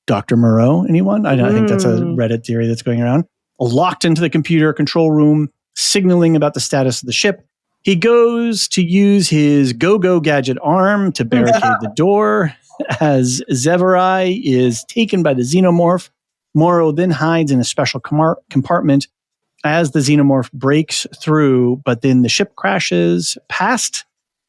Dr. Moreau, anyone? I think that's a Reddit theory that's going around. Locked into the computer control room, signaling about the status of the ship. He goes to use his go-go gadget arm to barricade the door. As Zeverai is taken by the xenomorph, Moreau then hides in a special compartment as the xenomorph breaks through, but then the ship crashes past,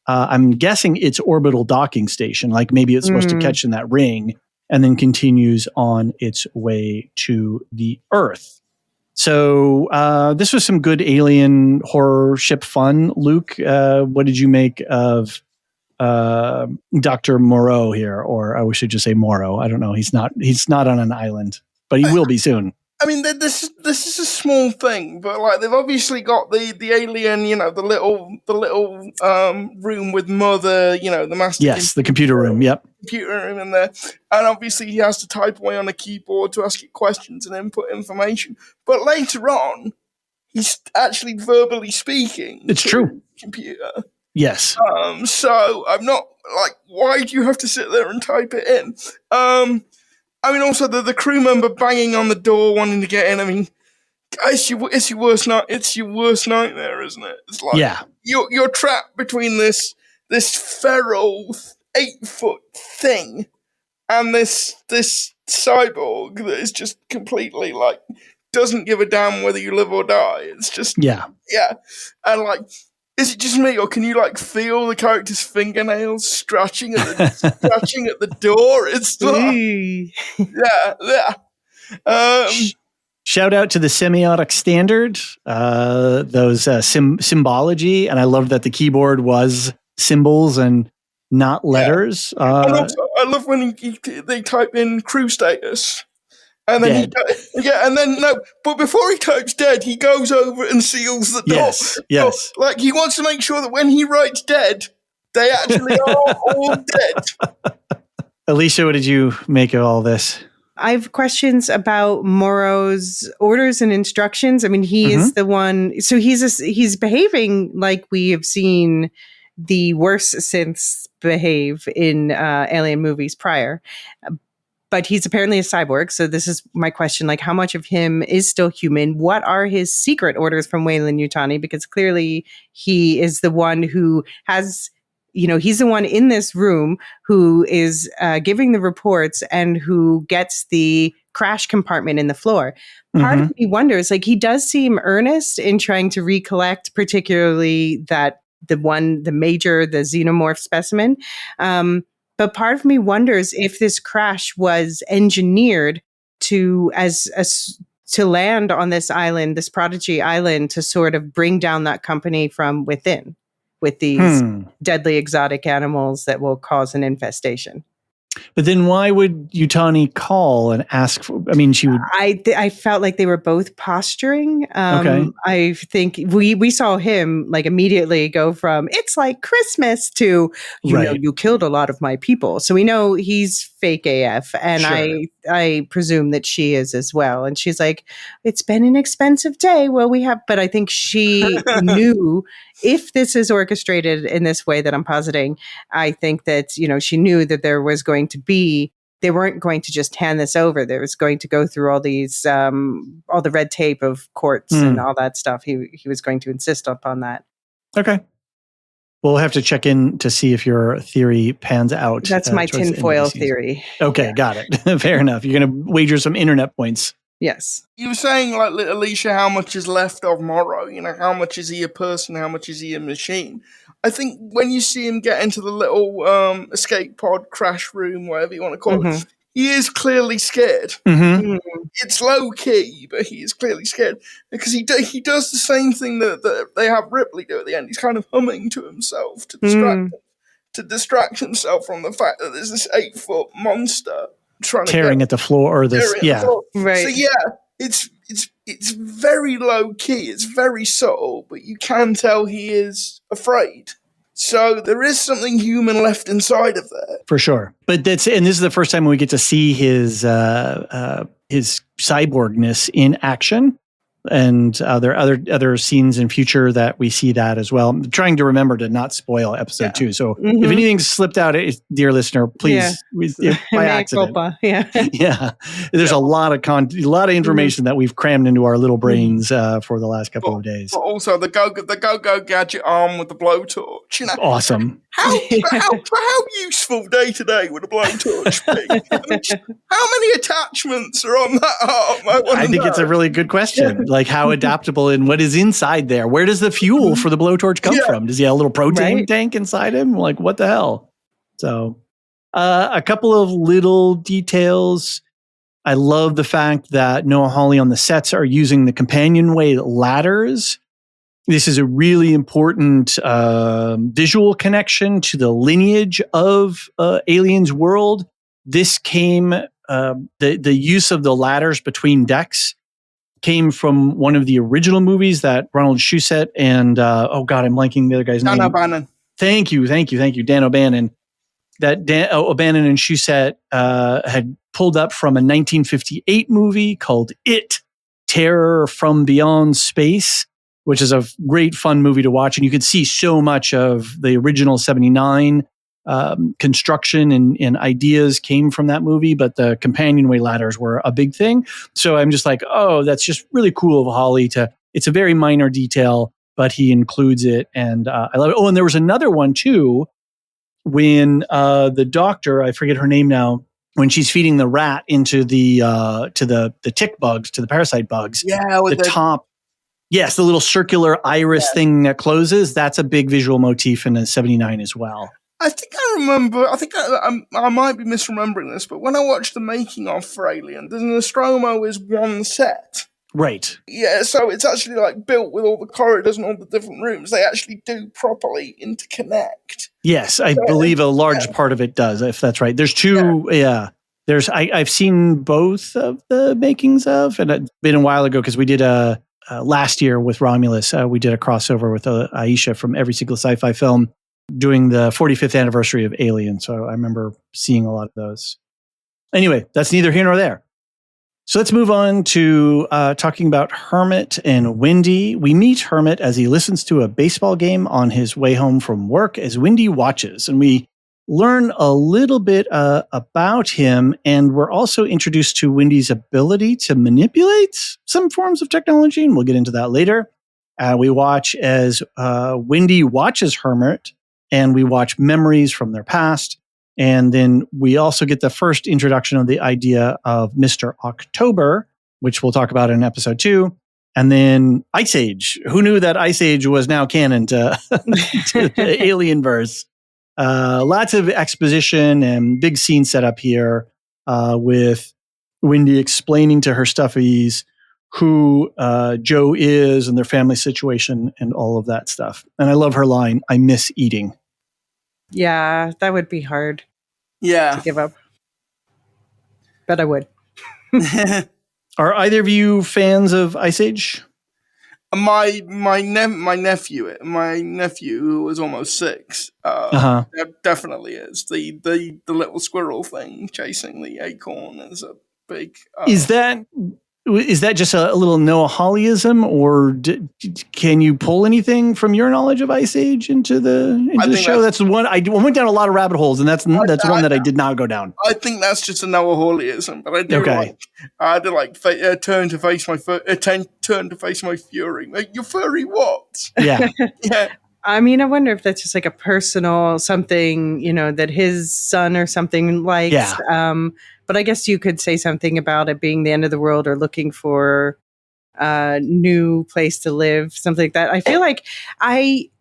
I'm guessing its orbital docking station, like maybe it's supposed to catch in that ring, and then continues on its way to the Earth. So this was some good alien horror ship fun. Luke, what did you make of Dr. Moreau here? Or we should just say Morrow. I don't know. He's not on an island, but he will be soon. I mean, this is a small thing, but like they've obviously got the alien, the little room with Mother, the master. Yes, the computer room. Yep, computer room in there, and obviously he has to type away on a keyboard to ask it questions and input information. But later on, he's actually verbally speaking. It's true. The computer. Yes. So I'm not like, why do you have to sit there and type it in? I mean, also the crew member banging on the door, wanting to get in. I mean, it's your worst nightmare, isn't it? It's like you're trapped between this feral 8-foot thing and this cyborg that is just completely like doesn't give a damn whether you live or die. It's just and like. Is it just me, or can you like feel the character's fingernails scratching at the door? It's Shout out to the semiotic standard, those symbology, and I love that the keyboard was symbols and not letters. And also, I love when they type in crew status. And then but before he types dead, he goes over and seals the door. Yes. So, like he wants to make sure that when he writes dead, they actually are all dead. Elysia, what did you make of all this? I have questions about Morrow's orders and instructions. I mean, he is the one. So he's behaving like we have seen the worst synths behave in alien movies prior. But he's apparently a cyborg. So this is my question. Like, how much of him is still human? What are his secret orders from Weyland-Yutani? Because clearly he is the one who has, he's the one in this room who is giving the reports and who gets the crash compartment in the floor. Part of me wonders, like, he does seem earnest in trying to recollect, particularly the xenomorph specimen. But part of me wonders if this crash was engineered to land on this island, this Prodigy island, to sort of bring down that company from within with these deadly exotic animals that will cause an infestation. But then why would Yutani call and ask for, she would... I felt like they were both posturing. Okay. I think we saw him like immediately go from, it's like Christmas to, you killed a lot of my people. So we know he's fake AF. And sure. I presume that she is as well. And she's like, it's been an expensive day. Well, but I think she knew if this is orchestrated in this way that I'm positing, I think that, she knew that there was going to be, they weren't going to just hand this over. There was going to go through all these, all the red tape of courts and all that stuff. He was going to insist upon that. Okay. We'll have to check in to see if your theory pans out. That's my tinfoil theory. Okay, got it. Fair enough. You're going to wager some internet points. Yes. You were saying, like, Elysia, how much is left of Morrow? How much is he a person? How much is he a machine? I think when you see him get into the little escape pod crash room, whatever you want to call it, he is clearly scared. It's low key, but he is clearly scared because he does the same thing that they have Ripley do at the end. He's kind of humming to himself to distract himself from the fact that there's this 8-foot monster tearing at the floor, or this, right. So it's very low key. It's very subtle, but you can tell he is afraid. So there is something human left inside of there, for sure. But this is the first time we get to see his cyborgness in action. And there are other scenes in future that we see that as well. I'm trying to remember to not spoil episode 2. So if anything slipped out, dear listener, please, by accident. Yeah. There's a lot of a lot of information that we've crammed into our little brains for the last couple of days. But also the go gadget arm with the blowtorch. You know, awesome. How useful day to day would a blowtorch be? How many attachments are on that arm? I think it's a really good question. Like, how adaptable and what is inside there? Where does the fuel for the blowtorch come from? Does he have a little protein tank inside him? Like, what the hell? So, a couple of little details. I love the fact that Noah Hawley on the sets are using the companionway ladders. This is a really important visual connection to the lineage of Alien's world. This came, the use of the ladders between decks came from one of the original movies that Ronald Shusett and, I'm blanking the other guy's name. Dan O'Bannon. Thank you. Dan O'Bannon. That O'Bannon and Shusett had pulled up from a 1958 movie called It, Terror from Beyond Space, which is a great fun movie to watch. And you can see so much of the original 79 construction and ideas came from that movie, but the companionway ladders were a big thing. So I'm just like, oh, that's just really cool of Hawley it's a very minor detail, but he includes it. And I love it. Oh, and there was another one too, when the doctor, I forget her name now, when she's feeding the rat into the tick bugs, to the parasite bugs. Yeah. The top. Yes, the little circular iris thing that closes. That's a big visual motif in the 79 as well. I think I remember, I might be misremembering this, but when I watched the making of for Alien, the Nostromo is one set. Right. Yeah, so it's actually like built with all the corridors and all the different rooms. They actually do properly interconnect. Yes, I believe a large part of it does, if that's right. There's two, There's I've seen both of the makings of, and it's been a while ago because we did last year with Romulus, we did a crossover with Aisha from Every Single Sci-Fi Film, doing the 45th anniversary of Alien. So I remember seeing a lot of those. Anyway, that's neither here nor there. So let's move on to talking about Hermit and Wendy. We meet Hermit as he listens to a baseball game on his way home from work as Wendy watches. And we learn a little bit about him. And we're also introduced to Wendy's ability to manipulate some forms of technology. And we'll get into that later. We watch as Wendy watches Hermit, and we watch memories from their past. And then we also get the first introduction of the idea of Mr. October, which we'll talk about in episode 2. And then Ice Age. Who knew that Ice Age was now canon to, to the Alienverse? Lots of exposition and big scene set up here with Wendy explaining to her stuffies who Joe is and their family situation and all of that stuff. And I love her line, "I miss eating." Yeah, that would be hard to give up. But I would. Are either of you fans of Ice Age? My nephew, who was almost 6, definitely is. The little squirrel thing chasing the acorn is a big. Is that just a little Noah Hawleyism, or can you pull anything from your knowledge of Ice Age into the show? That's the one I went down a lot of rabbit holes, and that's one that I did not go down. I think that's just a Noah Hawleyism, but I do turn to face my fury. Your fury what? Yeah, yeah. I mean, I wonder if that's just like a personal something, that his son or something likes. Yeah. But I guess you could say something about it being the end of the world or looking for a new place to live, something like that. I feel like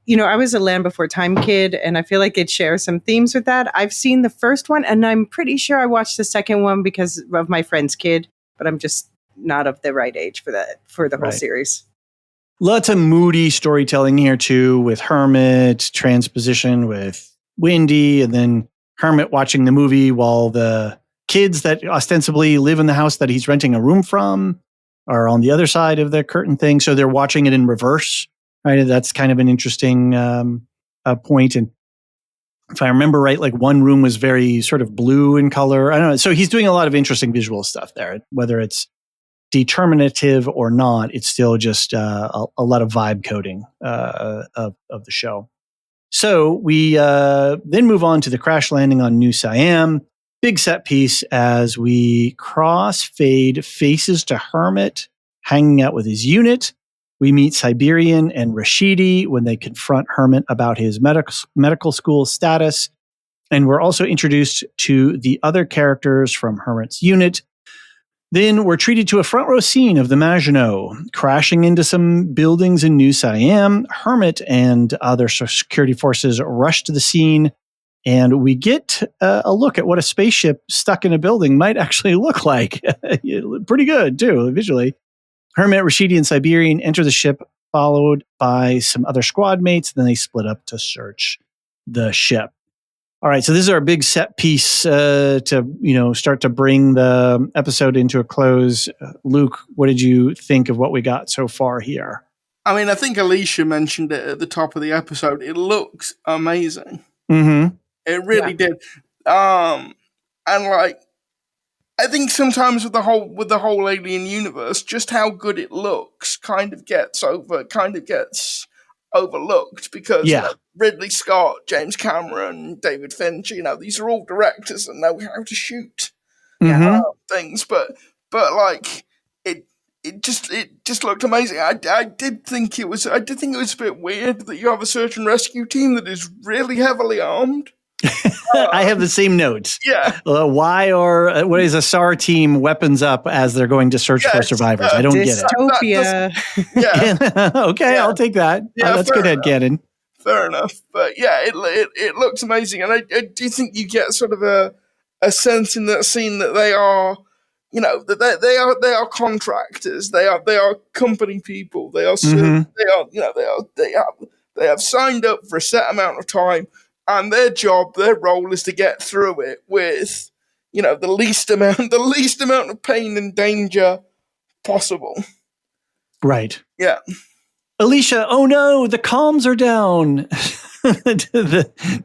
I was a Land Before Time kid, and I feel like it shares some themes with that. I've seen the first one, and I'm pretty sure I watched the second one because of my friend's kid, but I'm just not of the right age for the whole series. Lots of moody storytelling here too, with Hermit, transposition with Wendy, and then Hermit watching the movie while the kids that ostensibly live in the house that he's renting a room from are on the other side of the curtain thing. So they're watching it in reverse, right? That's kind of an interesting point. And if I remember right, like one room was very sort of blue in color. I don't know. So he's doing a lot of interesting visual stuff there, whether it's determinative or not. It's still just a lot of vibe coding of the show. So we then move on to the crash landing on New Siam. Big set piece as we cross-fade faces to Hermit hanging out with his unit. We meet Siberian and Rashidi when they confront Hermit about his medical school status. And we're also introduced to the other characters from Hermit's unit. Then we're treated to a front row scene of the Maginot crashing into some buildings in New Siam. Hermit and other security forces rush to the scene, and we get a look at what a spaceship stuck in a building might actually look like. Pretty good, too, visually. Hermit, Rashidi, and Siberian enter the ship, followed by some other squad mates. Then they split up to search the ship. All right, so this is our big set piece to start to bring the episode into a close. Luke, what did you think of what we got so far here? I mean, I think Elysia mentioned it at the top of the episode. It looks amazing. Mm-hmm. It really did. And like, I think sometimes with the whole Alien universe, just how good it looks kind of gets overlooked because like, Ridley Scott, James Cameron, David Fincher, these are all directors that know how to shoot things, but like it just looked amazing. I did think it was a bit weird that you have a search and rescue team that is really heavily armed. I have the same notes. Yeah. Why or what is a SAR team weapons up as they're going to search for survivors? I don't get it. Dystopia. Okay, I'll take that. That's good headcanon. Fair enough. But yeah, it looks amazing. And I do think you get sort of a sense in that scene that they are, that they are contractors. They are company people. They are they have signed up for a set amount of time. And their role is to get through it with, the least amount of pain and danger possible. Right. Yeah. Elysia, oh no, the comms are down.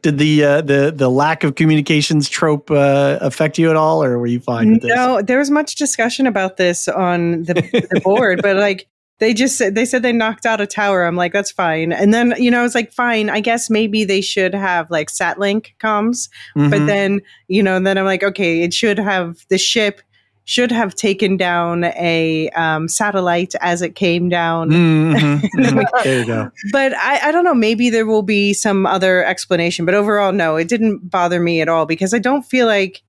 Did the lack of communications trope affect you at all, or were you fine with this? No, there was much discussion about this on the board, but like, they said they knocked out a tower. I'm like, that's fine. And then, I was like, fine, I guess maybe they should have like sat-link comms. Mm-hmm. But then, then I'm like, okay, the ship should have taken down a satellite as it came down. Mm-hmm. There you go. But I don't know, maybe there will be some other explanation. But overall, no, it didn't bother me at all because I don't feel like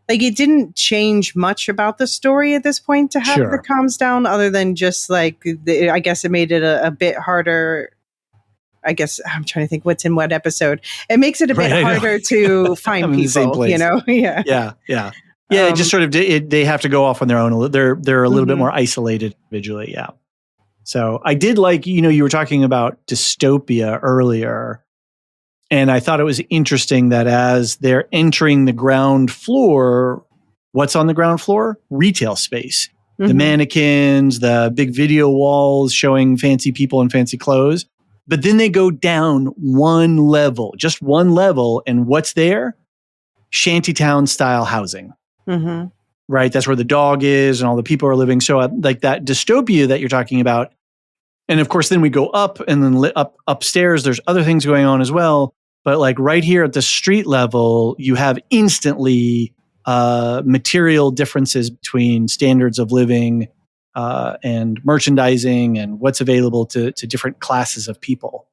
it didn't change much about the story at this point to have the comms down, other than just like, I guess it made it a bit harder. I guess I'm trying to think what's in what episode. It makes it a bit harder to find people, Yeah. It just sort of, they have to go off on their own. They're a little bit more isolated individually. Yeah. So I did like, you were talking about dystopia earlier. And I thought it was interesting that as they're entering the ground floor, what's on the ground floor? Retail space. Mm-hmm. The mannequins, the big video walls showing fancy people in fancy clothes. But then they go down just one level. And what's there? Shantytown style housing. Mm-hmm. Right? That's where the dog is and all the people are living. So like that dystopia that you're talking about. And of course, then we go up and then upstairs, there's other things going on as well. But like right here at the street level, you have instantly material differences between standards of living and merchandising and what's available to different classes of people.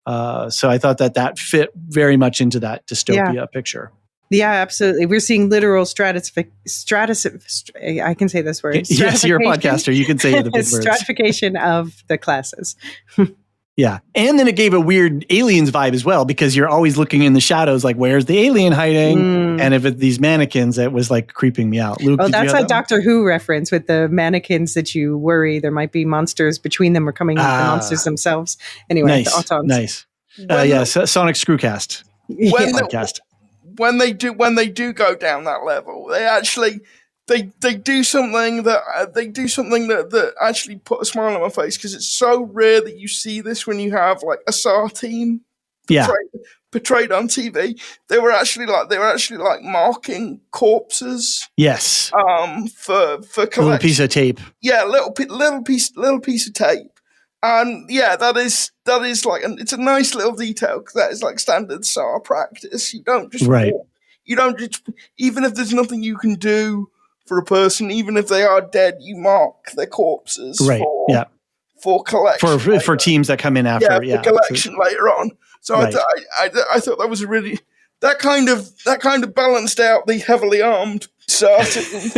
So I thought that fit very much into that dystopia picture. Yeah, absolutely. We're seeing literal I can say this word. Yes, you're a podcaster. You can say the big words. Stratification of the classes. Yeah. And then it gave a weird Aliens vibe as well, because you're always looking in the shadows, like, where's the alien hiding? And if it's these mannequins, it was like creeping me out. Luke, Oh, did you that's have a that one? Doctor Who reference with the mannequins that you worry there might be monsters between them or coming the monsters themselves. Anyway, the Nice. Autons. Nice. Sonic Screwcast When podcast. when they do go down that level, they actually they do something that actually put a smile on my face, because it's so rare that you see this when you have like a SAR team portrayed on TV. They were actually like marking corpses. Yes. For collection. A little piece of tape. Yeah, little piece of tape. And yeah, that is like, and it's a nice little detail, because that is like standard SAR practice. You don't just even if there's nothing you can do for a person, even if they are dead, you mark their corpses for collection for teams that come in after. For collection later on. So I thought that was a really that kind of balanced out the heavily armed SAR team.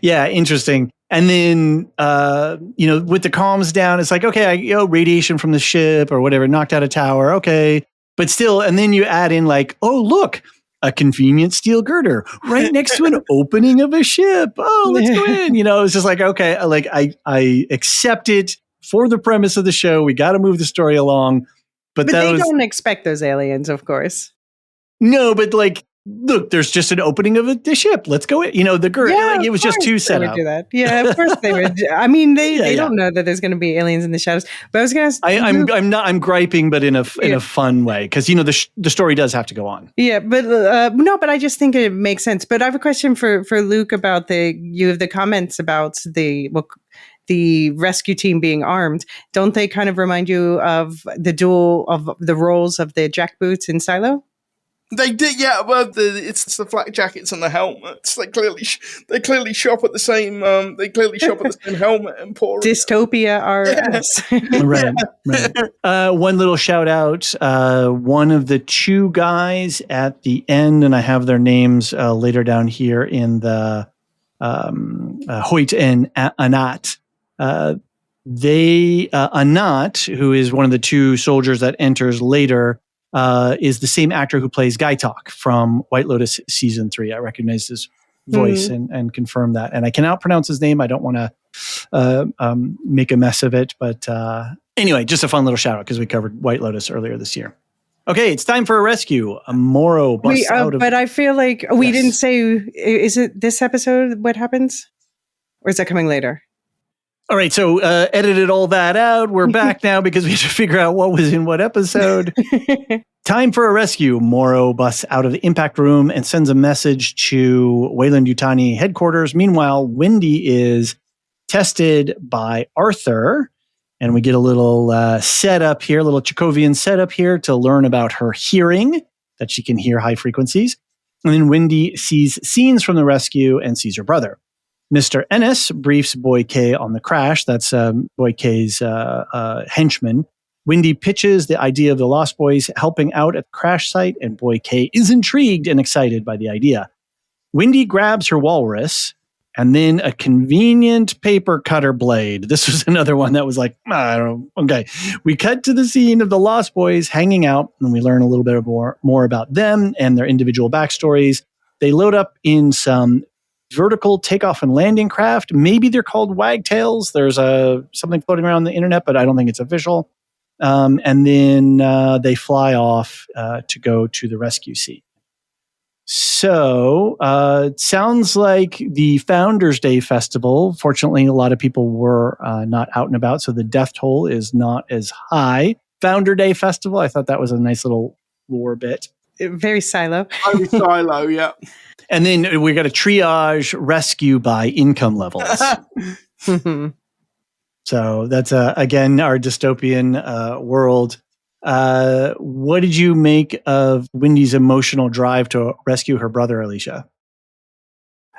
Yeah, interesting. And then, with the comms down, it's like, okay, radiation from the ship or whatever, knocked out a tower. Okay. But still, and then you add in like, oh, look, a convenient steel girder right next to an opening of a ship. Oh, let's go in. It's just like, okay, like I accept it for the premise of the show. We got to move the story along. But they don't expect those aliens, of course. No, but like, look, there's just an opening of the ship. Let's go in. The girl, it was just too set up. Do that. Yeah, of course they would. I mean, they don't know that there's going to be aliens in the shadows. But I was going to ask, I'm griping, but in a fun way, because the story does have to go on. Yeah, but but I just think it makes sense. But I have a question for Luke about the comments about the rescue team being armed. Don't they kind of remind you of the duel of the roles of the jackboots in Silo? They did, yeah. Well, it's the flak jackets and the helmets. They clearly shop at the same. They clearly shop at the same helmet emporium. Dystopia RS. Right. One little shout out. One of the two guys at the end, and I have their names later down here in the Hoyt and Anat. Anat, who is one of the two soldiers that enters later, is the same actor who plays Gaitok from White Lotus season 3. I recognize his voice and confirm that. And I cannot pronounce his name. I don't want to make a mess of it. But anyway, just a fun little shout out, because we covered White Lotus earlier this year. Okay, it's time for a rescue. Moro busts out of... But I feel like we didn't say, is it this episode what happens? Or is that coming later? All right, so edited all that out. We're back now because we have to figure out what was in what episode. Time for a rescue. Moro busts out of the impact room and sends a message to Weyland-Yutani headquarters. Meanwhile, Wendy is tested by Arthur, and we get a little setup here, a little Chekhovian setup here to learn about her hearing, that she can hear high frequencies. And then Wendy sees scenes from the rescue and sees her brother. Mr. Ennis briefs Boy K on the crash. That's Boy K's henchman. Wendy pitches the idea of the Lost Boys helping out at the crash site, and Boy K is intrigued and excited by the idea. Wendy grabs her walrus and then a convenient paper cutter blade. This was another one that was like, I don't know. Okay. We cut to the scene of the Lost Boys hanging out, and we learn a little bit more about them and their individual backstories. They load up in some vertical takeoff and landing craft. Maybe they're called wagtails. There's something floating around the internet, but I don't think it's official. And then they fly off to go to the rescue scene. So it sounds like the Founders Day Festival. Fortunately, a lot of people were not out and about, so the death toll is not as high. Founder Day Festival, I thought that was a nice little lore bit. Very Silo. Very Silo, yeah. And then we got a triage rescue by income levels. So that's, again, our dystopian world. What did you make of Wendy's emotional drive to rescue her brother, Elysia?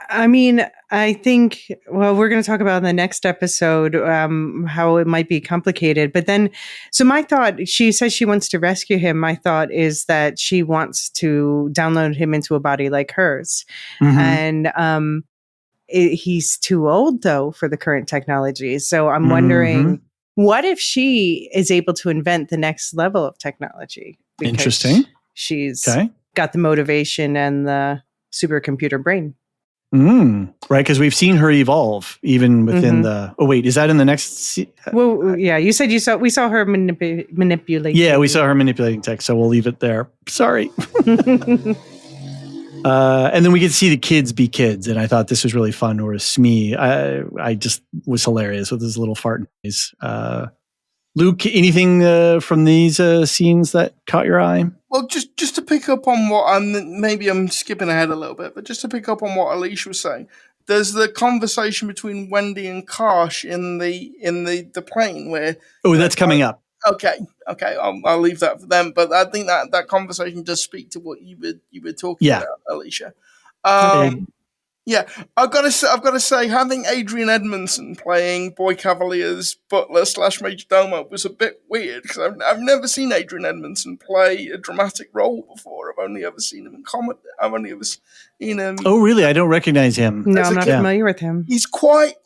I mean, I think, well, we're going to talk about in the next episode how it might be complicated. But then, so my thought, she says she wants to rescue him. My thought is that she wants to download him into a body like hers. Mm-hmm. And he's too old, though, for the current technology. So I'm wondering What if she is able to invent the next level of technology? Because Interesting. She's Okay. got the motivation and the supercomputer brain. Right, because we've seen her evolve even within the. Oh wait, is that in the next? Well, yeah, you said we saw her manipulating. Yeah, we saw her manipulating tech, so we'll leave it there. Sorry. And then we get to see the kids be kids, and I thought this was really fun. Or Smee, I just was hilarious with his little fart noise. Luke, anything from these scenes that caught your eye? Well, just to pick up on what maybe I'm skipping ahead a little bit, but just to pick up on what Elysia was saying, there's the conversation between Wendy and Karsh in the plane where. Oh, that's coming up. Okay, I'll leave that for them. But I think that conversation does speak to what you were talking about, Elysia. Yeah, I've got to say, having Adrian Edmondson playing Boy Cavalier's butler / majordomo was a bit weird because I've never seen Adrian Edmondson play a dramatic role before. I've only ever seen him in comedy. I've only ever seen him. Oh, really? I don't recognize him. No, I'm not familiar with him. He's quite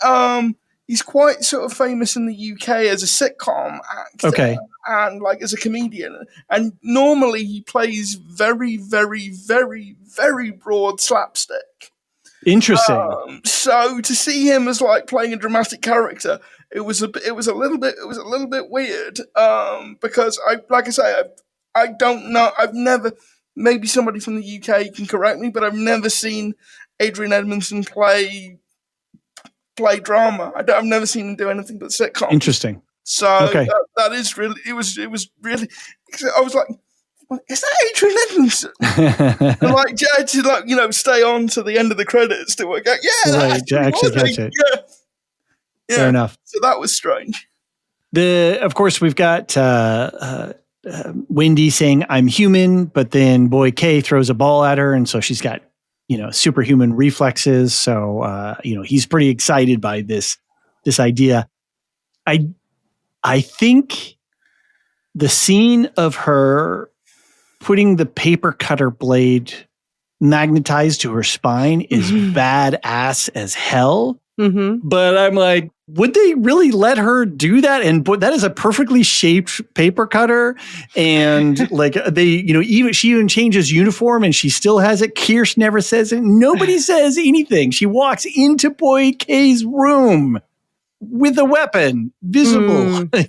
sort of famous in the UK as a sitcom actor. Okay. And like as a comedian. And normally he plays very, very, very, very broad slapstick. Interesting. So to see him as like playing a dramatic character, it was a little bit weird. Because I don't know. I've never. Maybe somebody from the UK can correct me, but I've never seen Adrian Edmondson play drama. I've never seen him do anything but sitcom. Interesting. So that is really. It was really. I was like, is that Adrian Edmondson? And like, to stay on to the end of the credits to work out. Yeah, right. To actually catch it. Yeah. Fair enough. So that was strange. Of course, we've got Wendy saying, "I'm human," but then Boy K throws a ball at her, and so she's got superhuman reflexes. So he's pretty excited by this idea. I think the scene of her putting the paper cutter blade magnetized to her spine is badass as hell. Mm-hmm. But I'm like, would they really let her do that? And that is a perfectly shaped paper cutter. And like she even changes uniform and she still has it. Kirsch never says it. Nobody says anything. She walks into Boy K's room with a weapon visible, I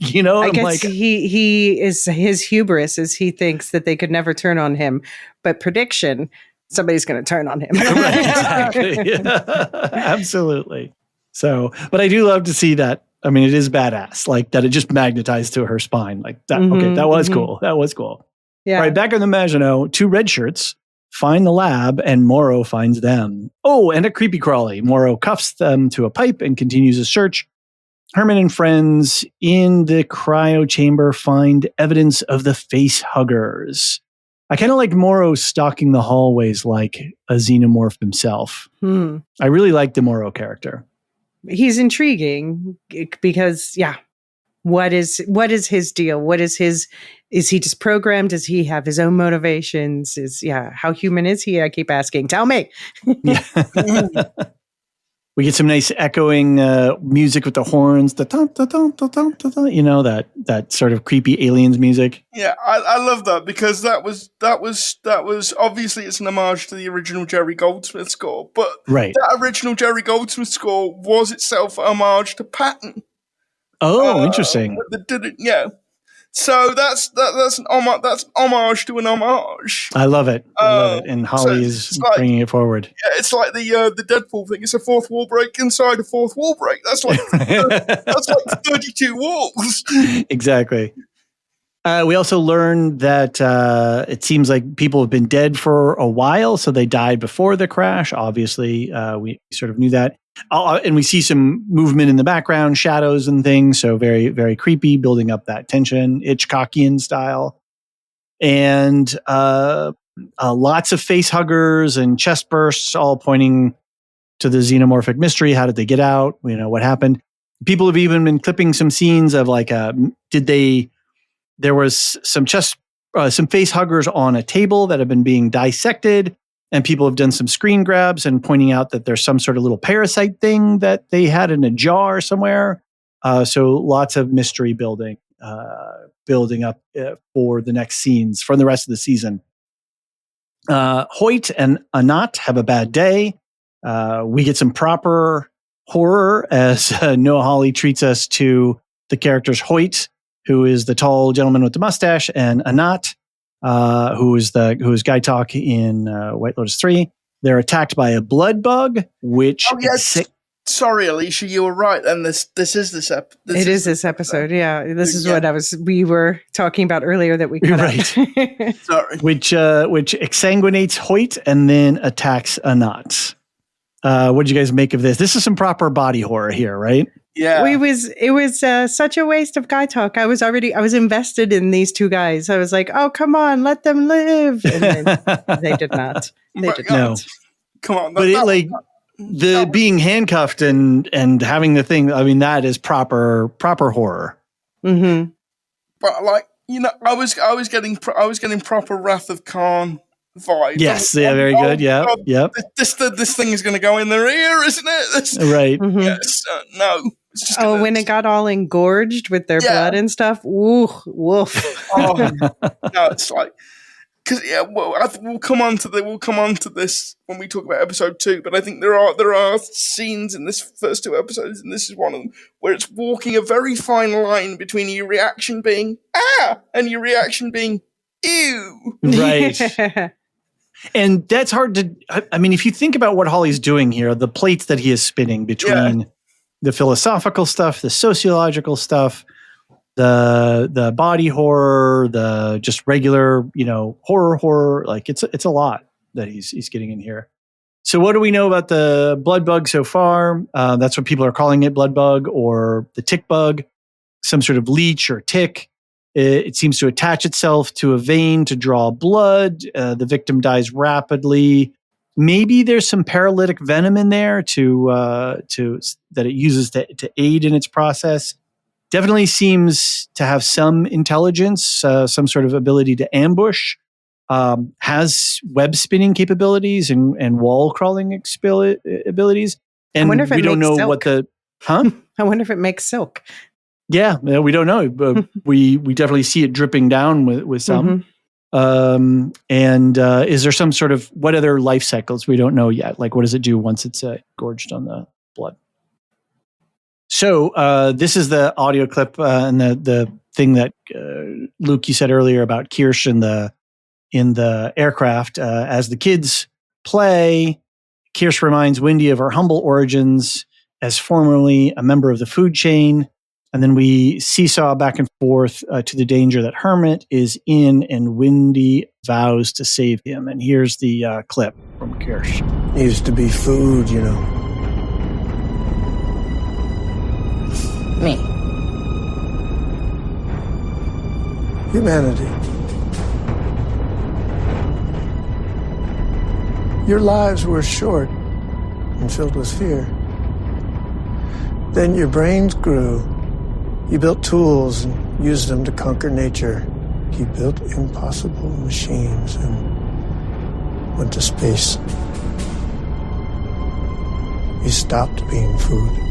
guess like, he is his hubris is he thinks that they could never turn on him, but prediction, somebody's going to turn on him. Right, exactly. Yeah, absolutely. So, but I do love to see that. I mean, it is badass, like that. It just magnetized to her spine, like that. Okay, that was cool. That was cool. Yeah. All right, back in the Maginot, two red shirts find the lab, and Morrow finds them. Oh, and a creepy crawly. Morrow cuffs them to a pipe and continues his search. Herman and friends in the cryo chamber find evidence of the face huggers. I kind of like Morrow stalking the hallways like a xenomorph himself. I really like the Morrow character. He's intriguing because, what is his deal? Is he just programmed? Does he have his own motivations? How human is he? I keep asking. Tell me. Yeah. We get some nice echoing music with the horns, that sort of creepy aliens music. Yeah, I love that because that was obviously it's an homage to the original Jerry Goldsmith score, but that original Jerry Goldsmith score was itself a homage to Patton. Oh, interesting. So that's an homage. That's homage to an homage. I love it. And Hawley is bringing it forward. Yeah, it's like the Deadpool thing. It's a fourth wall break inside a fourth wall break. That's like 32 walls. Exactly. We also learned that it seems like people have been dead for a while, so they died before the crash. Obviously, we sort of knew that. And we see some movement in the background, shadows and things. So very, very creepy, building up that tension, Hitchcockian style. And lots of face huggers and chest bursts, all pointing to the xenomorphic mystery. How did they get out? What happened? People have even been clipping some scenes of like, there was some face huggers on a table that have been being dissected. And people have done some screen grabs and pointing out that there's some sort of little parasite thing that they had in a jar somewhere. So lots of mystery building up for the next scenes for the rest of the season. Hoyt and Anat have a bad day. We get some proper horror as Noah Hawley treats us to the characters Hoyt, who is the tall gentleman with the mustache, and Anat, who is Guy Talk in White Lotus 3. They're attacked by a blood bug, which sorry, Elysia, you were right. And this is this episode. It is this episode. Yeah, this is what we were talking about earlier that we cut right. Sorry. Which exsanguinates Hoyt and then attacks Anat. What did you guys make of this? This is some proper body horror here, right? Yeah. It was such a waste of Guy Talk. I was invested in these two guys. I was like, oh, come on, let them live. And then they did not. They did not. Come on. Being handcuffed and having the thing, I mean, that is proper horror. Mm-hmm. But I was getting proper Wrath of Khan vibes. Yes, very good. Yeah, God, yep. This thing is going to go in their ear, isn't it? Right. Mm-hmm. Yes. No. When it got all engorged with their blood and stuff. Ooh, woof. No, it's like. Because we'll come on to this when we talk about episode 2. But I think there are scenes in this first 2 episodes, and this is one of them, where it's walking a very fine line between your reaction being and your reaction being ew. Right. And that's hard to. I mean, if you think about what Hawley's doing here, the plates that he is spinning between the philosophical stuff, the sociological stuff, the body horror, the just regular, horror, like it's a lot that he's getting in here. So what do we know about the blood bug so far? That's what people are calling it, blood bug or the tick bug, some sort of leech or tick. It seems to attach itself to a vein to draw blood. The victim dies rapidly. Maybe there's some paralytic venom in there to that it uses to aid in its process. Definitely seems to have some intelligence, some sort of ability to ambush, has web spinning capabilities and wall crawling abilities. And we don't know silk. I wonder if it makes silk. Yeah, we don't know, but we definitely see it dripping down with some. Mm-hmm. And is there some sort of, what other life cycles we don't know yet? Like, what does it do once it's gorged on the blood? So this is the audio clip and the thing that Luke, you said earlier about Kirsch in the aircraft. As the kids play, Kirsch reminds Wendy of her humble origins as formerly a member of the food chain. And then we seesaw back and forth to the danger that Hermit is in, and Wendy vows to save him. And here's the clip from Kirsch. Used to be food, Me. Humanity. Your lives were short and filled with fear. Then your brains grew. You built tools and used them to conquer nature. You built impossible machines and went to space. You stopped being food.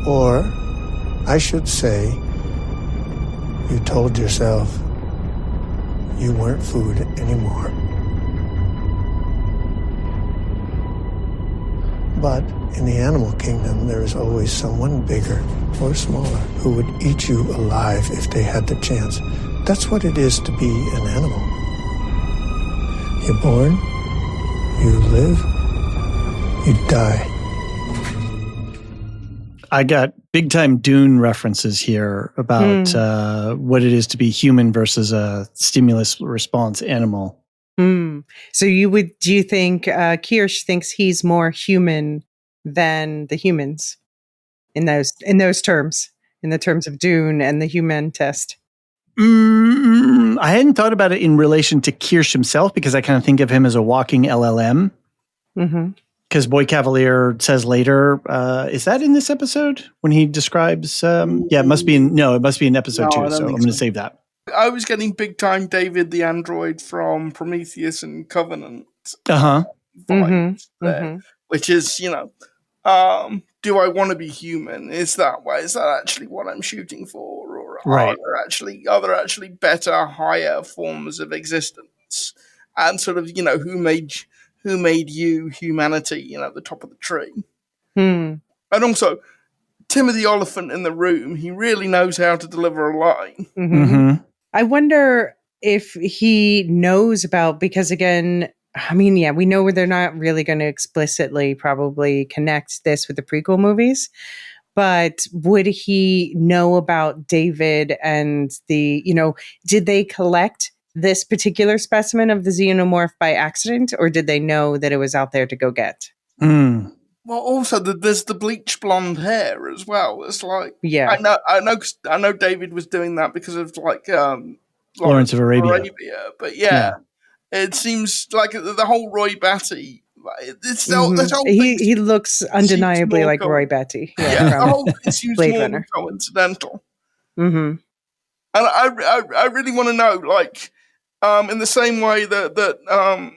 Or, I should say, you told yourself you weren't food anymore. But in the animal kingdom, there is always someone bigger or smaller who would eat you alive if they had the chance. That's what it is to be an animal. You're born, you live, you die. I got big time Dune references here about what it is to be human versus a stimulus response animal. So do you think Kirsch thinks he's more human than the humans in those terms, in the terms of Dune and the human test? I hadn't thought about it in relation to Kirsch himself, because I kind of think of him as a walking LLM. Mm-hmm. Because Boy Cavalier says later, is that in this episode when he describes? It must be in episode 2. So I'm going to save that. I was getting big time David the android from Prometheus and Covenant. Uh-huh. Vibes there, which is, do I want to be human? Is that actually what I'm shooting for, or Right. are there actually better, higher forms of existence? And sort of, who made you, humanity, the top of the tree? Hmm. And also, Timothy Oliphant in the room, he really knows how to deliver a line. Mm-hmm. I wonder if he knows about, because again, I mean, yeah, we know they're not really going to explicitly probably connect this with the prequel movies, but would he know about David and did they collect this particular specimen of the xenomorph by accident, or did they know that it was out there to go get? Mm. Well, also there's the bleach blonde hair as well. It's like, Yeah. I know David was doing that because of Lawrence of Arabia. But yeah, it seems like the whole Roy Batty. This whole thing He looks undeniably like Roy Batty. Yeah, the whole thing seems Blade more Runner. than coincidental. Mm-hmm. And I really want to know, like, in the same way that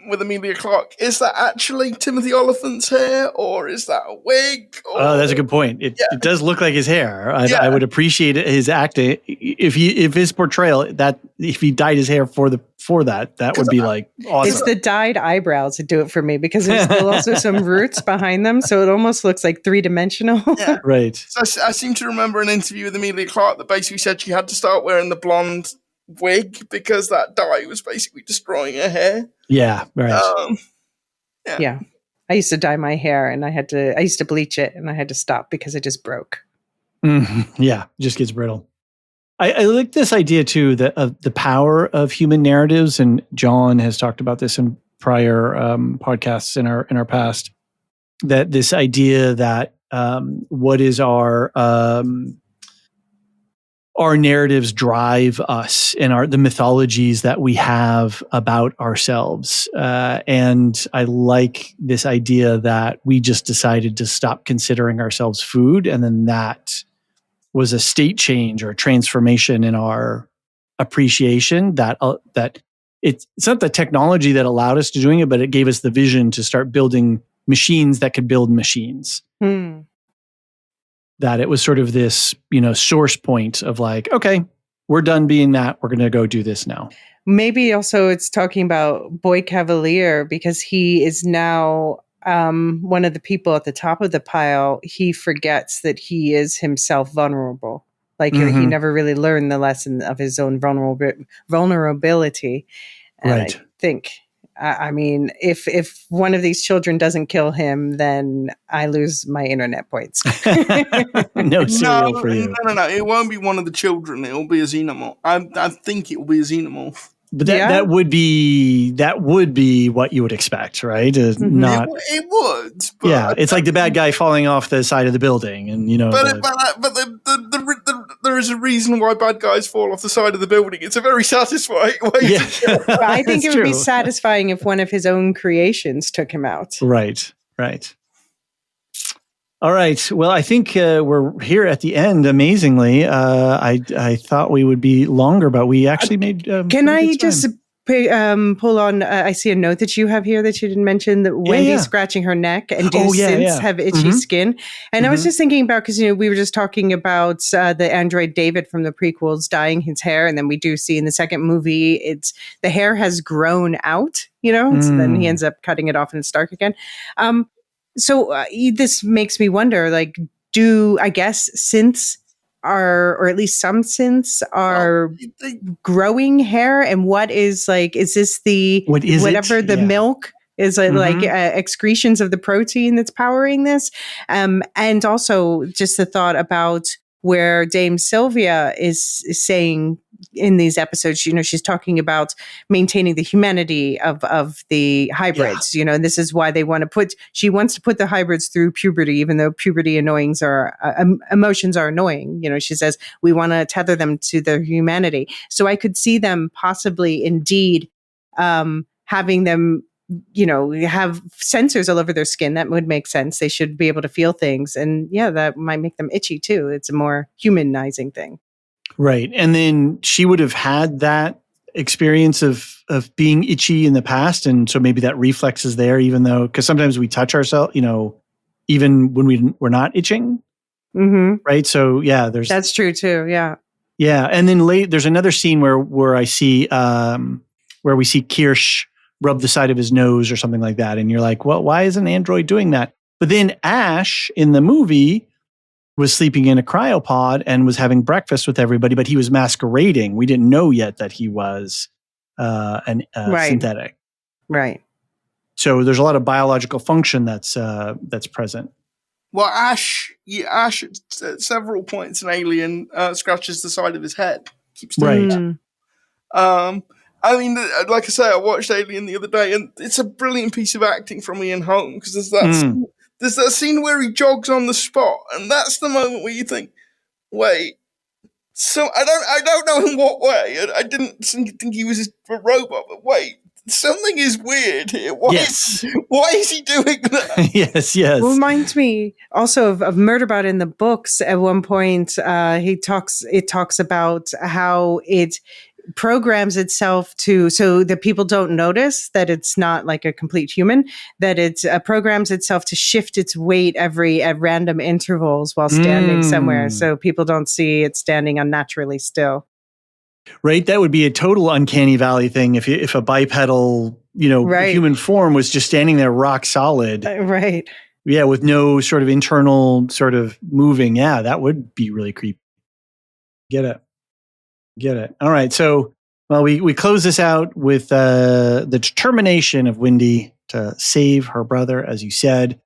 with Emilia Clarke, is that actually Timothy Oliphant's hair, or is that a wig? Oh, that's a good point. It does look like his hair. I would appreciate his acting if his portrayal, that if he dyed his hair for that would be like awesome. It's the dyed eyebrows that do it for me, because there's still also some roots behind them, so it almost looks like 3-dimensional. Yeah. Right. So I seem to remember an interview with Emilia Clarke that basically said she had to start wearing the blonde wig because that dye was basically destroying her hair. Yeah, right. Yeah. I used to dye my hair and I used to bleach it and I had to stop because it just broke. Mm-hmm. Yeah, it just gets brittle. I like this idea too, that of the power of human narratives, and John has talked about this in prior podcasts in our past. That this idea that what is our narratives drive us, and the mythologies that we have about ourselves. And I like this idea that we just decided to stop considering ourselves food, and then that was a state change or a transformation in our appreciation, that it's not the technology that allowed us to doing it, but it gave us the vision to start building machines that could build machines. That it was sort of this, source point of like, okay, we're done being that. We're going to go do this now. Maybe also it's talking about Boy Cavalier, because he is now one of the people at the top of the pile. He forgets that he is himself vulnerable. Like he never really learned the lesson of his own vulnerability. And right. I think, I mean, if one of these children doesn't kill him, then I lose my internet points. No cereal for you. No. It won't be one of the children. It will be a xenomorph. I think it will be a xenomorph. But that would be what you would expect, right? Not it would. But yeah, it's like the bad guy falling off the side of the building, and there is a reason why bad guys fall off the side of the building. It's a very satisfying way. Yeah. I think it would be satisfying if one of his own creations took him out. Right. All right. Well, I think we're here at the end. Amazingly, I thought we would be longer, but we actually made. Can I just pull on? I see a note that you have here that you didn't mention, that Wendy's scratching her neck and synths have itchy skin. And I was just thinking about, because we were just talking about the android David from the prequels dyeing his hair, and then we do see in the second movie it's the hair has grown out. So then he ends up cutting it off and it's dark again. So this makes me wonder, like, I guess synths are, or at least some synths are growing hair, and what is this whatever the milk is like excretions of the protein that's powering this? And also just the thought about where Dame Sylvia is saying in these episodes, she's talking about maintaining the humanity of the hybrids, and this is why she wants to put the hybrids through puberty, even though puberty emotions are annoying. She says, we want to tether them to their humanity. So I could see them possibly indeed having them, have sensors all over their skin. That would make sense. They should be able to feel things. And that might make them itchy too. It's a more humanizing thing. Right. And then she would have had that experience of being itchy in the past. And so maybe that reflex is there, even though, because sometimes we touch ourselves, even when we're not itching. Mm-hmm. Right. So yeah, That's true too. Yeah. Yeah. And then there's another scene where I see, where we see Kirsch rub the side of his nose or something like that. And you're like, well, why is an android doing that? But then Ash in the movie was sleeping in a cryopod and was having breakfast with everybody, but he was masquerading. We didn't know yet that he was synthetic. Right. So there's a lot of biological function that's present. Well, Ash at several points in Alien scratches the side of his head. Keeps doing that. I mean, like I say, I watched Alien the other day, and it's a brilliant piece of acting from Ian Holm, because there's that scene where he jogs on the spot, and that's the moment where you think, wait, so I don't know in what way. I didn't think he was a robot, but wait, something is weird here. Why is he doing that? Yes. Reminds me also of Murderbot in the books. At one point, it talks about how it programs itself so that people don't notice that it's not like a complete human, that it programs itself to shift its weight at random intervals while standing somewhere, so people don't see it standing unnaturally still. Right, that would be a total uncanny valley thing if a bipedal, human form was just standing there rock solid. Right. Yeah, with no sort of internal sort of moving. Yeah, that would be really creepy. Get it. All right, so we close this out with the determination of Wendy to save her brother, as you said,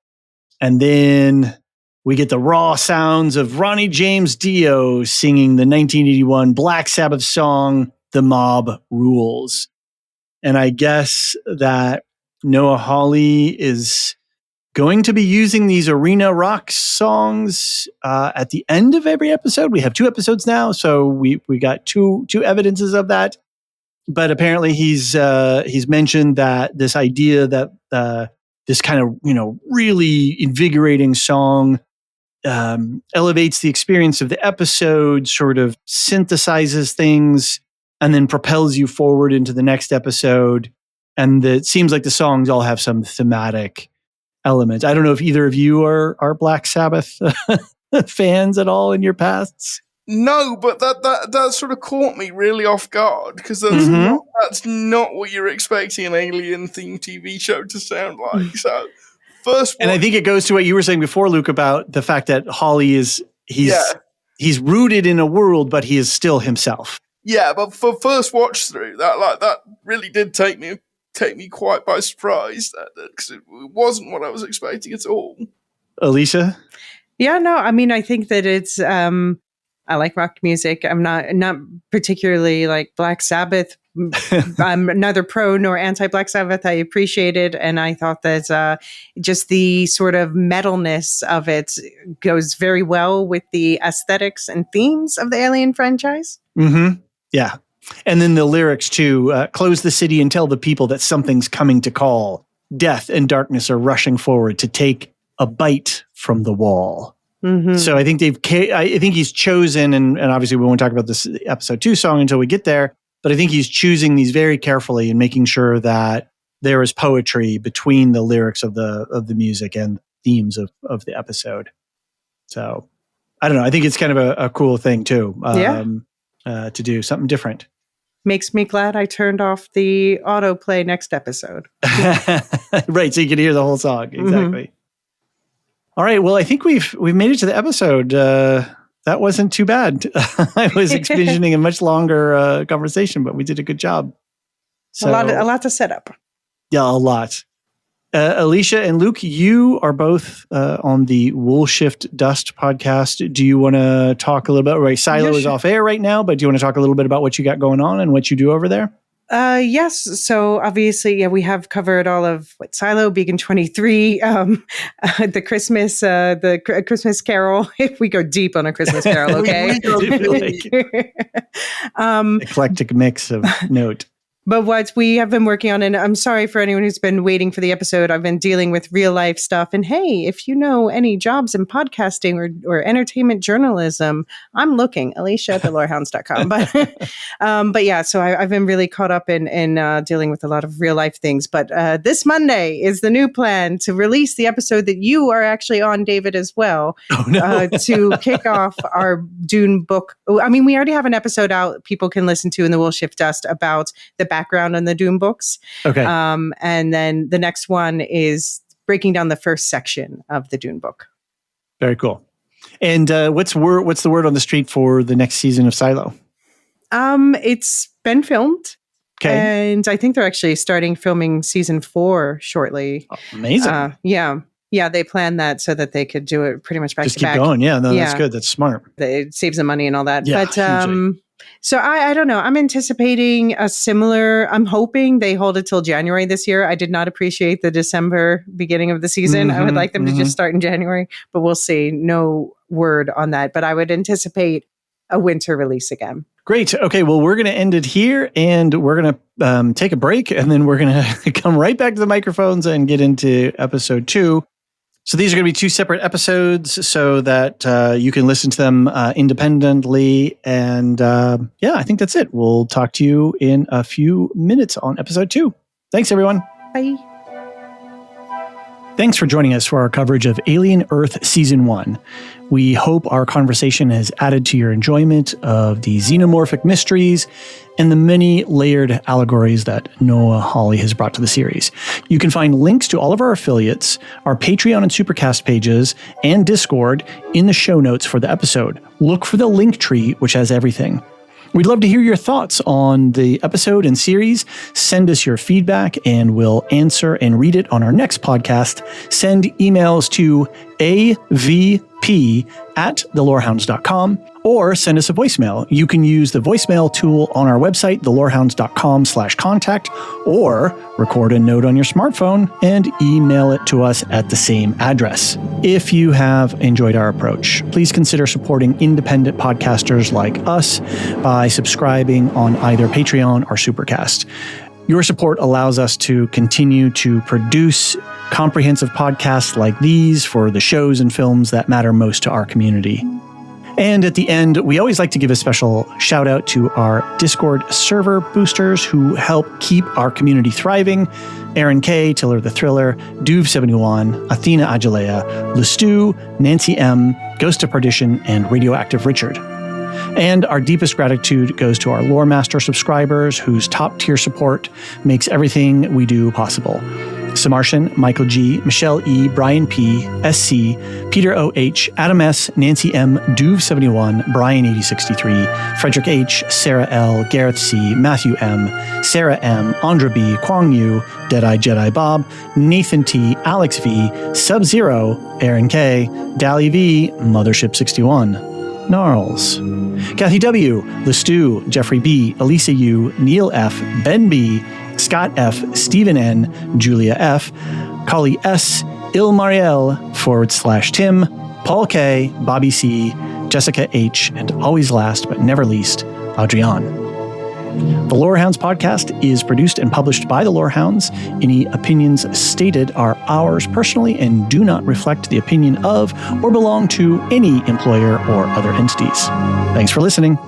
and then we get the raw sounds of Ronnie James Dio singing the 1981 Black Sabbath song, The Mob Rules. And I guess that Noah Hawley is going to be using these arena rock songs at the end of every episode. We have 2 episodes now, so we got two evidences of that. But apparently he's mentioned that this idea that this kind of really invigorating song elevates the experience of the episode, sort of synthesizes things, and then propels you forward into the next episode. And it seems like the songs all have some thematic elements. I don't know if either of you are Black Sabbath fans at all in your pasts. No, but that sort of caught me really off guard, because that's not what you're expecting an alien themed TV show to sound like. So and I think it goes to what you were saying before, Luke, about the fact that Hawley he's rooted in a world, but he is still himself. Yeah, but for first watch through, that really did take me quite by surprise, because it wasn't what I was expecting at all. Elysia? Yeah, no, I mean, I think that it's I like rock music. I'm not particularly like Black Sabbath. I'm neither pro nor anti Black Sabbath. I appreciate it, and I thought that just the sort of metalness of it goes very well with the aesthetics and themes of the Alien franchise. Mm-hmm. Yeah. And then the lyrics too, close the city and tell the people that something's coming to call. Death and darkness are rushing forward to take a bite from the wall. Mm-hmm. So I think I think he's chosen, and obviously we won't talk about this episode 2 song until we get there, but I think he's choosing these very carefully and making sure that there is poetry between the lyrics of the music and themes of the episode. So I don't know. I think it's kind of a cool thing too. To do something different. Makes me glad I turned off the autoplay next episode. Right, so you can hear the whole song. Exactly. Mm-hmm. All right, well, I think we've made it to the episode. That wasn't too bad. I was envisioning a much longer conversation, but we did a good job. So, a lot to set up. Yeah, a lot. Elysia and Luke, you are both on the Wool Shift Dust podcast. Do you want to talk a little bit? Right, Silo is off air right now, but do you want to talk a little bit about what you got going on and what you do over there? Yes. So obviously, we have covered all of Silo, Beacon 23, the Christmas Carol. If we go deep on a Christmas Carol, okay. Eclectic mix of note. But what we have been working on, and I'm sorry for anyone who's been waiting for the episode, I've been dealing with real life stuff. And hey, if you know any jobs in podcasting or entertainment journalism, I'm looking, Elysia at thelorehounds.com. But yeah, so I've been really caught up in dealing with a lot of real life things. But this Monday is the new plan to release the episode that you are actually on, David, as well, to kick off our Dune book. I mean, we already have an episode out people can listen to in the Will Shift Dust about the background on the Dune books. Okay. And then the next one is breaking down the first section of the Dune book. Very cool. And what's the word on the street for the next season of Silo? It's been filmed. Okay. And I think they're actually starting filming season 4 shortly. Oh, amazing. Yeah, they planned that so that they could do it pretty much back Just to back. keep going. Yeah, no, that's good. That's smart. It saves them money and all that. Yeah, but so I don't know. I'm anticipating I'm hoping they hold it till January this year. I did not appreciate the December beginning of the season. I would like them to just start in January, but we'll see. No word on that. But I would anticipate a winter release again. Great. Okay. Well, we're going to end it here and we're going to take a break and then we're going to come right back to the microphones and get into episode 2. So these are going to be 2 separate episodes so that you can listen to them independently. And I think that's it. We'll talk to you in a few minutes on episode 2. Thanks, everyone. Bye. Thanks for joining us for our coverage of Alien Earth Season 1. We hope our conversation has added to your enjoyment of the xenomorphic mysteries and the many layered allegories that Noah Hawley has brought to the series. You can find links to all of our affiliates, our Patreon and Supercast pages, and Discord in the show notes for the episode. Look for the link tree, which has everything. We'd love to hear your thoughts on the episode and series. Send us your feedback and we'll answer and read it on our next podcast. Send emails to avp@thelorehounds.com or send us a voicemail. You can use the voicemail tool on our website, thelorehounds.com/contact, or record a note on your smartphone and email it to us at the same address. If you have enjoyed our approach, please consider supporting independent podcasters like us by subscribing on either Patreon or Supercast. Your support allows us to continue to produce comprehensive podcasts like these for the shows and films that matter most to our community. And at the end, we always like to give a special shout out to our Discord server boosters who help keep our community thriving. Aaron K, Tiller the Thriller, Duve71, Athena Ajalea, Lestu, Nancy M, Ghost of Perdition, and Radioactive Richard. And our deepest gratitude goes to our Lore Master subscribers whose top tier support makes everything we do possible. Samartian, Michael G, Michelle E, Brian P, SC, Peter O.H, Adam S, Nancy M, Duve71, Brian 8063, Frederick H, Sarah L, Gareth C, Matthew M, Sarah M, Andra B, Kwang Yu, Deadeye Jedi Bob, Nathan T, Alex V, Sub-Zero, Aaron K, Dally V, Mothership 61. Gnarls, Kathy W, Lestu, Jeffrey B, Elisa U, Neil F, Ben B, Scott F, Stephen N, Julia F, Kali S, Ilmariel /Tim, Paul K, Bobby C, Jessica H, and always last but never least, Adrian. The Lorehounds podcast is produced and published by the Lorehounds. Any opinions stated are ours personally and do not reflect the opinion of or belong to any employer or other entities. Thanks for listening.